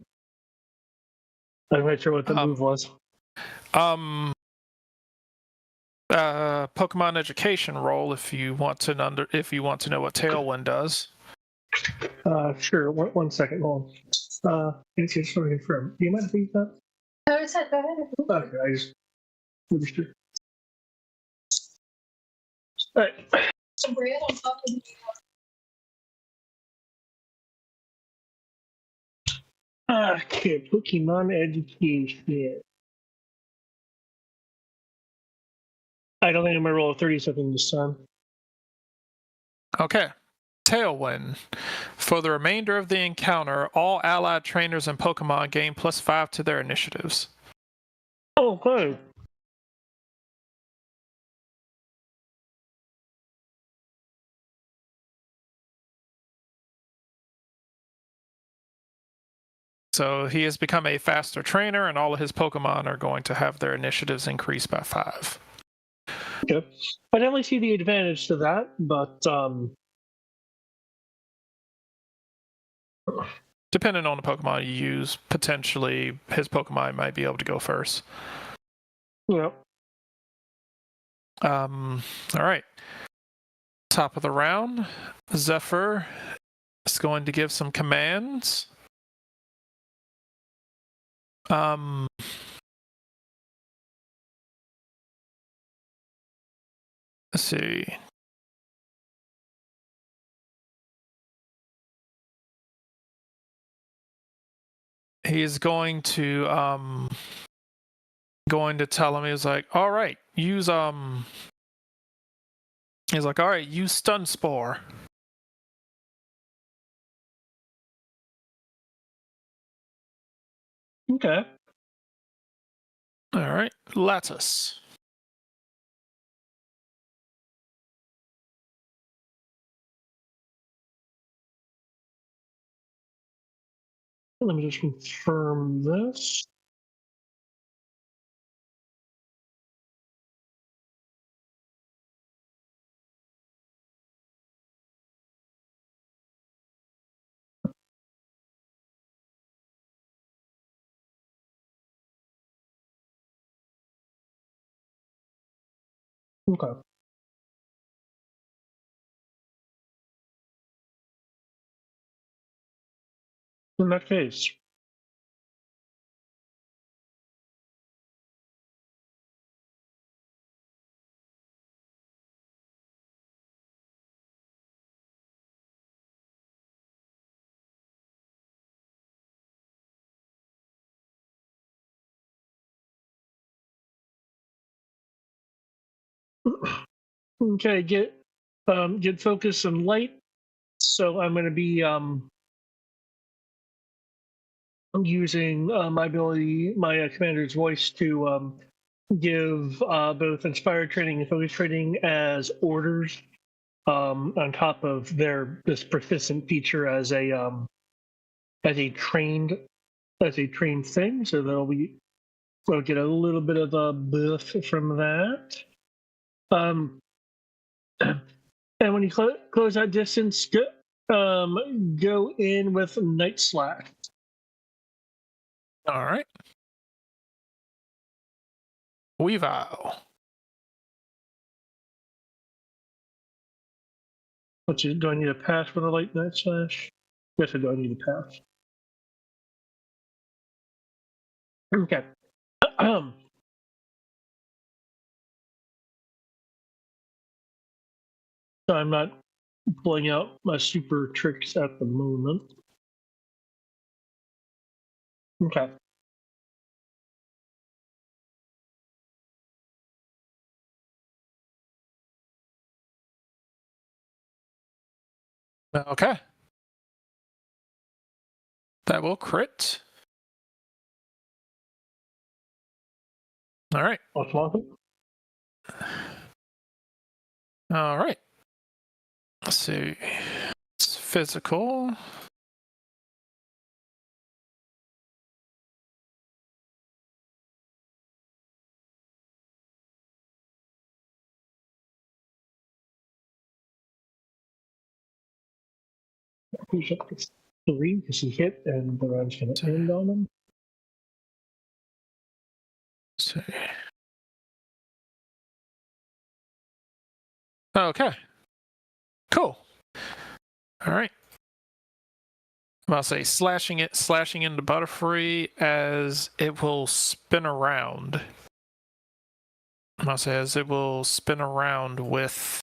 Speaker 3: I'm not sure what the move was.
Speaker 1: Pokemon education roll if you want to know what Tailwind does.
Speaker 3: Sure. One second. Hold on. It's just sort of confirm. Do you mind if I use that?
Speaker 5: No, it's not bad.
Speaker 3: Okay, I just understood. All right.
Speaker 5: Some bread on top of the
Speaker 3: Okay, Pokemon education. I don't think I'm gonna roll a 30-something this time.
Speaker 1: Okay. Tailwind. For the remainder of the encounter, all allied trainers and Pokemon gain +5 to their initiatives.
Speaker 3: Oh, good.
Speaker 1: So he has become a faster trainer, and all of his Pokemon are going to have their initiatives increased by 5.
Speaker 3: Okay. I definitely see the advantage to that, but
Speaker 1: Depending on the Pokemon you use, potentially his Pokemon might be able to go first.
Speaker 3: yeah.
Speaker 1: All right. Top of the round, Zephyr is going to give some commands. Let's see. He's going to tell him, he's like, all right, use he's like, all right, use Stun Spore.
Speaker 3: Okay.
Speaker 1: All right, Lattice.
Speaker 3: Let me just confirm this. Okay. In that case, okay, get focus and light. So I'm going to be using my ability, my commander's voice, to give both inspired training and focus training as orders, on top of this persistent feature as a trained thing. So we'll get a little bit of a buff from that. And when you close that distance, go in with Night Slash.
Speaker 1: All right. Weavile.
Speaker 3: Do I need a pass for the light Night Slash? Yes, I do. I need a pass. Okay. So I'm not pulling out my super tricks at the moment. Okay.
Speaker 1: Okay. That will crit. All right.
Speaker 3: What's wrong?
Speaker 1: All right. Let's see. It's physical.
Speaker 3: He's up to 3 because he hit, and the round's going to end on him.
Speaker 1: Let's see. Okay. Cool. All right. I'll say slashing into Butterfree as it will spin around. I'll say as it will spin around with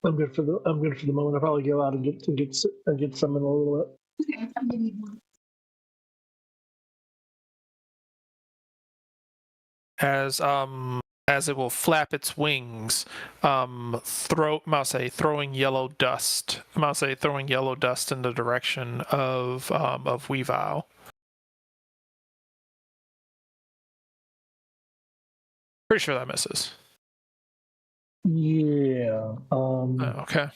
Speaker 3: I'm good for the moment. I'll probably go out and get some in a little bit.
Speaker 5: Okay, I'm gonna need one.
Speaker 1: as it will flap its wings, throwing yellow dust. Throwing yellow dust in the direction of Weavile. Pretty sure that misses.
Speaker 3: Yeah.
Speaker 1: Okay.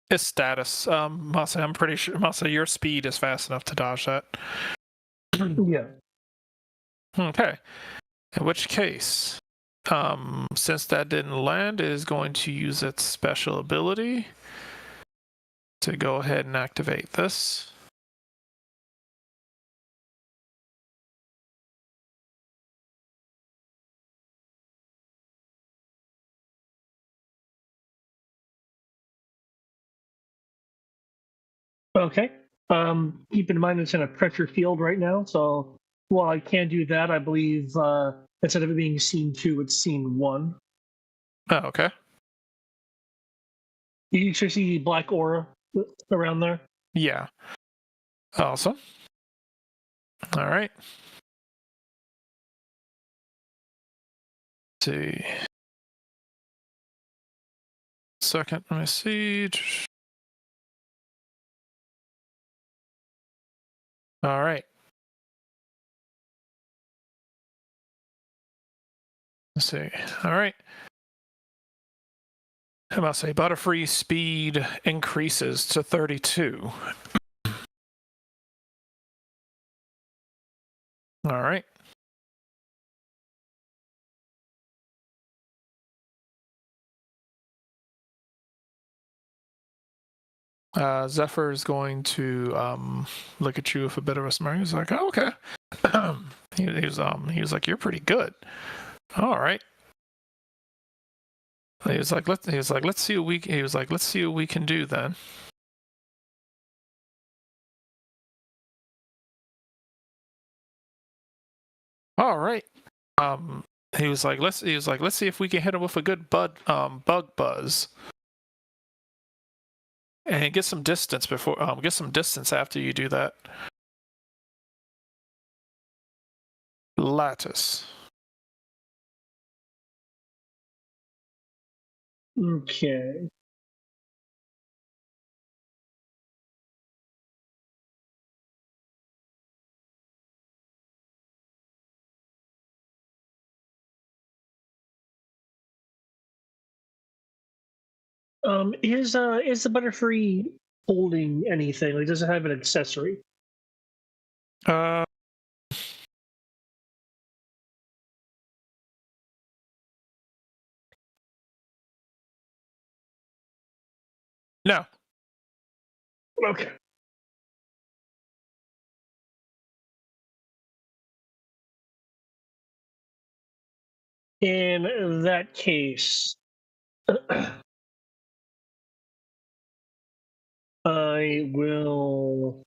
Speaker 1: His status. Masa, I'm pretty sure. Masa, your speed is fast enough to dodge that.
Speaker 3: Yeah.
Speaker 1: Okay. In which case, since that didn't land, it is going to use its special ability to go ahead and activate this.
Speaker 3: Okay. Keep in mind it's in a pressure field right now, so while I can do that, I believe instead of it being scene 2, it's scene 1.
Speaker 1: Oh, okay.
Speaker 3: You usually see black aura around there.
Speaker 1: Yeah. Awesome. All right. Let's see. Second, let me see. All right. Let's see. All right. I must say, Butterfree speed increases to 32. All right. Zephyr is going to look at you with a bit of a smirk. He's like, oh, "Okay." he was like, "You're pretty good." All right. He was like, "Let's see what we." He was like, "Let's see what we can do then." All right. He was like, let's see if we can hit him with a good bug buzz. And get some distance after you do that. Lattice.
Speaker 3: Okay. Is the Butterfree holding anything? Like, does it have an accessory?
Speaker 1: Uh, no.
Speaker 3: Okay. In that case, I will.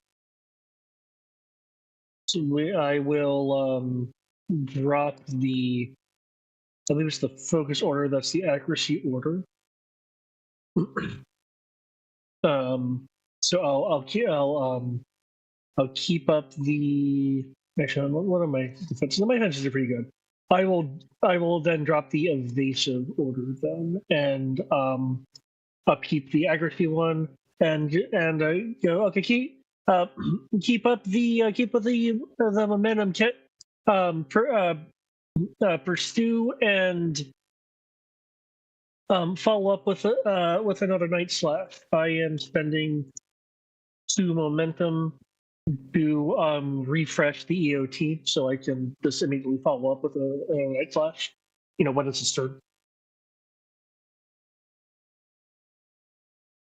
Speaker 3: I will drop the. I believe it's the focus order. That's the accuracy order. So I'll keep up the. Actually, what are my defenses? My defenses are pretty good. I will then drop the evasive order then, and upkeep the accuracy one, and okay, keep up the momentum kit, pursue and follow up with another night slash. I am spending 2 momentum to refresh the EOT, so I can just immediately follow up with a night slash. When it's a turn.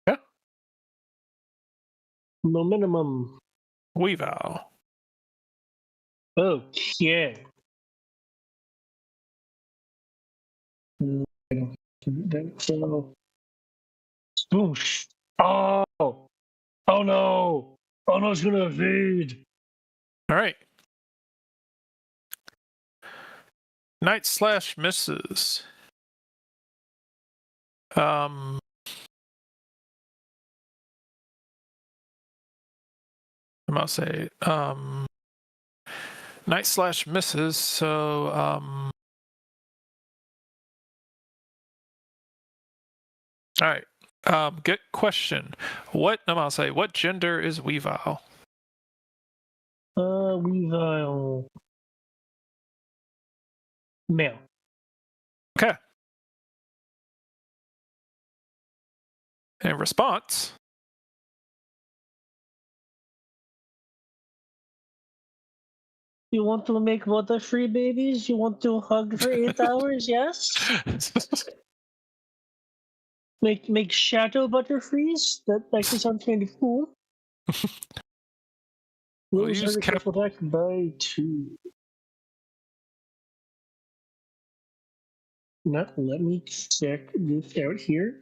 Speaker 1: Yeah.
Speaker 3: Momentum.
Speaker 1: Weavile.
Speaker 3: Okay. Spoosh. Oh. Oh no. Oh no, it's gonna evade.
Speaker 1: All right. Night slash misses. I must say, night slash misses. So, all right. Good question. What gender is Weavile?
Speaker 3: Weavile. Male.
Speaker 1: Okay. In response,
Speaker 3: You want to make water-free babies? You want to hug for 8 hours? Yes. Make shadow butterfrees? That actually sounds kind of cool.
Speaker 1: We'll
Speaker 3: Lose
Speaker 1: use
Speaker 3: every
Speaker 1: cap-
Speaker 3: special attack by 2. Now, let me check this out here.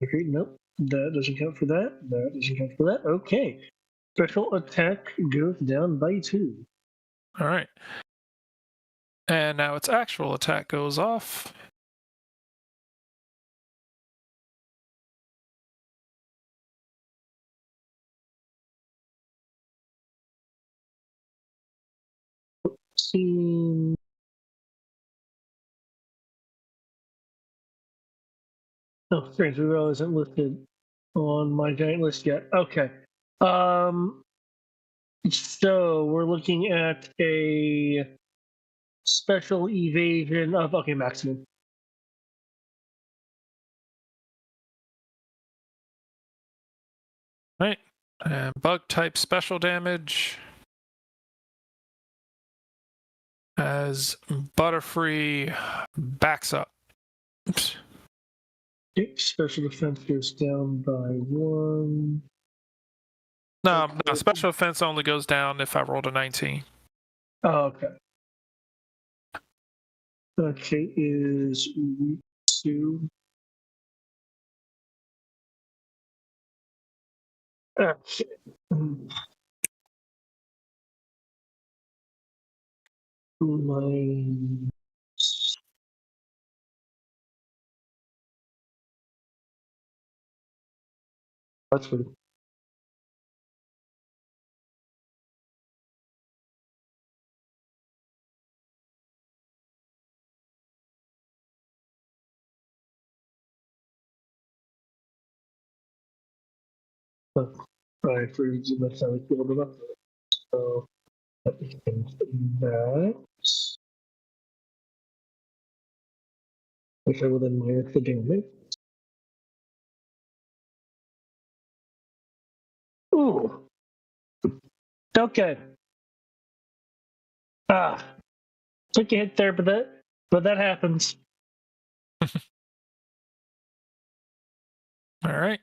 Speaker 3: Okay, nope. That doesn't count for that. That doesn't count for that. Okay. Special attack goes down by 2.
Speaker 1: all right. And now its actual attack goes off.
Speaker 3: See. Oh, strange. Reroll isn't listed on my giant list yet. Okay. So we're looking at a special evasion of maximum.
Speaker 1: Right. And bug type special damage as Butterfree backs up. Oops.
Speaker 3: Okay, special defense goes down by 1.
Speaker 1: No, special defense only goes down if I rolled a 19.
Speaker 3: Oh, okay. Okay, is week 2. Okay. My that's weird. Right, for that's how we feel about it. So that becomes that. Which I will then minus the damage. Ooh. Okay. Took a hit there, but that happens.
Speaker 1: All right.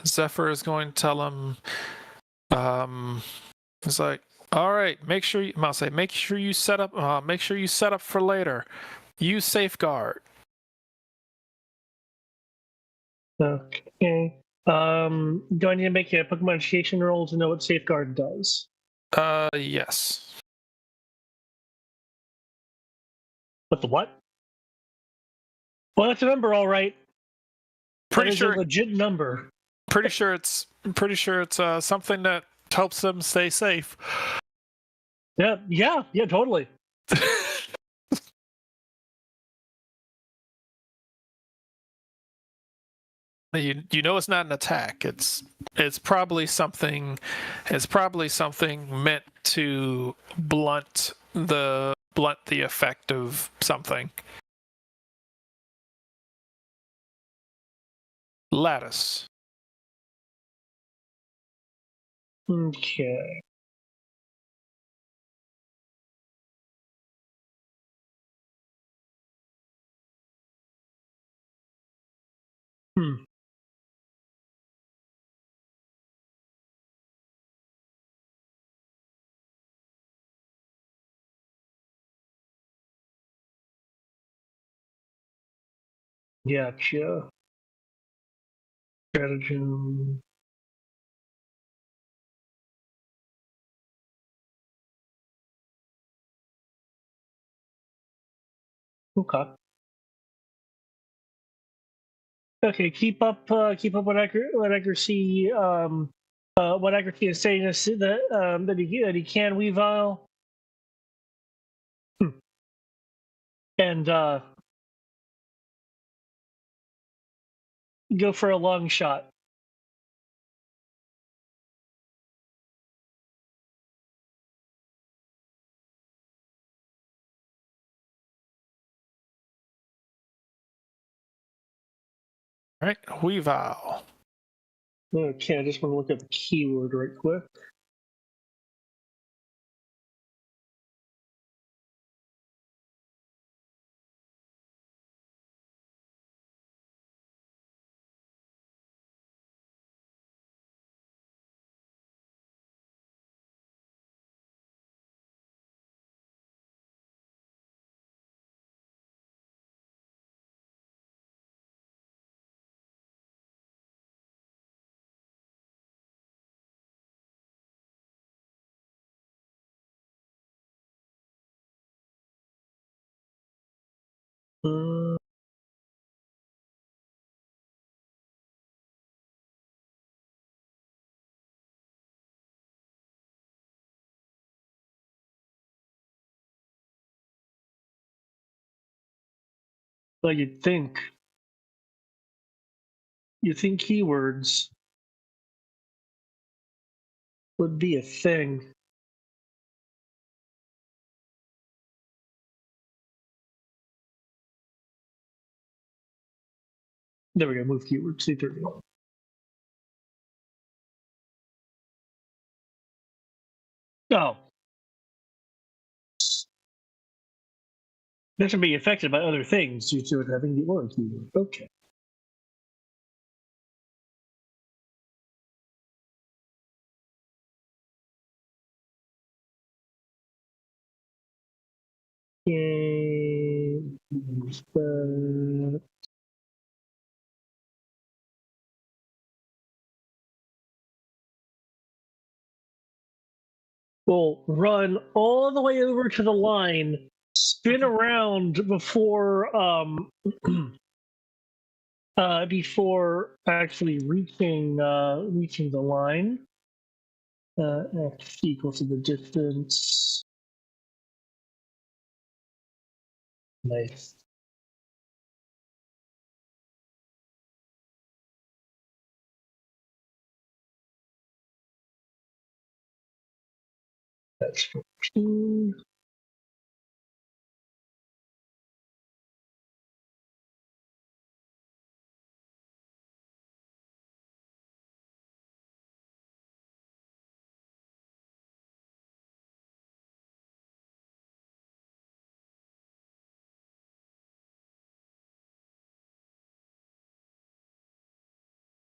Speaker 1: Zephyr is going to tell him, it's like, all right, make sure you set up for later. Use safeguard.
Speaker 3: Okay. Do I need to make a Pokemon initiation roll to know what Safeguard does?
Speaker 1: Yes.
Speaker 3: What the what? Well, that's a number, all right.
Speaker 1: Pretty
Speaker 3: that is
Speaker 1: sure.
Speaker 3: a legit number.
Speaker 1: Pretty sure it's something that helps them stay safe.
Speaker 3: Yeah, totally.
Speaker 1: You know it's not an attack. It's probably something. It's probably something meant to blunt the effect of something. Lattice.
Speaker 3: Okay. Gotcha. Stratagem. Okay. Okay, keep up what accuracy what accuracy is saying is that he can Weavile. and go for a long shot.
Speaker 1: All right, Weavile.
Speaker 3: Okay, I just want to look at the keyword right quick. Well, you'd think keywords would be a thing. There we go. Move keywords. C30. Oh, that should be affected by other things due to it having the or keyword. Okay. Yay. We'll run all the way over to the line, spin around before before actually reaching the line. X equals to the distance. Nice. That's 14.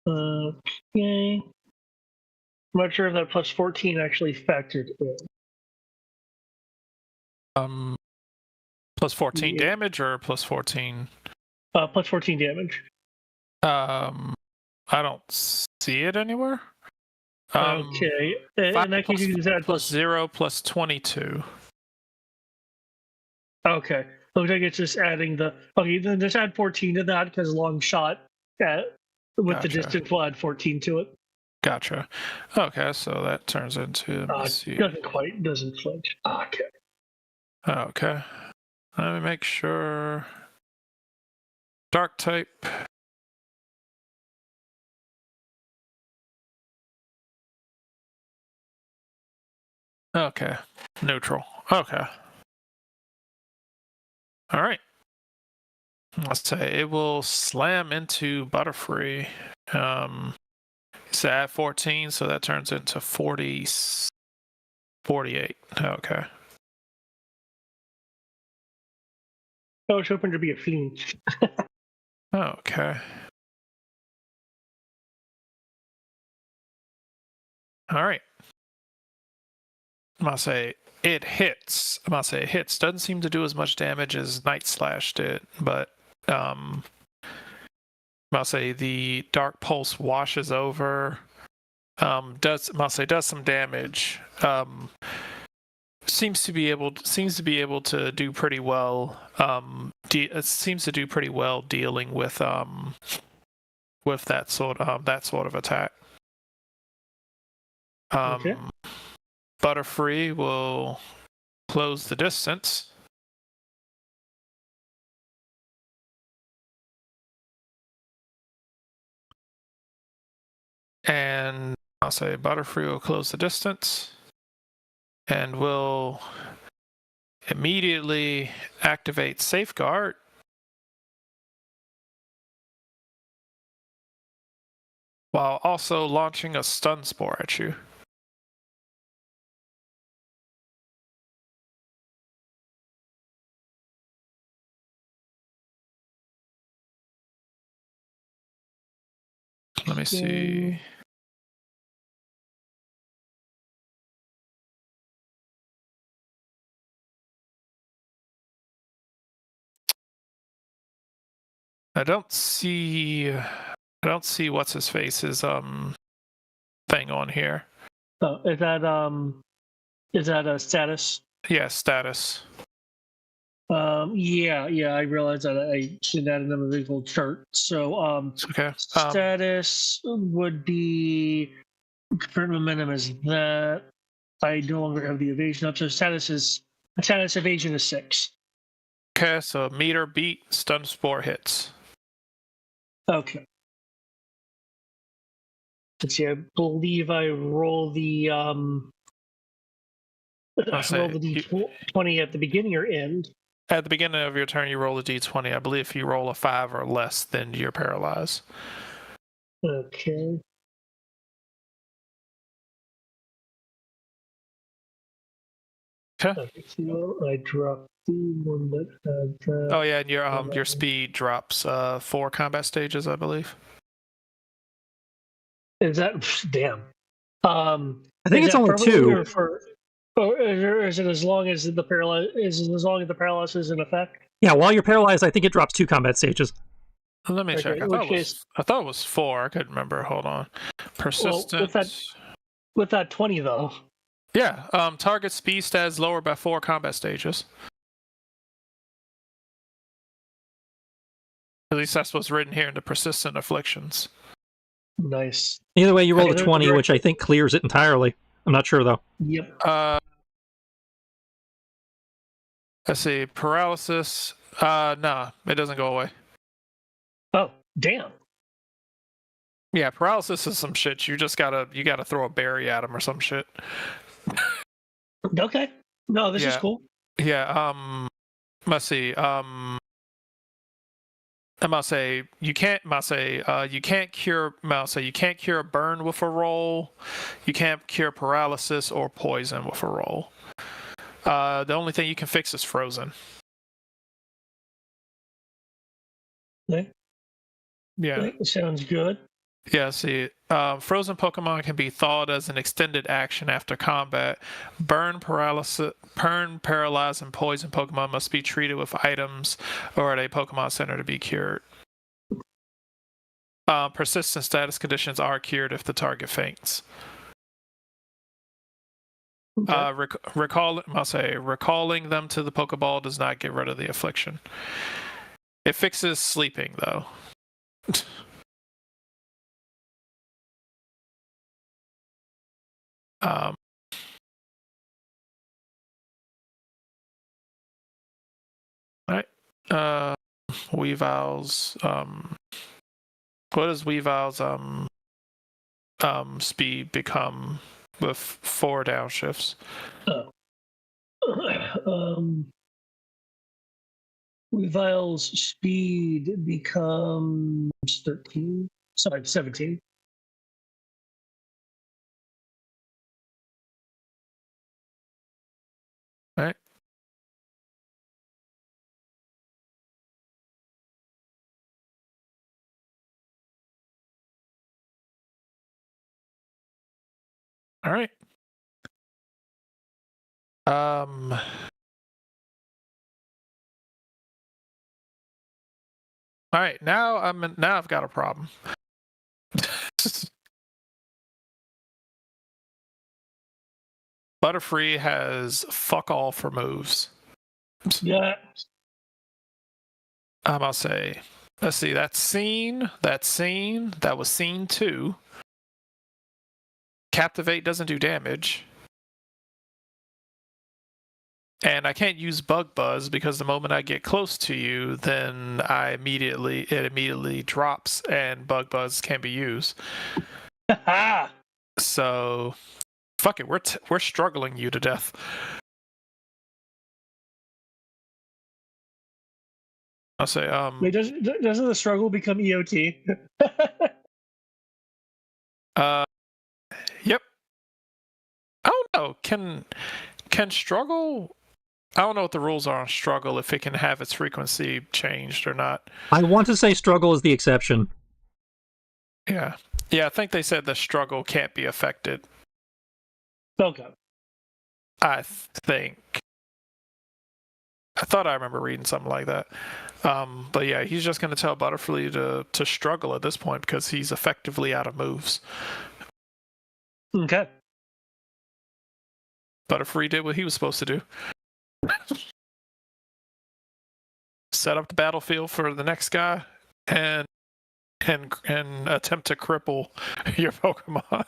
Speaker 3: Okay. I'm not sure if that plus 14 actually factored in.
Speaker 1: Plus 14
Speaker 3: Yeah.
Speaker 1: damage or plus 14?
Speaker 3: Plus 14 damage.
Speaker 1: I don't see it anywhere.
Speaker 3: Okay. In that case, you can just add
Speaker 1: plus 0 plus 22.
Speaker 3: Okay. Looks like it's just adding the. Okay, then just add 14 to that because long shot with the
Speaker 1: Gotcha.
Speaker 3: distance will add 14 to it.
Speaker 1: Gotcha. Okay, so that turns into.
Speaker 3: Doesn't flinch. Okay.
Speaker 1: Okay. Let me make sure. Dark type. Okay. Neutral. Okay. All right. Let's say it will slam into Butterfree. It's at 14, so that turns into 48. Okay.
Speaker 3: I was hoping to be a fiend.
Speaker 1: Okay. All right. I'm gonna say it hits. Doesn't seem to do as much damage as Night Slash did, but I'll say the Dark Pulse washes over. Does some damage. Seems to be able to do pretty well. Seems to do pretty well dealing with that sort of attack.
Speaker 3: Okay.
Speaker 1: Butterfree will close the distance. And I'll say Butterfree will close the distance. And will immediately activate Safeguard. While also launching a Stun Spore at you. Let me see. I don't see what's his face's thing on here.
Speaker 3: Oh, is that a status?
Speaker 1: Yeah, status.
Speaker 3: Yeah, I realized that I did that in a visual chart. So
Speaker 1: It's okay.
Speaker 3: status would be current momentum is that I no longer have the evasion up. So status evasion is 6.
Speaker 1: Okay, so meter beat, Stun Spore hits.
Speaker 3: Okay. Let's see. I believe I roll the roll the d20 at the beginning or end.
Speaker 1: At the beginning of your turn, you roll a d20. I believe if you roll a 5 or less, then you're paralyzed.
Speaker 3: Okay.
Speaker 1: Okay.
Speaker 3: So I dropped the one that had.
Speaker 1: Oh yeah, and your speed drops 4 combat stages, I believe.
Speaker 3: Is that damn?
Speaker 2: I think it's only 2.
Speaker 3: Or is it as long as the paralysis is in effect?
Speaker 2: Yeah, while you're paralyzed, I think it drops 2 combat stages.
Speaker 1: Let me check. I thought it was 4. I couldn't remember. Hold on. Persistent.
Speaker 3: Well, with that 20 though.
Speaker 1: Yeah. Target speed stats lower by 4 combat stages. At least that's what's written here in the persistent afflictions.
Speaker 3: Nice.
Speaker 2: Either way, you roll a 20, which I think clears it entirely. I'm not sure though.
Speaker 3: Yep.
Speaker 1: Let's see. Paralysis. Nah, it doesn't go away.
Speaker 3: Oh, damn.
Speaker 1: Yeah, paralysis is some shit. You gotta throw a berry at him or some shit.
Speaker 3: Okay. No, this is cool.
Speaker 1: Yeah. Let's see. I must say you can't cure a burn with a roll. You can't cure paralysis or poison with a roll. The only thing you can fix is frozen.
Speaker 3: Okay.
Speaker 1: Yeah.
Speaker 3: Okay. Sounds good.
Speaker 1: Yeah, see, frozen Pokemon can be thawed as an extended action after combat. Burn, paralyze, and poison Pokemon must be treated with items or at a Pokemon Center to be cured. Persistent status conditions are cured if the target faints.
Speaker 3: Okay.
Speaker 1: Recalling them to the Pokeball does not get rid of the affliction. It fixes sleeping, though. All right. Weavile's what does Weavile's speed become with 4 downshifts?
Speaker 3: Weavile's speed becomes 13. Sorry, 17.
Speaker 1: All right. All right. All right. Now I've got a problem. Butterfree has fuck all for moves.
Speaker 3: Yeah.
Speaker 1: I'm gonna say, let's see, that was scene 2. Captivate doesn't do damage. And I can't use Bug Buzz because the moment I get close to you, then it immediately drops and Bug Buzz can be used.
Speaker 3: Ha!
Speaker 1: So, fuck it, we're struggling you to death. I'll say,
Speaker 3: Wait, doesn't the struggle become EOT?
Speaker 1: Yep. I don't know. Can struggle? I don't know what the rules are on struggle, if it can have its frequency changed or not.
Speaker 2: I want to say struggle is the exception.
Speaker 1: Yeah. I think they said the struggle can't be affected.
Speaker 3: Okay.
Speaker 1: I think. I thought I remember reading something like that. But yeah, he's just going to tell Butterfree to struggle at this point because he's effectively out of moves.
Speaker 3: Okay.
Speaker 1: Butterfree did what he was supposed to do. Set up the battlefield for the next guy and attempt to cripple your Pokemon.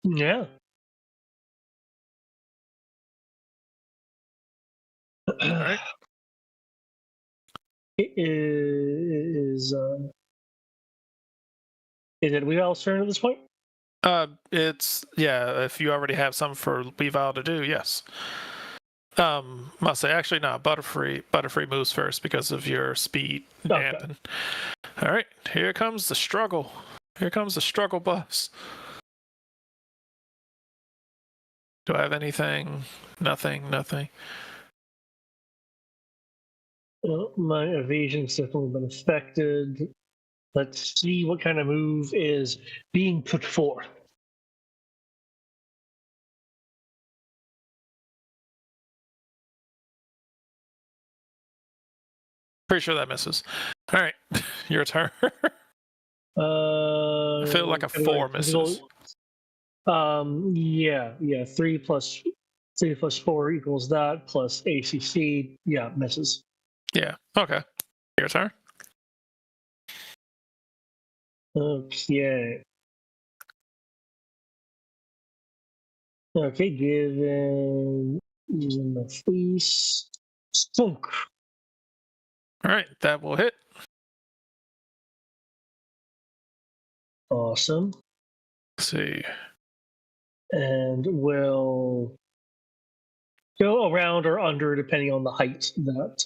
Speaker 3: Yeah.
Speaker 1: Alright.
Speaker 3: It is it Weavile's turn at this point?
Speaker 1: It's if you already have something for Weavile to do, yes. Must say actually no, Butterfree moves first because of your speed damping. Alright, here comes the struggle. Here comes the struggle bus. Do I have anything? Nothing.
Speaker 3: Well, my evasion's definitely been affected. Let's see what kind of move is being put forth.
Speaker 1: Pretty sure that misses. Alright, your turn. I feel like a 4 misses.
Speaker 3: Yeah. 3 plus 4 equals that, plus ACC. Yeah, misses.
Speaker 1: Yeah, okay. Your turn.
Speaker 3: Okay. Okay, given using the fleece. Stunk.
Speaker 1: Alright, that will hit.
Speaker 3: Awesome.
Speaker 1: Let's see.
Speaker 3: And will go around or under depending on the height that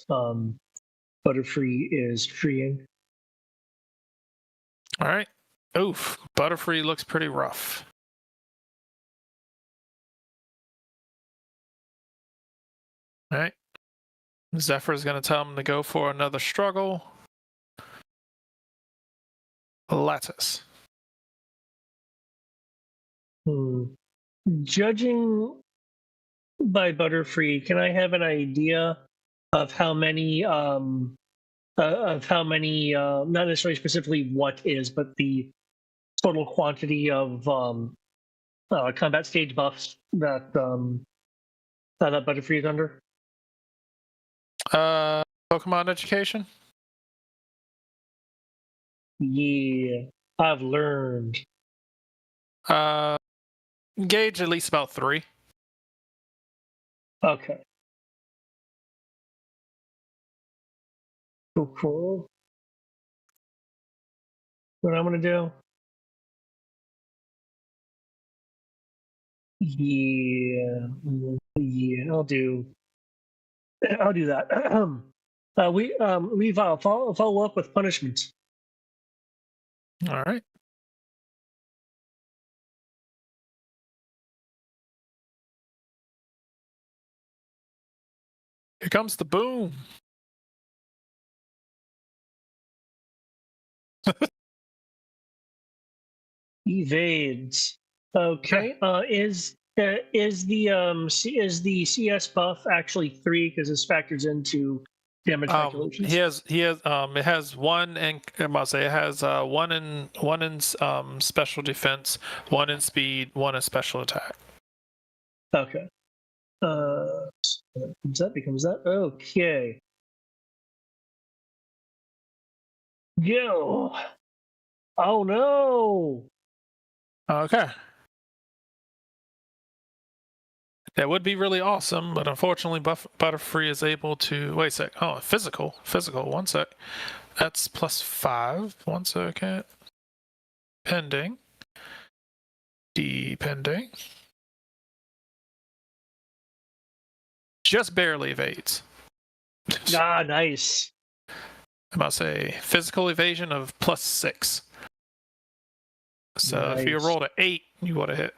Speaker 3: Butterfree is freeing.
Speaker 1: Alright. Oof. Butterfree looks pretty rough. Alright. Zephyr's going to tell him to go for another struggle. Lattice.
Speaker 3: Judging by Butterfree, can I have an idea of how many not necessarily specifically what is, but the total quantity of combat stage buffs that that Butterfree is under?
Speaker 1: Pokemon education?
Speaker 3: Yeah, I've learned.
Speaker 1: Gauge at least about 3.
Speaker 3: Okay. Cool. What I'm gonna do? Yeah, I'll do that. We follow up with punishment.
Speaker 1: All right. Here comes the boom.
Speaker 3: Evades. Okay. Is the CS buff actually 3 because this factors into damage calculations?
Speaker 1: It has 1 and I must say it has 1 in special defense, 1 in speed, 1 in special attack.
Speaker 3: Okay. Becomes that. Okay. Go. Oh no.
Speaker 1: Okay. That would be really awesome, but unfortunately, Butterfree is able to. Wait a sec. Oh, physical. 1 sec. That's +5. 1 second. Pending. Depending. Just barely evades.
Speaker 3: Ah, nice.
Speaker 1: I'm about to say physical evasion of +6. So if you
Speaker 3: Nice.
Speaker 1: rolled an 8, you would have hit.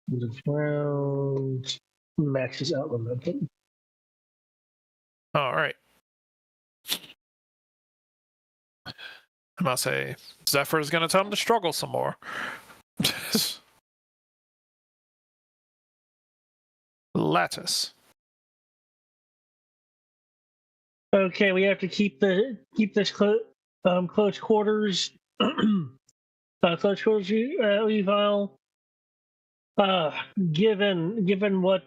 Speaker 3: The round maxes out momentum.
Speaker 1: All right. I'm about to say Zephyr is going to tell him to struggle some more. Lattice.
Speaker 3: Okay, we have to keep this close quarters. Close quarters eval. Given what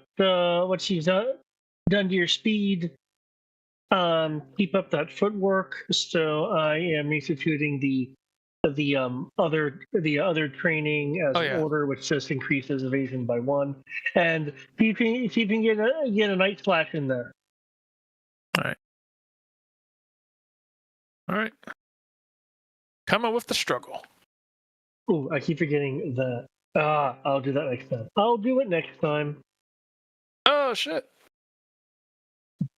Speaker 3: she's done to your speed, keep up that footwork. So I am instituting the other training as an order, which just increases evasion by 1, and see if you can get a night slash in there.
Speaker 1: All right. Coming with the struggle.
Speaker 3: Oh, I keep forgetting that. I'll do that next time. I'll do it next time.
Speaker 1: Oh shit!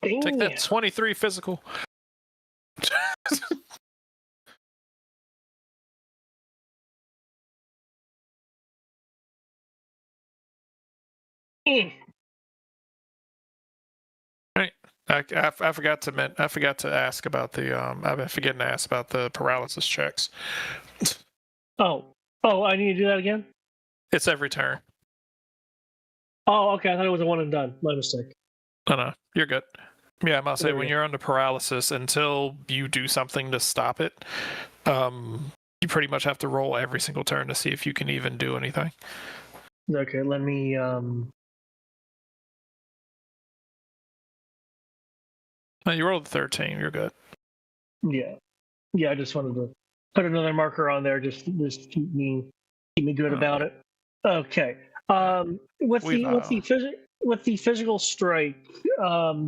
Speaker 3: Dang
Speaker 1: Take that
Speaker 3: it.
Speaker 1: 23 physical. Right. I forgot to ask about the I've been forgetting to ask about the paralysis checks.
Speaker 3: Oh, I need to do that again?
Speaker 1: It's every turn.
Speaker 3: Oh, okay. I thought it was a one and done. My mistake.
Speaker 1: No, you're good. Yeah, I must say
Speaker 3: There we
Speaker 1: when
Speaker 3: go.
Speaker 1: you're under paralysis, until you do something to stop it, you pretty much have to roll every single turn to see if you can even do anything.
Speaker 3: Okay, let me
Speaker 1: No, you rolled a 13. You're good.
Speaker 3: yeah. I just wanted to put another marker on there, just keep me good about it. Okay. With the physical strike,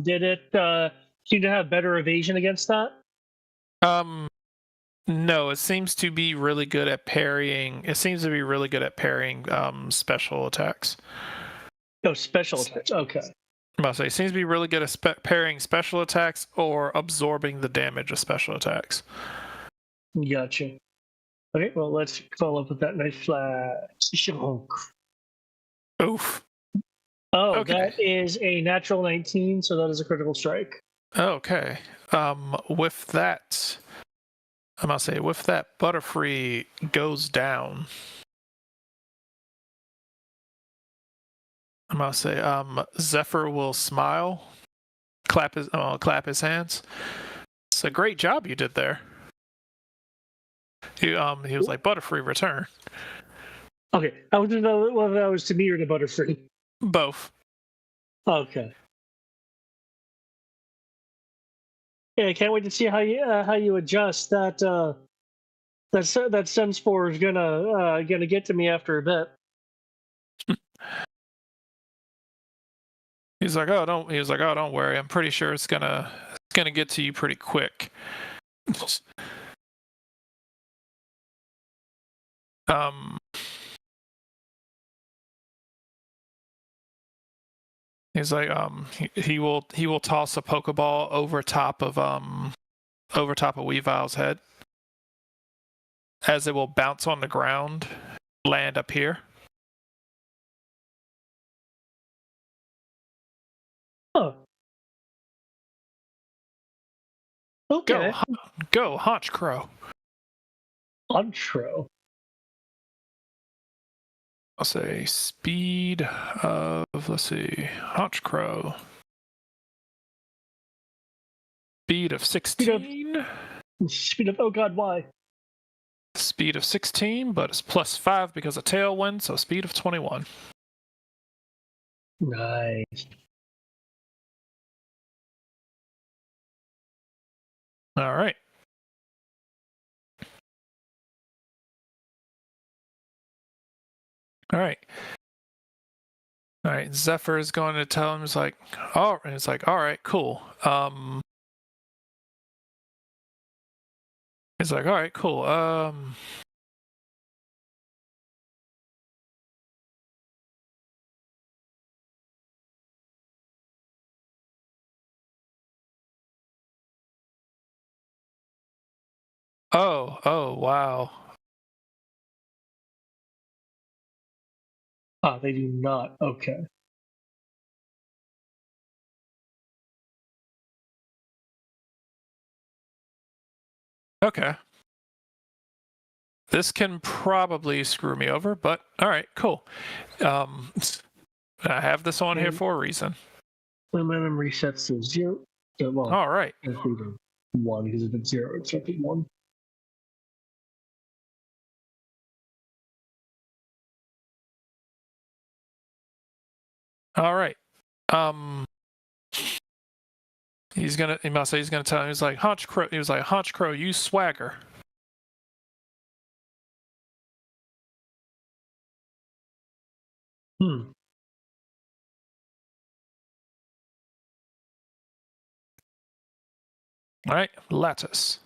Speaker 3: did it seem to have better evasion against that?
Speaker 1: No, it seems to be really good at parrying. It seems to be really good at parrying special attacks.
Speaker 3: Oh, special attacks. Okay.
Speaker 1: I must say, it seems to be really good at parrying special attacks or absorbing the damage of special attacks.
Speaker 3: Gotcha. Okay, well, let's follow up with that nice flash.
Speaker 1: Oof.
Speaker 3: Oh,
Speaker 1: Okay.
Speaker 3: that is a natural 19, so that is a critical strike.
Speaker 1: Okay. With that, I must say, with that, Butterfree goes down. I must say, Zephyr will smile, clap his hands. It's a great job you did there. He was like, Butterfree, return.
Speaker 3: Okay, I was just know whether that was to me or to Butterfree.
Speaker 1: Both.
Speaker 3: Okay. Yeah, I can't wait to see how you adjust that. That Sun Spore is gonna get to me after a bit.
Speaker 1: He's like, oh, don't worry. I'm pretty sure it's gonna get to you pretty quick. He's like, he will toss a Pokeball over top of Weavile's head, as it will bounce on the ground, land up here.
Speaker 3: Oh. Okay.
Speaker 1: Go, Haunch Crow.
Speaker 3: Intro.
Speaker 1: I'll say speed of, let's see, Haunch Crow. Speed of 16.
Speaker 3: Speed of, oh god, why?
Speaker 1: Speed of 16, but it's +5 because of Tailwind, so speed of 21.
Speaker 3: Nice.
Speaker 1: All right. All right. All right, Zephyr is going to tell him, he's like, oh, and it's like, all right, cool. He's like, all right, cool. Oh, wow.
Speaker 3: Ah, they do not. Okay.
Speaker 1: Okay. This can probably screw me over, but all right, cool. I have this on here for a reason.
Speaker 3: Momentum resets to 0. Well,
Speaker 1: All right.
Speaker 3: actually to 1 because if it's 0, it's up to 1.
Speaker 1: All right. He must say he's gonna tell him, he's like, Hunch Crow, he was like, Hunch Crow, you swagger.
Speaker 3: Hmm.
Speaker 1: All right, lettuce.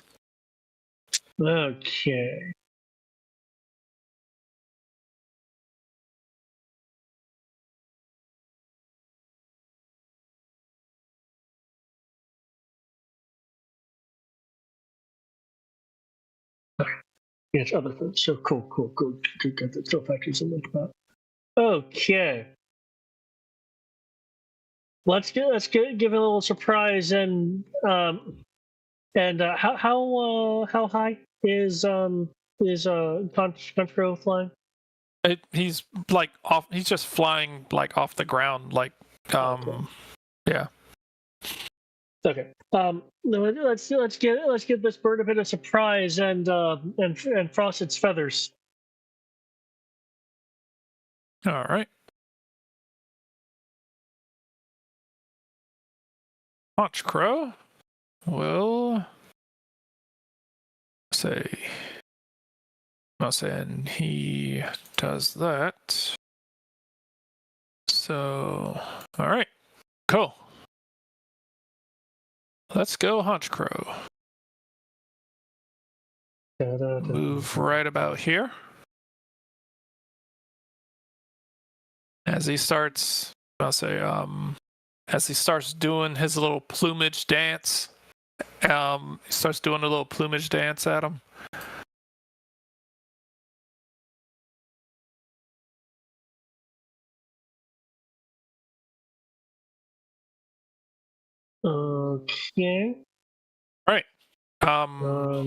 Speaker 3: Okay. Yes, other things. So cool. Good. That still factors in into that. Okay. Let's give it a little surprise and how high is Contra flying?
Speaker 1: He's like off. He's just flying like off the ground, like
Speaker 3: Okay.
Speaker 1: yeah.
Speaker 3: Okay. Let's give this bird a bit of surprise and frost its feathers.
Speaker 1: All right. Hunch Crow will say, and he does that. So, all right, cool. Let's go, Hunch Crow. Move right about here. As he starts, as he starts doing his little plumage dance, he starts doing a little plumage dance at him.
Speaker 3: Okay.
Speaker 1: Right.
Speaker 3: Normal.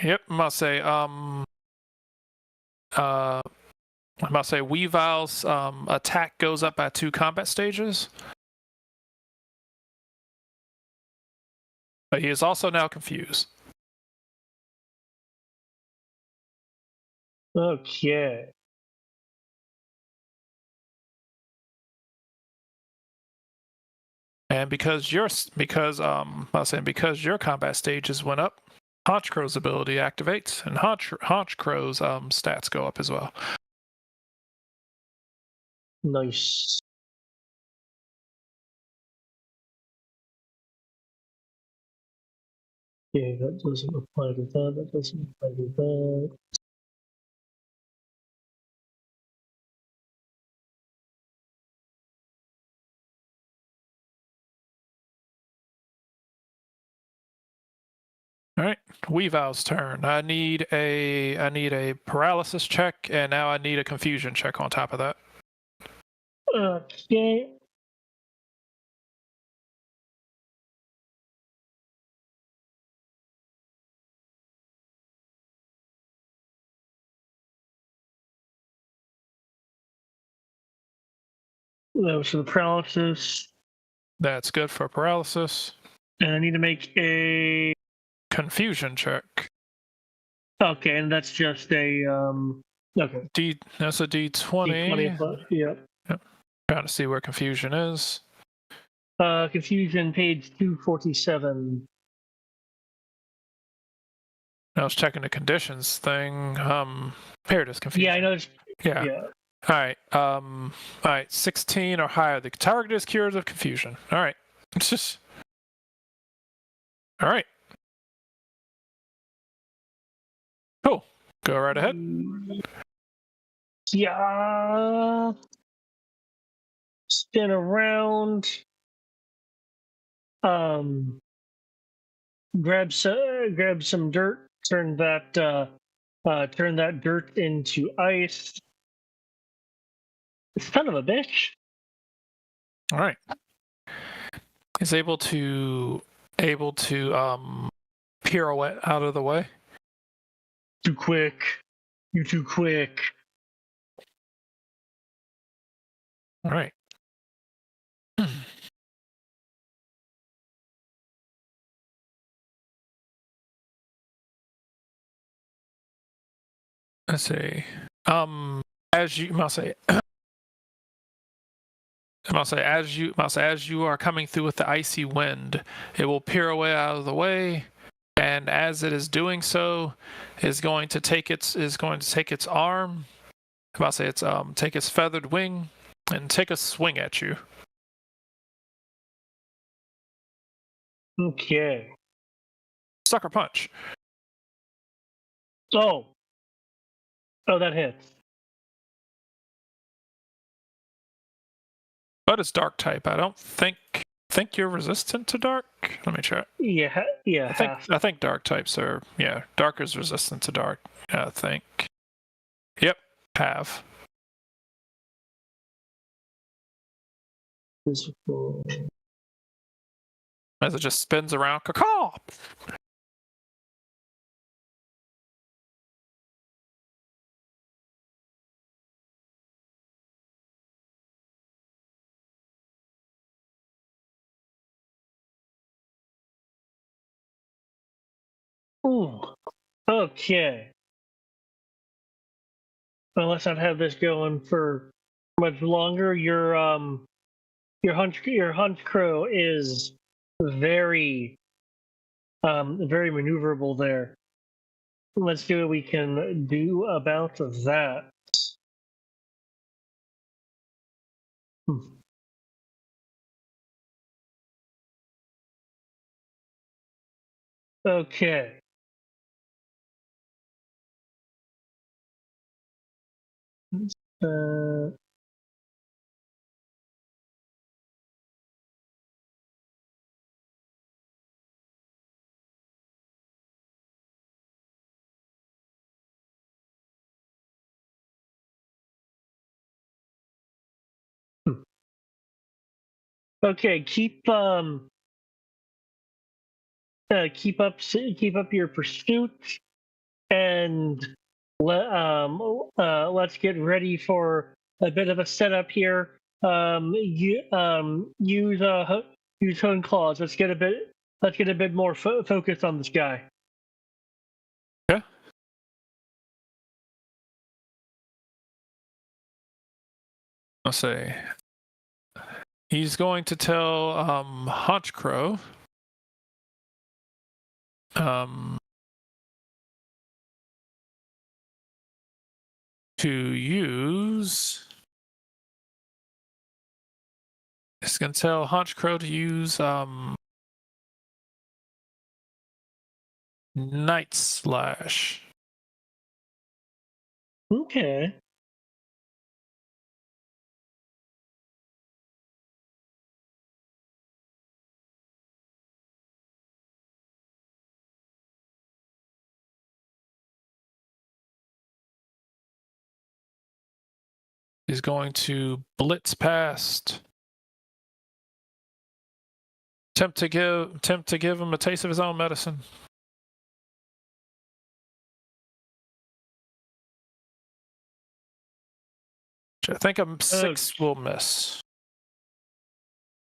Speaker 1: Yep. Weavile's attack goes up by 2 combat stages. But he is also now confused.
Speaker 3: Okay.
Speaker 1: And because your combat stages went up, Hunch Crow's ability activates, and Hunch Crow's stats go up as well.
Speaker 3: Nice. Okay, that doesn't apply to that. That doesn't apply to that.
Speaker 1: All right, Weavile's turn. I need a paralysis check, and now I need a confusion check on top of that.
Speaker 3: Okay. That was for the paralysis.
Speaker 1: That's good for paralysis.
Speaker 3: And I need to make a
Speaker 1: Confusion check.
Speaker 3: okay, and that's just a okay.
Speaker 1: That's a D20.
Speaker 3: D20, yeah.
Speaker 1: Trying to see where confusion is.
Speaker 3: Confusion page 247.
Speaker 1: I was checking the conditions thing. Here it is, confusion.
Speaker 3: Yeah, I noticed.
Speaker 1: Yeah. All right. 16 or higher. The target is cured of confusion. All right. It's just. All right. Cool. Go right ahead.
Speaker 3: Yeah. Spin around. Grab some dirt. Turn that dirt into ice. Son of a bitch.
Speaker 1: All right. Is able to pirouette out of the way.
Speaker 3: Too quick. You're too quick.
Speaker 1: All right. Let's see. As you must say, as you are coming through with the icy wind, it will pirouette out of the way, and as it is doing so, is going to take its arm. Take its feathered wing and take a swing at you.
Speaker 3: Okay.
Speaker 1: Sucker punch.
Speaker 3: Oh, that hits.
Speaker 1: But it's dark type. I don't think you're resistant to dark. Let me check.
Speaker 3: Yeah.
Speaker 1: I think dark types are dark is resistant to dark. I think. Yep, have.
Speaker 3: Physical.
Speaker 1: As it just spins around. Caw-caw!
Speaker 3: Ooh. Okay. Well, let's not have this going for much longer. Your hunch crow is very maneuverable there. Let's see what we can do about that. Okay. Uh, okay, keep up your pursuit, and let's get ready for a bit of a setup here. Use hone claws. Let's get a bit more focus on this guy.
Speaker 1: Yeah. I'll say. He's going to tell Hunch Crow to use. It's going to tell Hunch Crow to use Night Slash.
Speaker 3: Okay.
Speaker 1: He's going to blitz past. Attempt to give him a taste of his own medicine. I think a 6 will miss.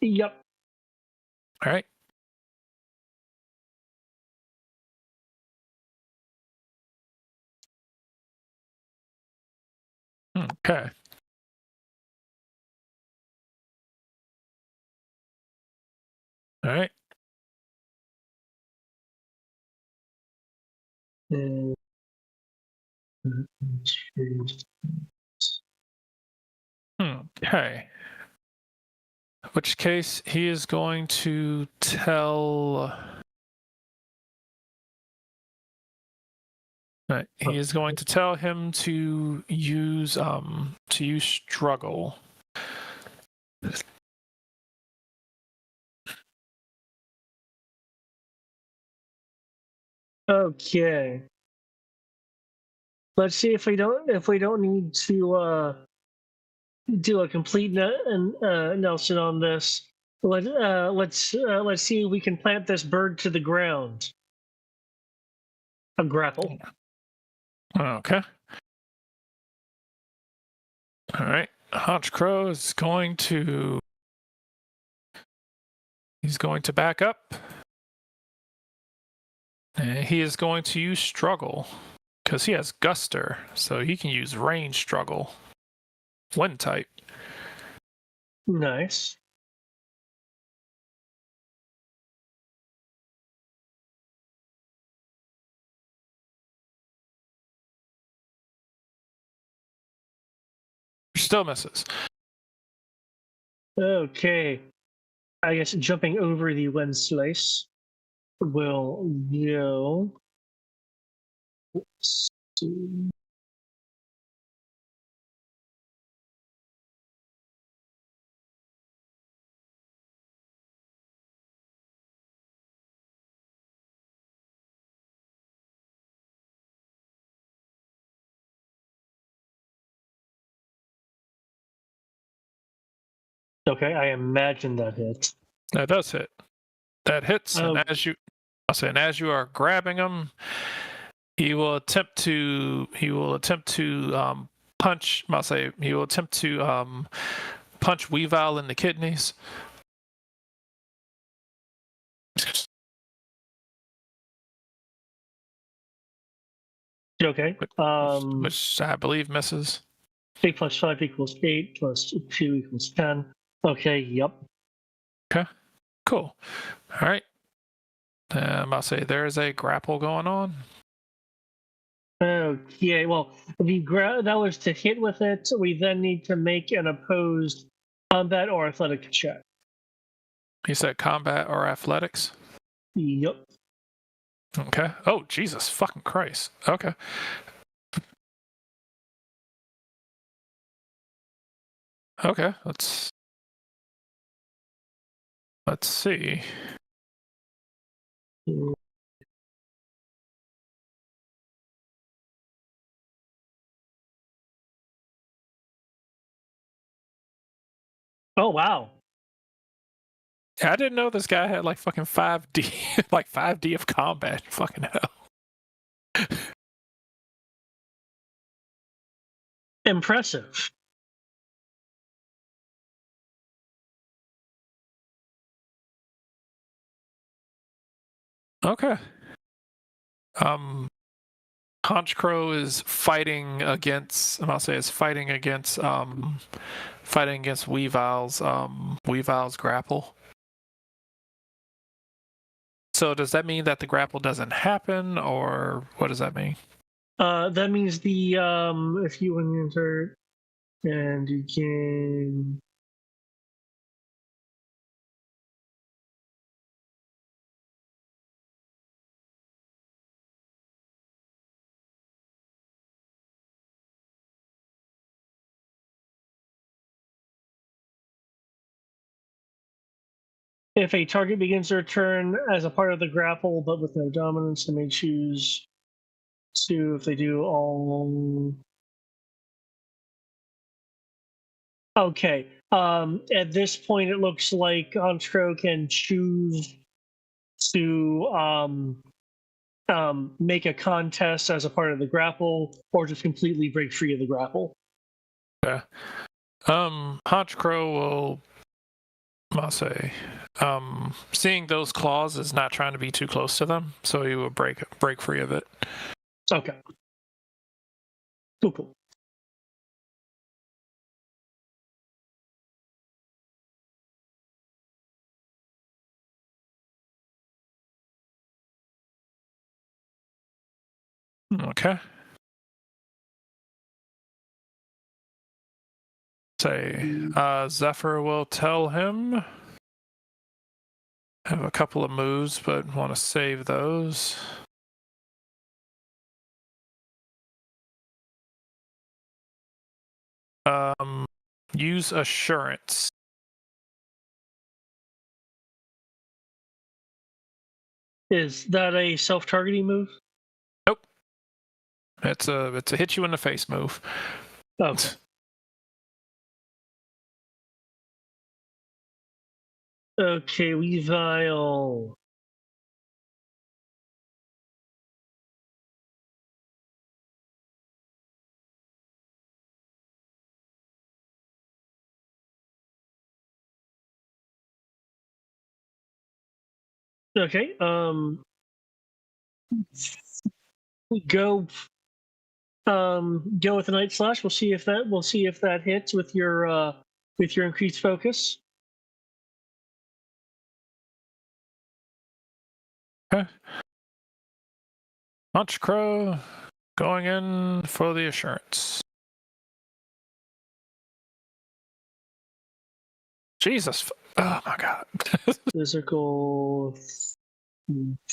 Speaker 3: Yep.
Speaker 1: All right. Okay. All right. Okay. In which case, he is going to tell. Right, he is going to tell him to use struggle.
Speaker 3: Okay. Let's see if we don't need to do a complete Nelson on this. Let's see if we can plant this bird to the ground. A grapple.
Speaker 1: Okay. All right. Hunch Crow is going to. He's going to back up. And he is going to use struggle because he has Guster, so he can use range struggle. Wind type.
Speaker 3: Nice.
Speaker 1: Still misses.
Speaker 3: Okay. I guess jumping over the wind slice will go. Let's see. Okay, I imagine that hit.
Speaker 1: That does hit. That hits,
Speaker 3: Oh.
Speaker 1: and as you are grabbing him, he will attempt to punch. He will attempt to punch Weavile in the kidneys.
Speaker 3: Okay.
Speaker 1: Which I believe misses.
Speaker 3: 8 plus 5 equals 8 plus 2 equals 10. Okay, yep.
Speaker 1: Okay, cool. All right. I'll say there is a grapple going on.
Speaker 3: Okay, well, that was to hit with it. We then need to make an opposed combat or athletic check.
Speaker 1: You said combat or athletics?
Speaker 3: Yep.
Speaker 1: Okay. Oh, Jesus fucking Christ. Okay. Okay, let's see.
Speaker 3: Oh, wow.
Speaker 1: I didn't know this guy had like fucking 5D, like 5D of combat. Fucking hell.
Speaker 3: Impressive.
Speaker 1: Okay. Hunch Crow is fighting against. Weavile's grapple. So does that mean that the grapple doesn't happen, or what does that mean?
Speaker 3: That means if you enter and you can. If a target begins their turn as a part of the grapple, but with no dominance, they may choose to, if they do all. Okay. At this point, it looks like Ontro can choose to make a contest as a part of the grapple, or just completely break free of the grapple.
Speaker 1: Yeah. Hunch Crow will. I'll say, seeing those claws is not trying to be too close to them, so he will break free of it.
Speaker 3: Okay. Cool.
Speaker 1: Okay. Zephyr will tell him. Have a couple of moves, but want to save those. Use assurance.
Speaker 3: Is that a self-targeting move?
Speaker 1: Nope. It's a hit you in the face move.
Speaker 3: Okay. Okay, Weavile. Okay, go with the Night Slash. We'll see if that hits with your increased focus.
Speaker 1: Okay. Punch Crow going in for the assurance. Jesus. Oh my god.
Speaker 3: Physical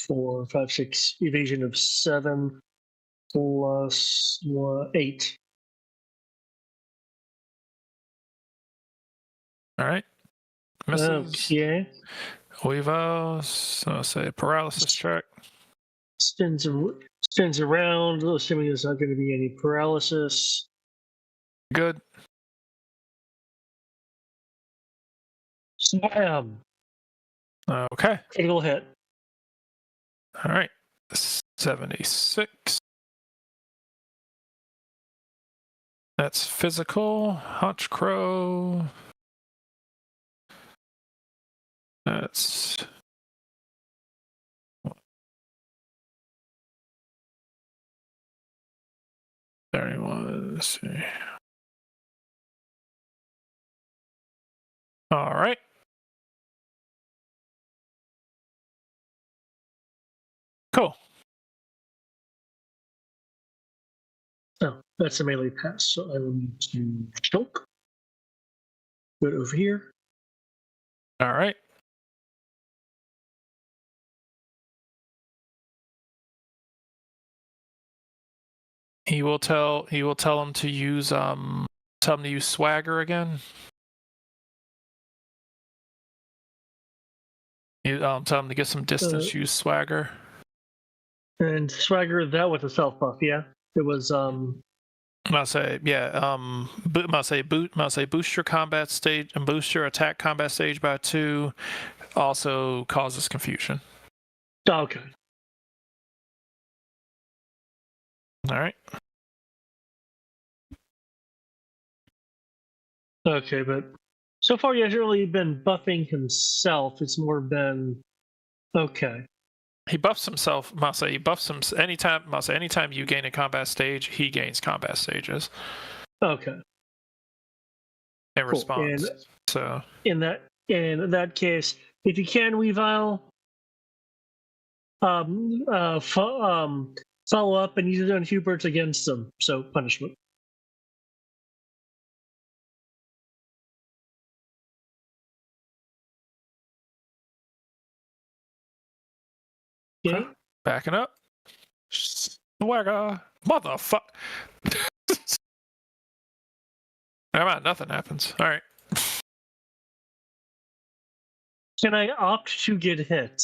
Speaker 3: 4, 5, 6, evasion of 7 plus 8.
Speaker 1: All right. Misses.
Speaker 3: Okay.
Speaker 1: Weavile, so say paralysis check.
Speaker 3: Spins around, assuming there's not going to be any paralysis.
Speaker 1: Good.
Speaker 3: Slam.
Speaker 1: Okay.
Speaker 3: Critical hit.
Speaker 1: All right. 76. That's physical. Hunch Crow. That's 31. Let's see. All right. Cool.
Speaker 3: Oh, that's a melee pass, so I will need to choke. Go over here.
Speaker 1: All right. He will tell him to use swagger again. Tell him to get some distance, use swagger.
Speaker 3: And swagger, that was a self buff, yeah? It was
Speaker 1: I'll say, yeah. I'll say boost your combat stage and boost your attack combat stage by 2. Also causes confusion.
Speaker 3: okay.
Speaker 1: All right.
Speaker 3: Okay, but so far he hasn't really been buffing himself. It's more been okay.
Speaker 1: He buffs himself. He buffs him anytime. Anytime you gain a combat stage, he gains combat stages.
Speaker 3: Okay.
Speaker 1: In response.
Speaker 3: And
Speaker 1: so
Speaker 3: in that case, if you can, Weavile, follow up and use it on Hubert against them. So punishment. Okay.
Speaker 1: Backing up. Swagger. Motherfucker. Never mind, nothing happens. All right.
Speaker 3: Can I opt to get hit?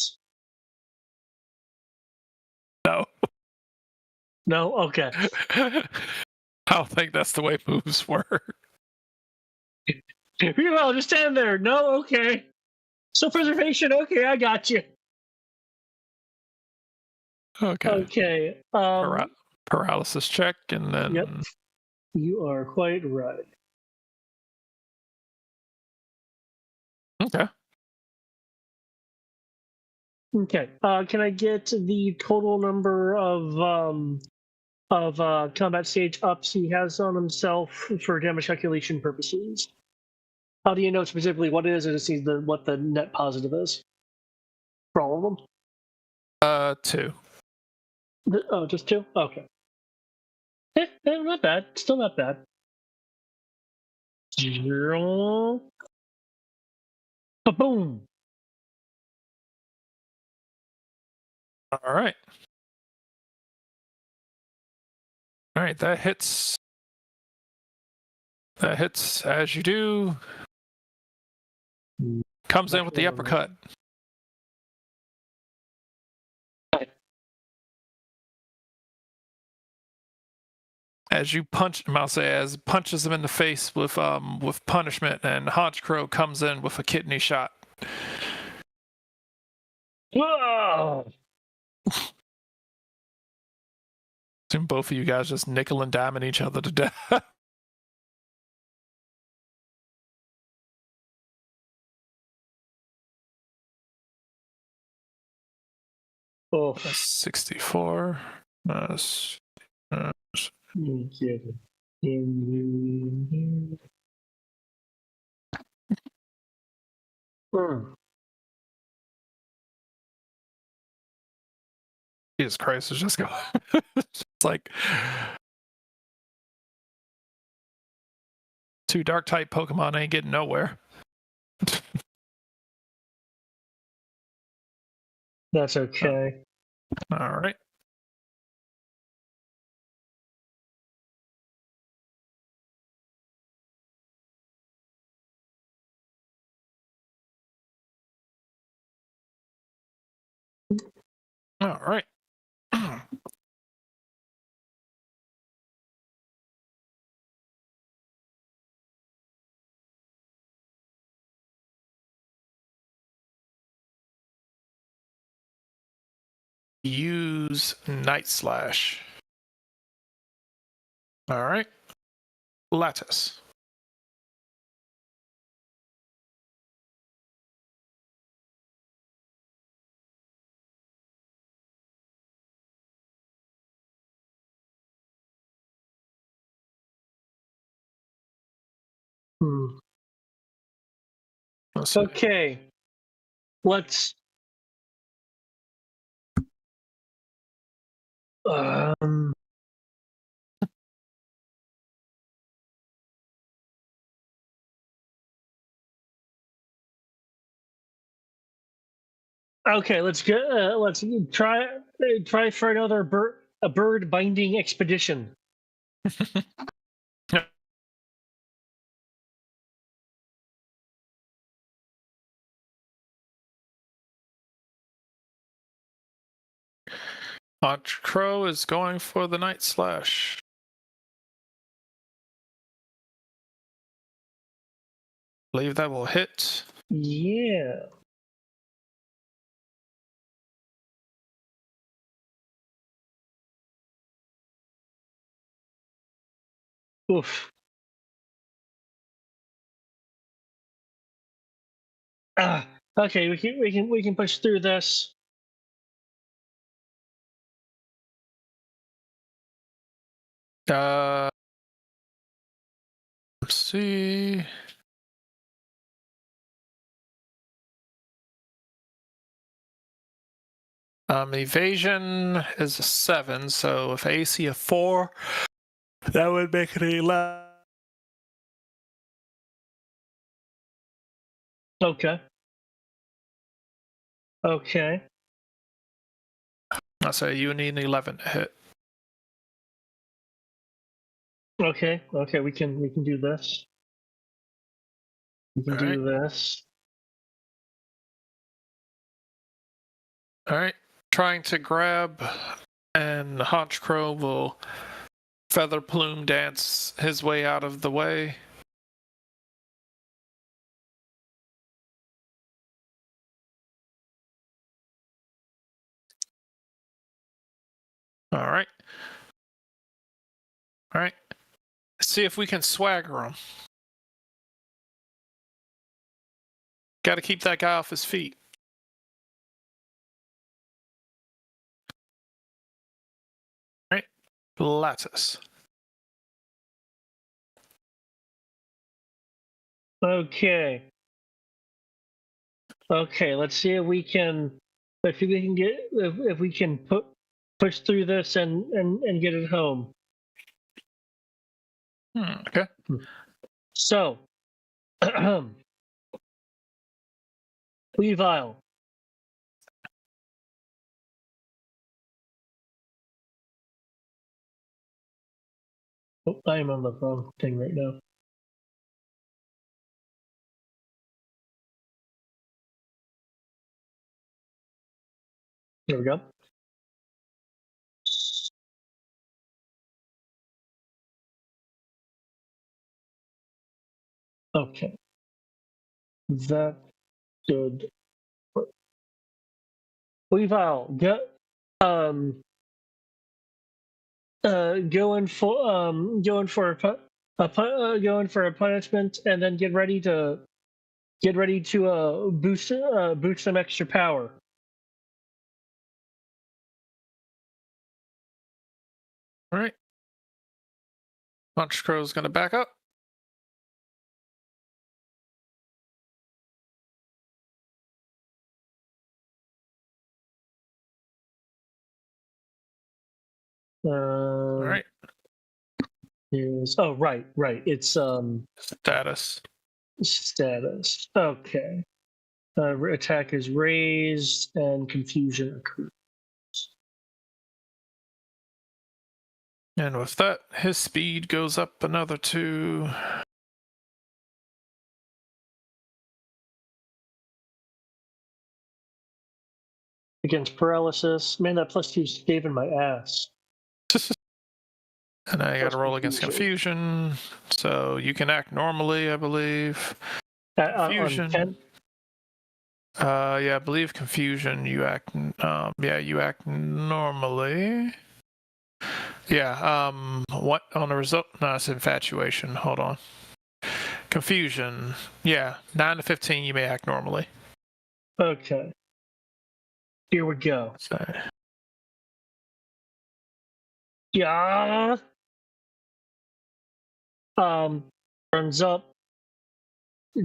Speaker 1: No.
Speaker 3: No? Okay.
Speaker 1: I don't think that's the way moves work.
Speaker 3: Well, just stand there. No? Okay. So preservation, okay, I got you.
Speaker 1: Okay.
Speaker 3: Okay.
Speaker 1: Paralysis check, and then...
Speaker 3: Yep. You are quite right.
Speaker 1: Okay.
Speaker 3: Okay. Can I get the total number of combat stage ups he has on himself for damage calculation purposes? How do you know specifically what it is, or just see what the net positive is for all of them?
Speaker 1: 2.
Speaker 3: Oh, just 2? Okay. Not bad. Still not bad. Boom.
Speaker 1: All right. All right, that hits. That hits as you do. Comes in with the uppercut. As you punch him, I'll say, as punches him in the face with punishment, and Haunch Crow comes in with a kidney shot.
Speaker 3: Whoa!
Speaker 1: Assume both of you guys just nickel and diming each other to death.
Speaker 3: Oh,
Speaker 1: 64. Jesus Christ, it's just going. It's like two dark type Pokemon ain't getting nowhere.
Speaker 3: That's okay.
Speaker 1: All right. All right. Use Night Slash. All right. Lattice. Let's see.
Speaker 3: Okay. Let's. Okay, let's go. Let's try for another bird binding expedition.
Speaker 1: Haunch Crow is going for the Night Slash. Believe that will hit.
Speaker 3: Yeah. Oof. Okay, we can push through this.
Speaker 1: Let's see. Evasion is a 7, so if AC of 4, that would make it 11.
Speaker 3: Okay. Okay.
Speaker 1: I say you need an 11 to hit.
Speaker 3: Okay. Okay. We can do this. We can do this.
Speaker 1: All right. Trying to grab, and Haunch Crow will feather plume dance his way out of the way. All right. All right. Let's see if we can swagger him. Got to keep that guy off his feet. All right. Lattice.
Speaker 3: Okay. Okay. Let's see if we can if we can push through this and get it home.
Speaker 1: Okay.
Speaker 3: So Weavile. Oh, I am on the wrong thing right now. There we go. Okay. That should work. Weavile, going for going for a punishment, and then get ready to boost some extra power.
Speaker 1: All right. Punch Crow's going to back up. All right.
Speaker 3: Right. It's
Speaker 1: Status.
Speaker 3: status. Okay. Attack is raised and confusion occurs.
Speaker 1: And with that, his speed goes up another 2.
Speaker 3: Against paralysis. Man, that +2 is saving my ass.
Speaker 1: And I got to
Speaker 3: Plus
Speaker 1: roll against confusion. So you can act normally, I believe. Confusion.
Speaker 3: On 10?
Speaker 1: Yeah, I believe confusion. You act. You act normally. Yeah. What on the result? No, it's infatuation. Hold on. Confusion. Yeah, 9 to 15. You may act normally.
Speaker 3: Okay. Here we go.
Speaker 1: So,
Speaker 3: Yeah. Runs up,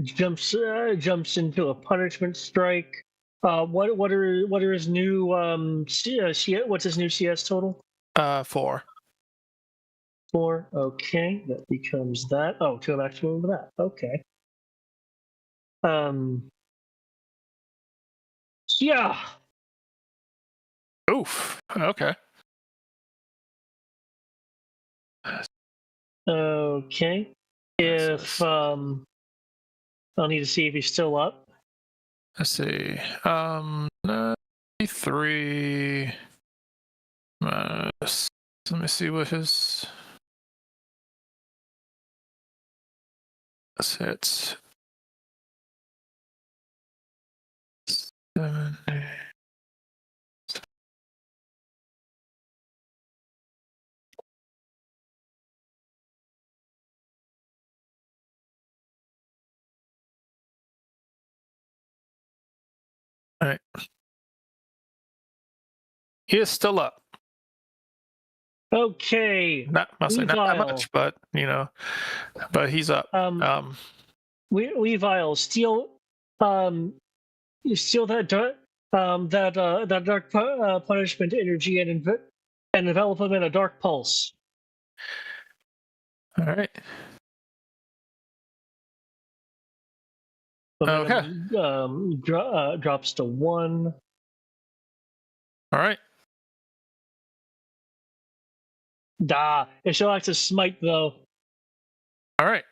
Speaker 3: jumps into a punishment strike. What are his new what's his new CS total?
Speaker 1: 4.
Speaker 3: 4. Okay, that becomes that. Oh, to a maximum of that. Okay. Yeah.
Speaker 1: Oof. Okay.
Speaker 3: Okay. If I'll need to see if he's still up.
Speaker 1: Let's see. 3. Let me see what his. It's 7. All right. He is still up.
Speaker 3: Okay.
Speaker 1: Not that much, but but he's up.
Speaker 3: Weavile, steal you steal that dark punishment energy and envelop him in a dark pulse.
Speaker 1: All right.
Speaker 3: Okay. Drops to 1.
Speaker 1: All right.
Speaker 3: It still acts as smite though.
Speaker 1: All right.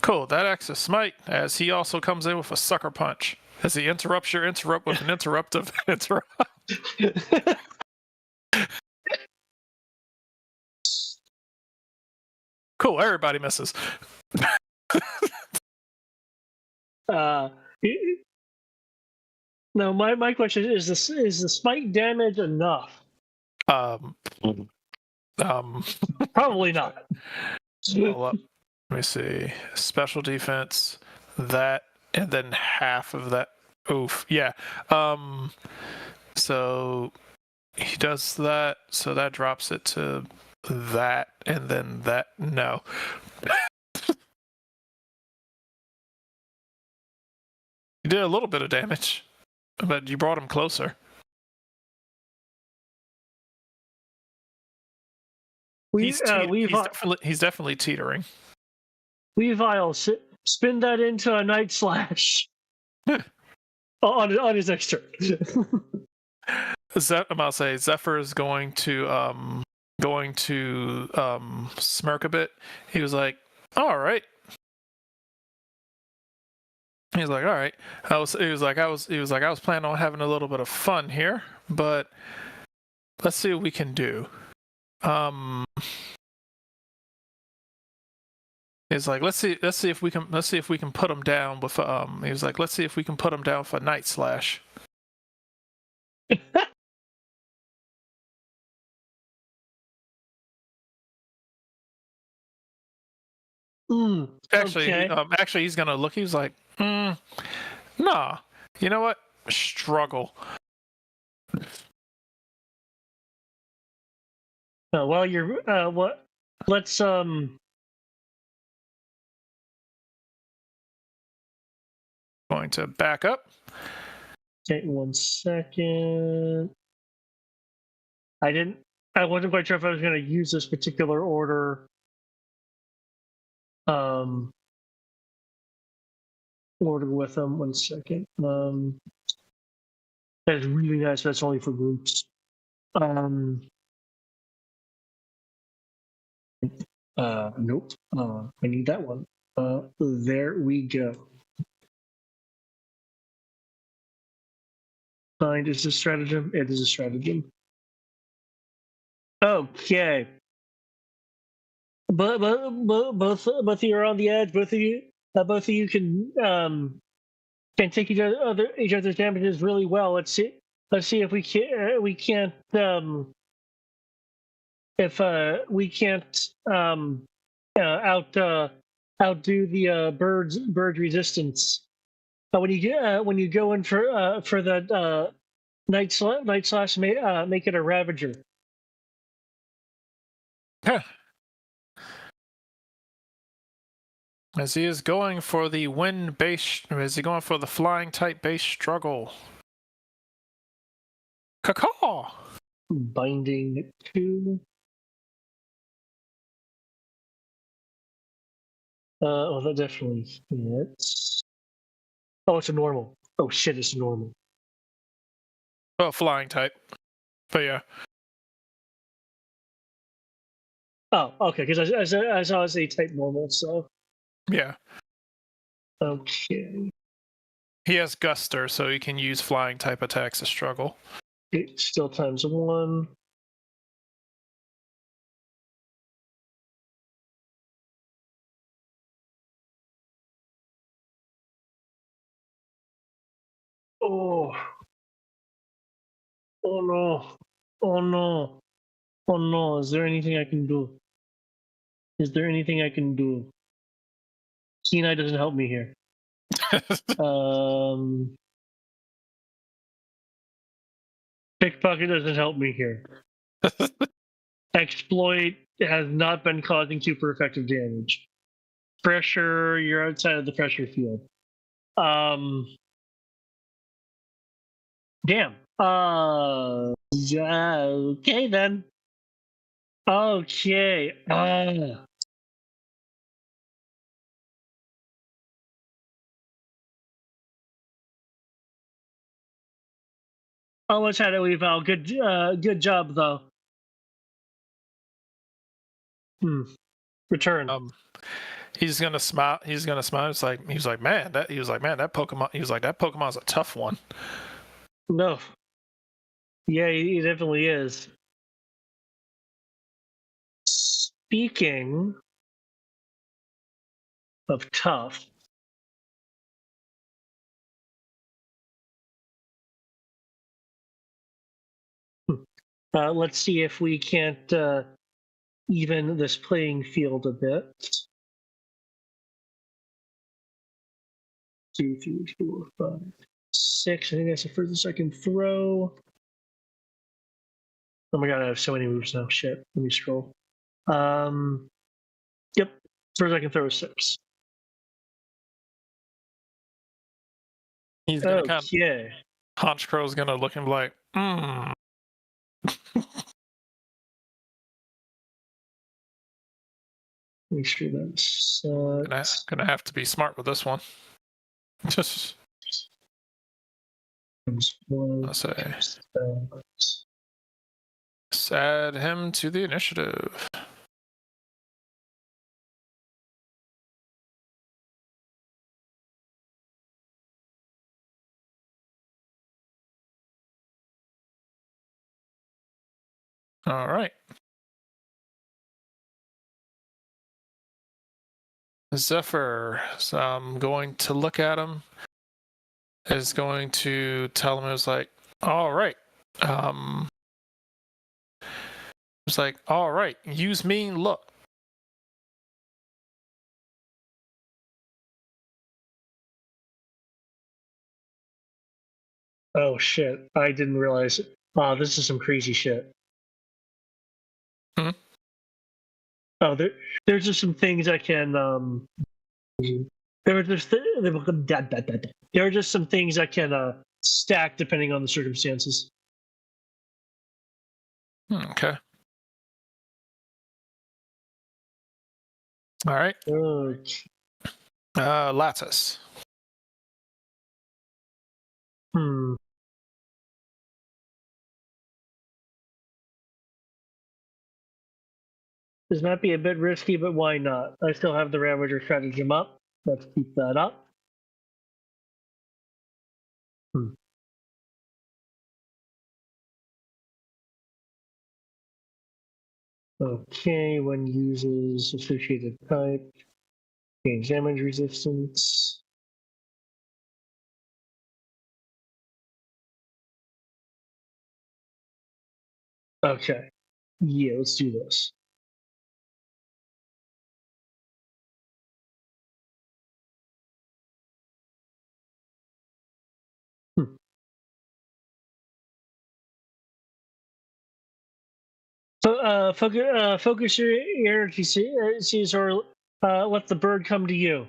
Speaker 1: Cool. That acts as smite, as he also comes in with a sucker punch. As he interrupts your interrupt with an interruptive interrupt. Cool. Everybody misses.
Speaker 3: No, my question is the smite damage enough? Probably not.
Speaker 1: Let me see. Special defense, that, and then half of that. Oof. Yeah. So he does that. So that drops it to that, and then that. No. You did a little bit of damage, but you brought him closer. He's definitely teetering.
Speaker 3: Weavile, spin that into a night slash on his next turn.
Speaker 1: I'm about to say Zephyr is going to smirk a bit. He was like, "All right." He was like, "All right." I was planning on having a little bit of fun here, but let's see what we can do. He's like, let's see if we can put him down with he was like, let's see if we can put him down for Night Slash. Actually,
Speaker 3: okay.
Speaker 1: actually, he's gonna look. He's like, nah. You know what? Struggle.
Speaker 3: Well, you're what? Let's
Speaker 1: Going to back up.
Speaker 3: take 1 second. I wasn't quite sure if I was going to use this particular order. Order with them. 1 second. That's really nice. That's only for groups. Nope. I need that one. There we go. Find is a stratagem. It is a stratagem. Okay. But both of you are on the edge. Both of you can take each other's damages really well. Let's see if we can't outdo the bird resistance. When you go in for that night slash, make it a ravager.
Speaker 1: As he is going for the wind base, is he going for the flying type base struggle? Caw-caw!
Speaker 3: Binding 2. Oh, that definitely hits. Oh, it's a normal. Oh shit, it's a normal.
Speaker 1: Oh, flying type. But yeah.
Speaker 3: Oh, okay, because I saw it say type normal, so.
Speaker 1: Yeah.
Speaker 3: Okay.
Speaker 1: He has Guster, so he can use flying type attacks to struggle.
Speaker 3: It still times 1. Oh. Oh no. Oh no. Oh no. Is there anything I can do? Is there anything I can do? Kenai doesn't help me here. Pickpocket doesn't help me here. Exploit has not been causing super effective damage. Pressure, you're outside of the pressure field. Damn. Okay then. Okay. Almost had it, Weavile. Good job though. Return.
Speaker 1: He's gonna smile. He's like, man, that Pokemon's a tough one.
Speaker 3: No. Yeah, he definitely is. Speaking of tough, let's see if we can't even this playing field a bit. 2, 3, 4, 5, 6. I think that's the furthest I can throw. Oh my god, I have so many moves now. Shit. Let me scroll. Yep. Furthest I can throw is 6.
Speaker 1: He's gonna
Speaker 3: okay.
Speaker 1: Honchcrow's gonna look and be like,
Speaker 3: make sure that's
Speaker 1: Gonna have to be smart with this one. Just I'll say let's add him to the initiative. All right. Zephyr, so I'm going to look at him. Is going to tell him, it's like, all right. It's like, all right, use mean look.
Speaker 3: Oh shit! I didn't realize. Oh, this is some crazy shit.
Speaker 1: Hmm?
Speaker 3: Oh, there's just some things I can. There are just some things I can stack depending on the circumstances.
Speaker 1: Okay. All right. Lattice.
Speaker 3: This might be a bit risky, but why not? I still have the Ravager stratagem up. Let's keep that up. Okay, when uses associated type, gains damage resistance. Okay, yeah, let's do this. So, focus your energy, Caesar. Let the bird come to you.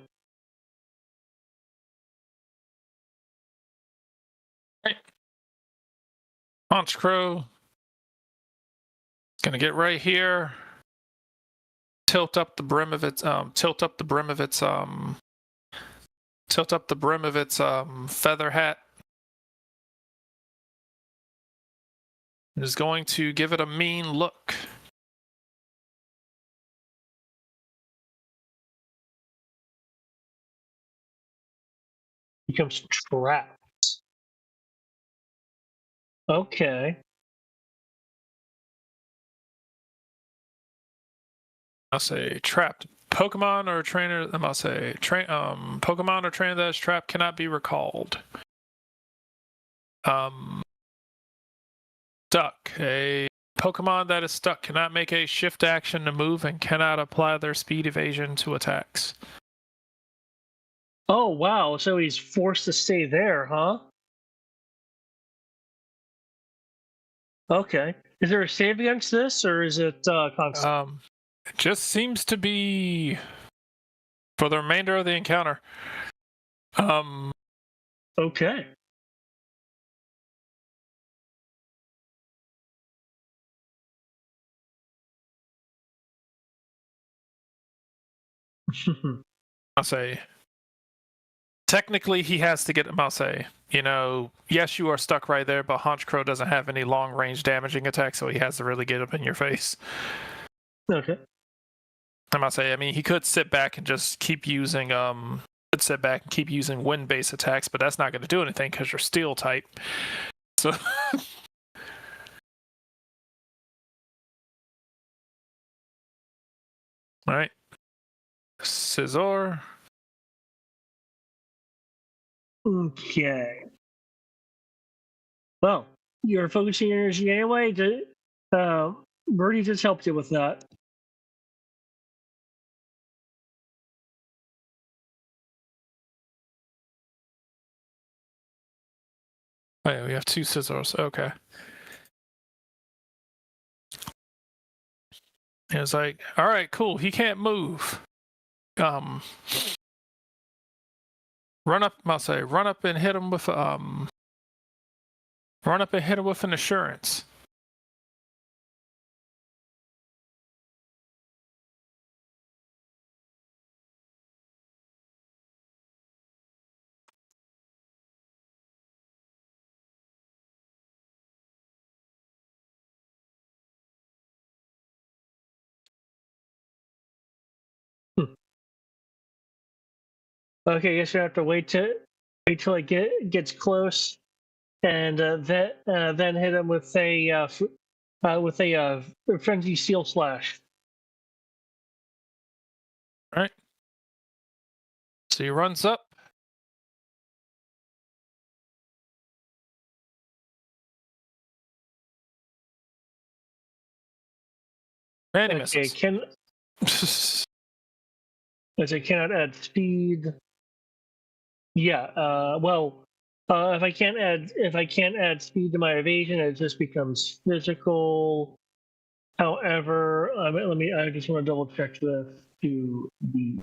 Speaker 1: Right. Launch Crow. Gonna get right here. Tilt up the brim of its feather hat. Is going to give it a mean look.
Speaker 3: Becomes trapped. Okay.
Speaker 1: I'll say trapped. Pokemon or trainer. I'll say Pokemon or trainer that is trapped cannot be recalled. Stuck. A Pokemon that is stuck cannot make a shift action to move and cannot apply their speed evasion to attacks.
Speaker 3: Oh wow! So he's forced to stay there, huh? Okay. Is there a save against this, or is it constant?
Speaker 1: It just seems to be for the remainder of the encounter.
Speaker 3: Okay.
Speaker 1: I'll say technically he has to get. I'll say, yes, you are stuck right there, but Haunch Crow doesn't have any long range damaging attacks, so he has to really get up in your face.
Speaker 3: Okay.
Speaker 1: I must say, he could sit back and just keep using wind based attacks, but that's not going to do anything because you're steel type. So all right. Scizor.
Speaker 3: Okay. Well, you're focusing energy anyway. Birdie just helped you with that.
Speaker 1: Oh, yeah, we have two Scizors. Okay. It was like, all right, cool. He can't move. Run up. I'll say, run up and hit him with an assurance.
Speaker 3: Okay, I guess we have to wait till it gets close, and then hit him with a frenzy steel slash.
Speaker 1: All right. So he runs up. And he
Speaker 3: Okay,
Speaker 1: misses.
Speaker 3: as I cannot add speed. Yeah. If I can't add speed to my evasion, it just becomes physical. However, I just want to double check this to be.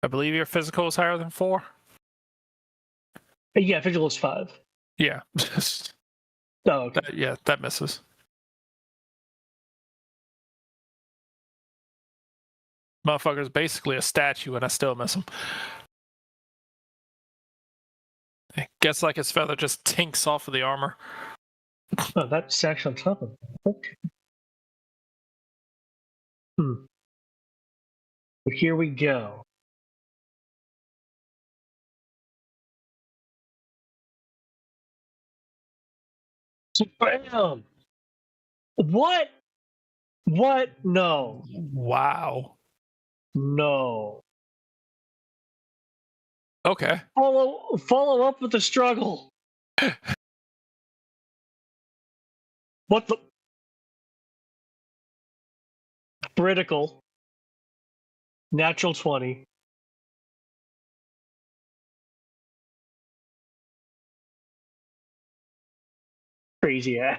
Speaker 1: I believe your physical is higher than 4.
Speaker 3: Yeah, physical is 5.
Speaker 1: Yeah.
Speaker 3: Oh, okay.
Speaker 1: That misses. Motherfucker's basically a statue, and I still miss him. It gets like his feather just tinks off of the armor.
Speaker 3: Oh, that's actually on top of it. Okay. But here we go. Bam! What? What? No.
Speaker 1: Wow.
Speaker 3: No.
Speaker 1: Okay.
Speaker 3: Follow up with the struggle. What the? Critical. Natural 20. Crazy ass.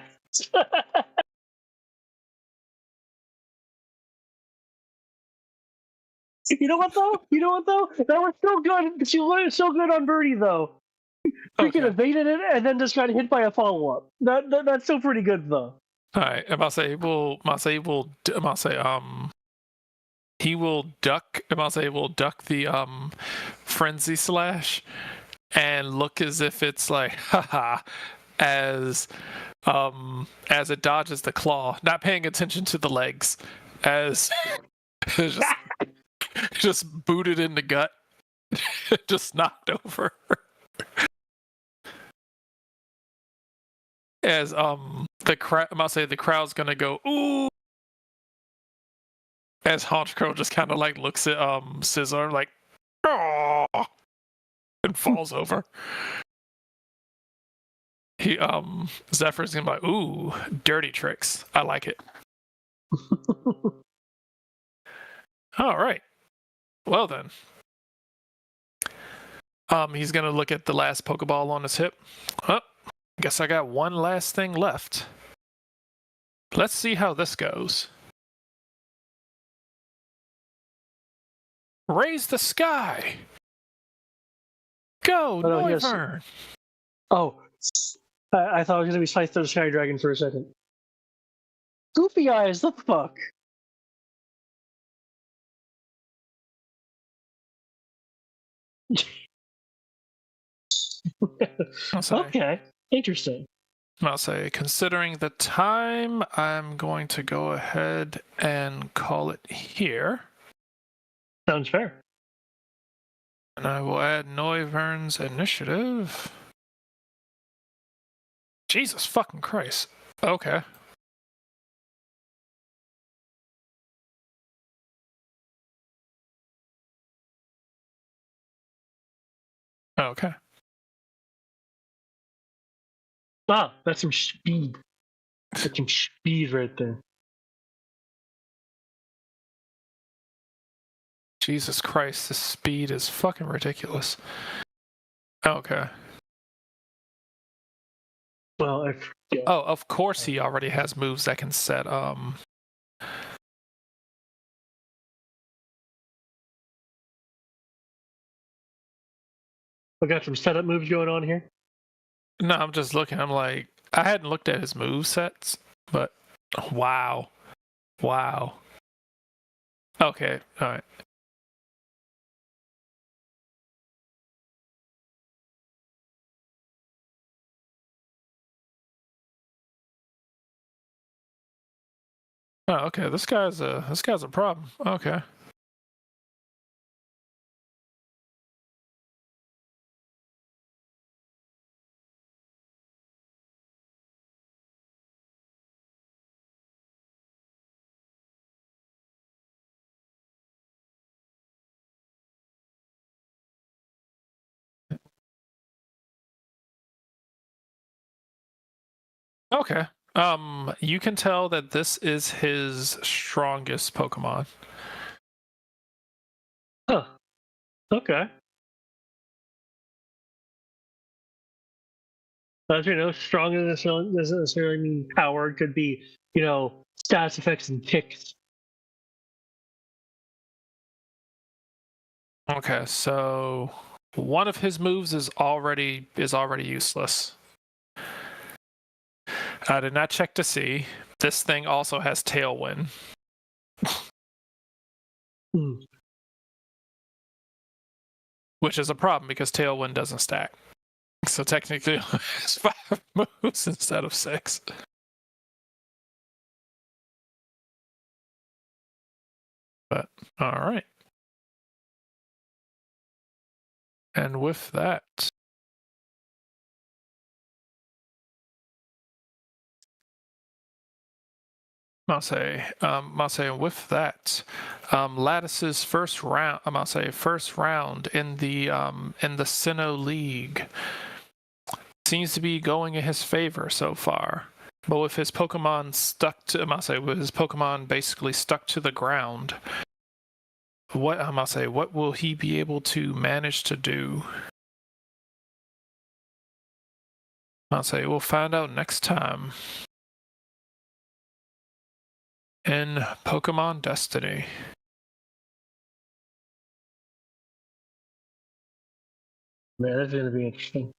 Speaker 3: You know what though? That was so good. She was so good on Birdie though. Freaking
Speaker 1: Okay.
Speaker 3: evaded it and then just got hit by a follow up. That's still pretty good though.
Speaker 1: All right. He will duck. He will duck the frenzy slash and look as if it's like haha as it dodges the claw, not paying attention to the legs as just booted in the gut, just knocked over. As the crowd's gonna go ooh, as Honchkrow just kind of like looks at Scissor like oh, and falls over. He Zephyr's gonna be like, ooh, dirty tricks. I like it. All right. Well then. He's gonna look at the last Pokeball on his hip. Oh, guess I got one last thing left. Let's see how this goes. Raise the sky. Go, Noivern.
Speaker 3: Oh, I thought it was gonna be Scythe the Sky Dragon for a second. Goofy eyes, the fuck. Okay, interesting.
Speaker 1: I'll say, considering the time, I'm going to go ahead and call it here.
Speaker 3: Sounds fair.
Speaker 1: And I will add Noivern's initiative. Jesus fucking Christ. Okay. Okay.
Speaker 3: Ah, that's some speed. That's some speed right there.
Speaker 1: Jesus Christ, this speed is fucking ridiculous. Okay.
Speaker 3: Well,
Speaker 1: Oh, of course he already has moves that can set
Speaker 3: I got some setup moves going on here.
Speaker 1: No, I'm just looking. I'm like, I hadn't looked at his move sets, but wow. Wow. Okay, alright. Oh, okay. This guy's a problem. Okay. Okay. You can tell that this is his strongest Pokemon.
Speaker 3: Huh. Okay. As you know, strong doesn't necessarily mean power. It could be, stats, effects, and ticks.
Speaker 1: Okay, so one of his moves is already useless. I did not check to see. This thing also has Tailwind. Which is a problem because Tailwind doesn't stack. So technically it's 5 moves instead of 6. But alright. And with that, Mase, with that, Lattice's first round, first round in the Sinnoh League seems to be going in his favor so far. But with his Pokemon with his Pokemon basically stuck to the ground, what will he be able to manage to do? We'll find out next time in Pokémon Destiny.
Speaker 3: Man, that's going to be interesting.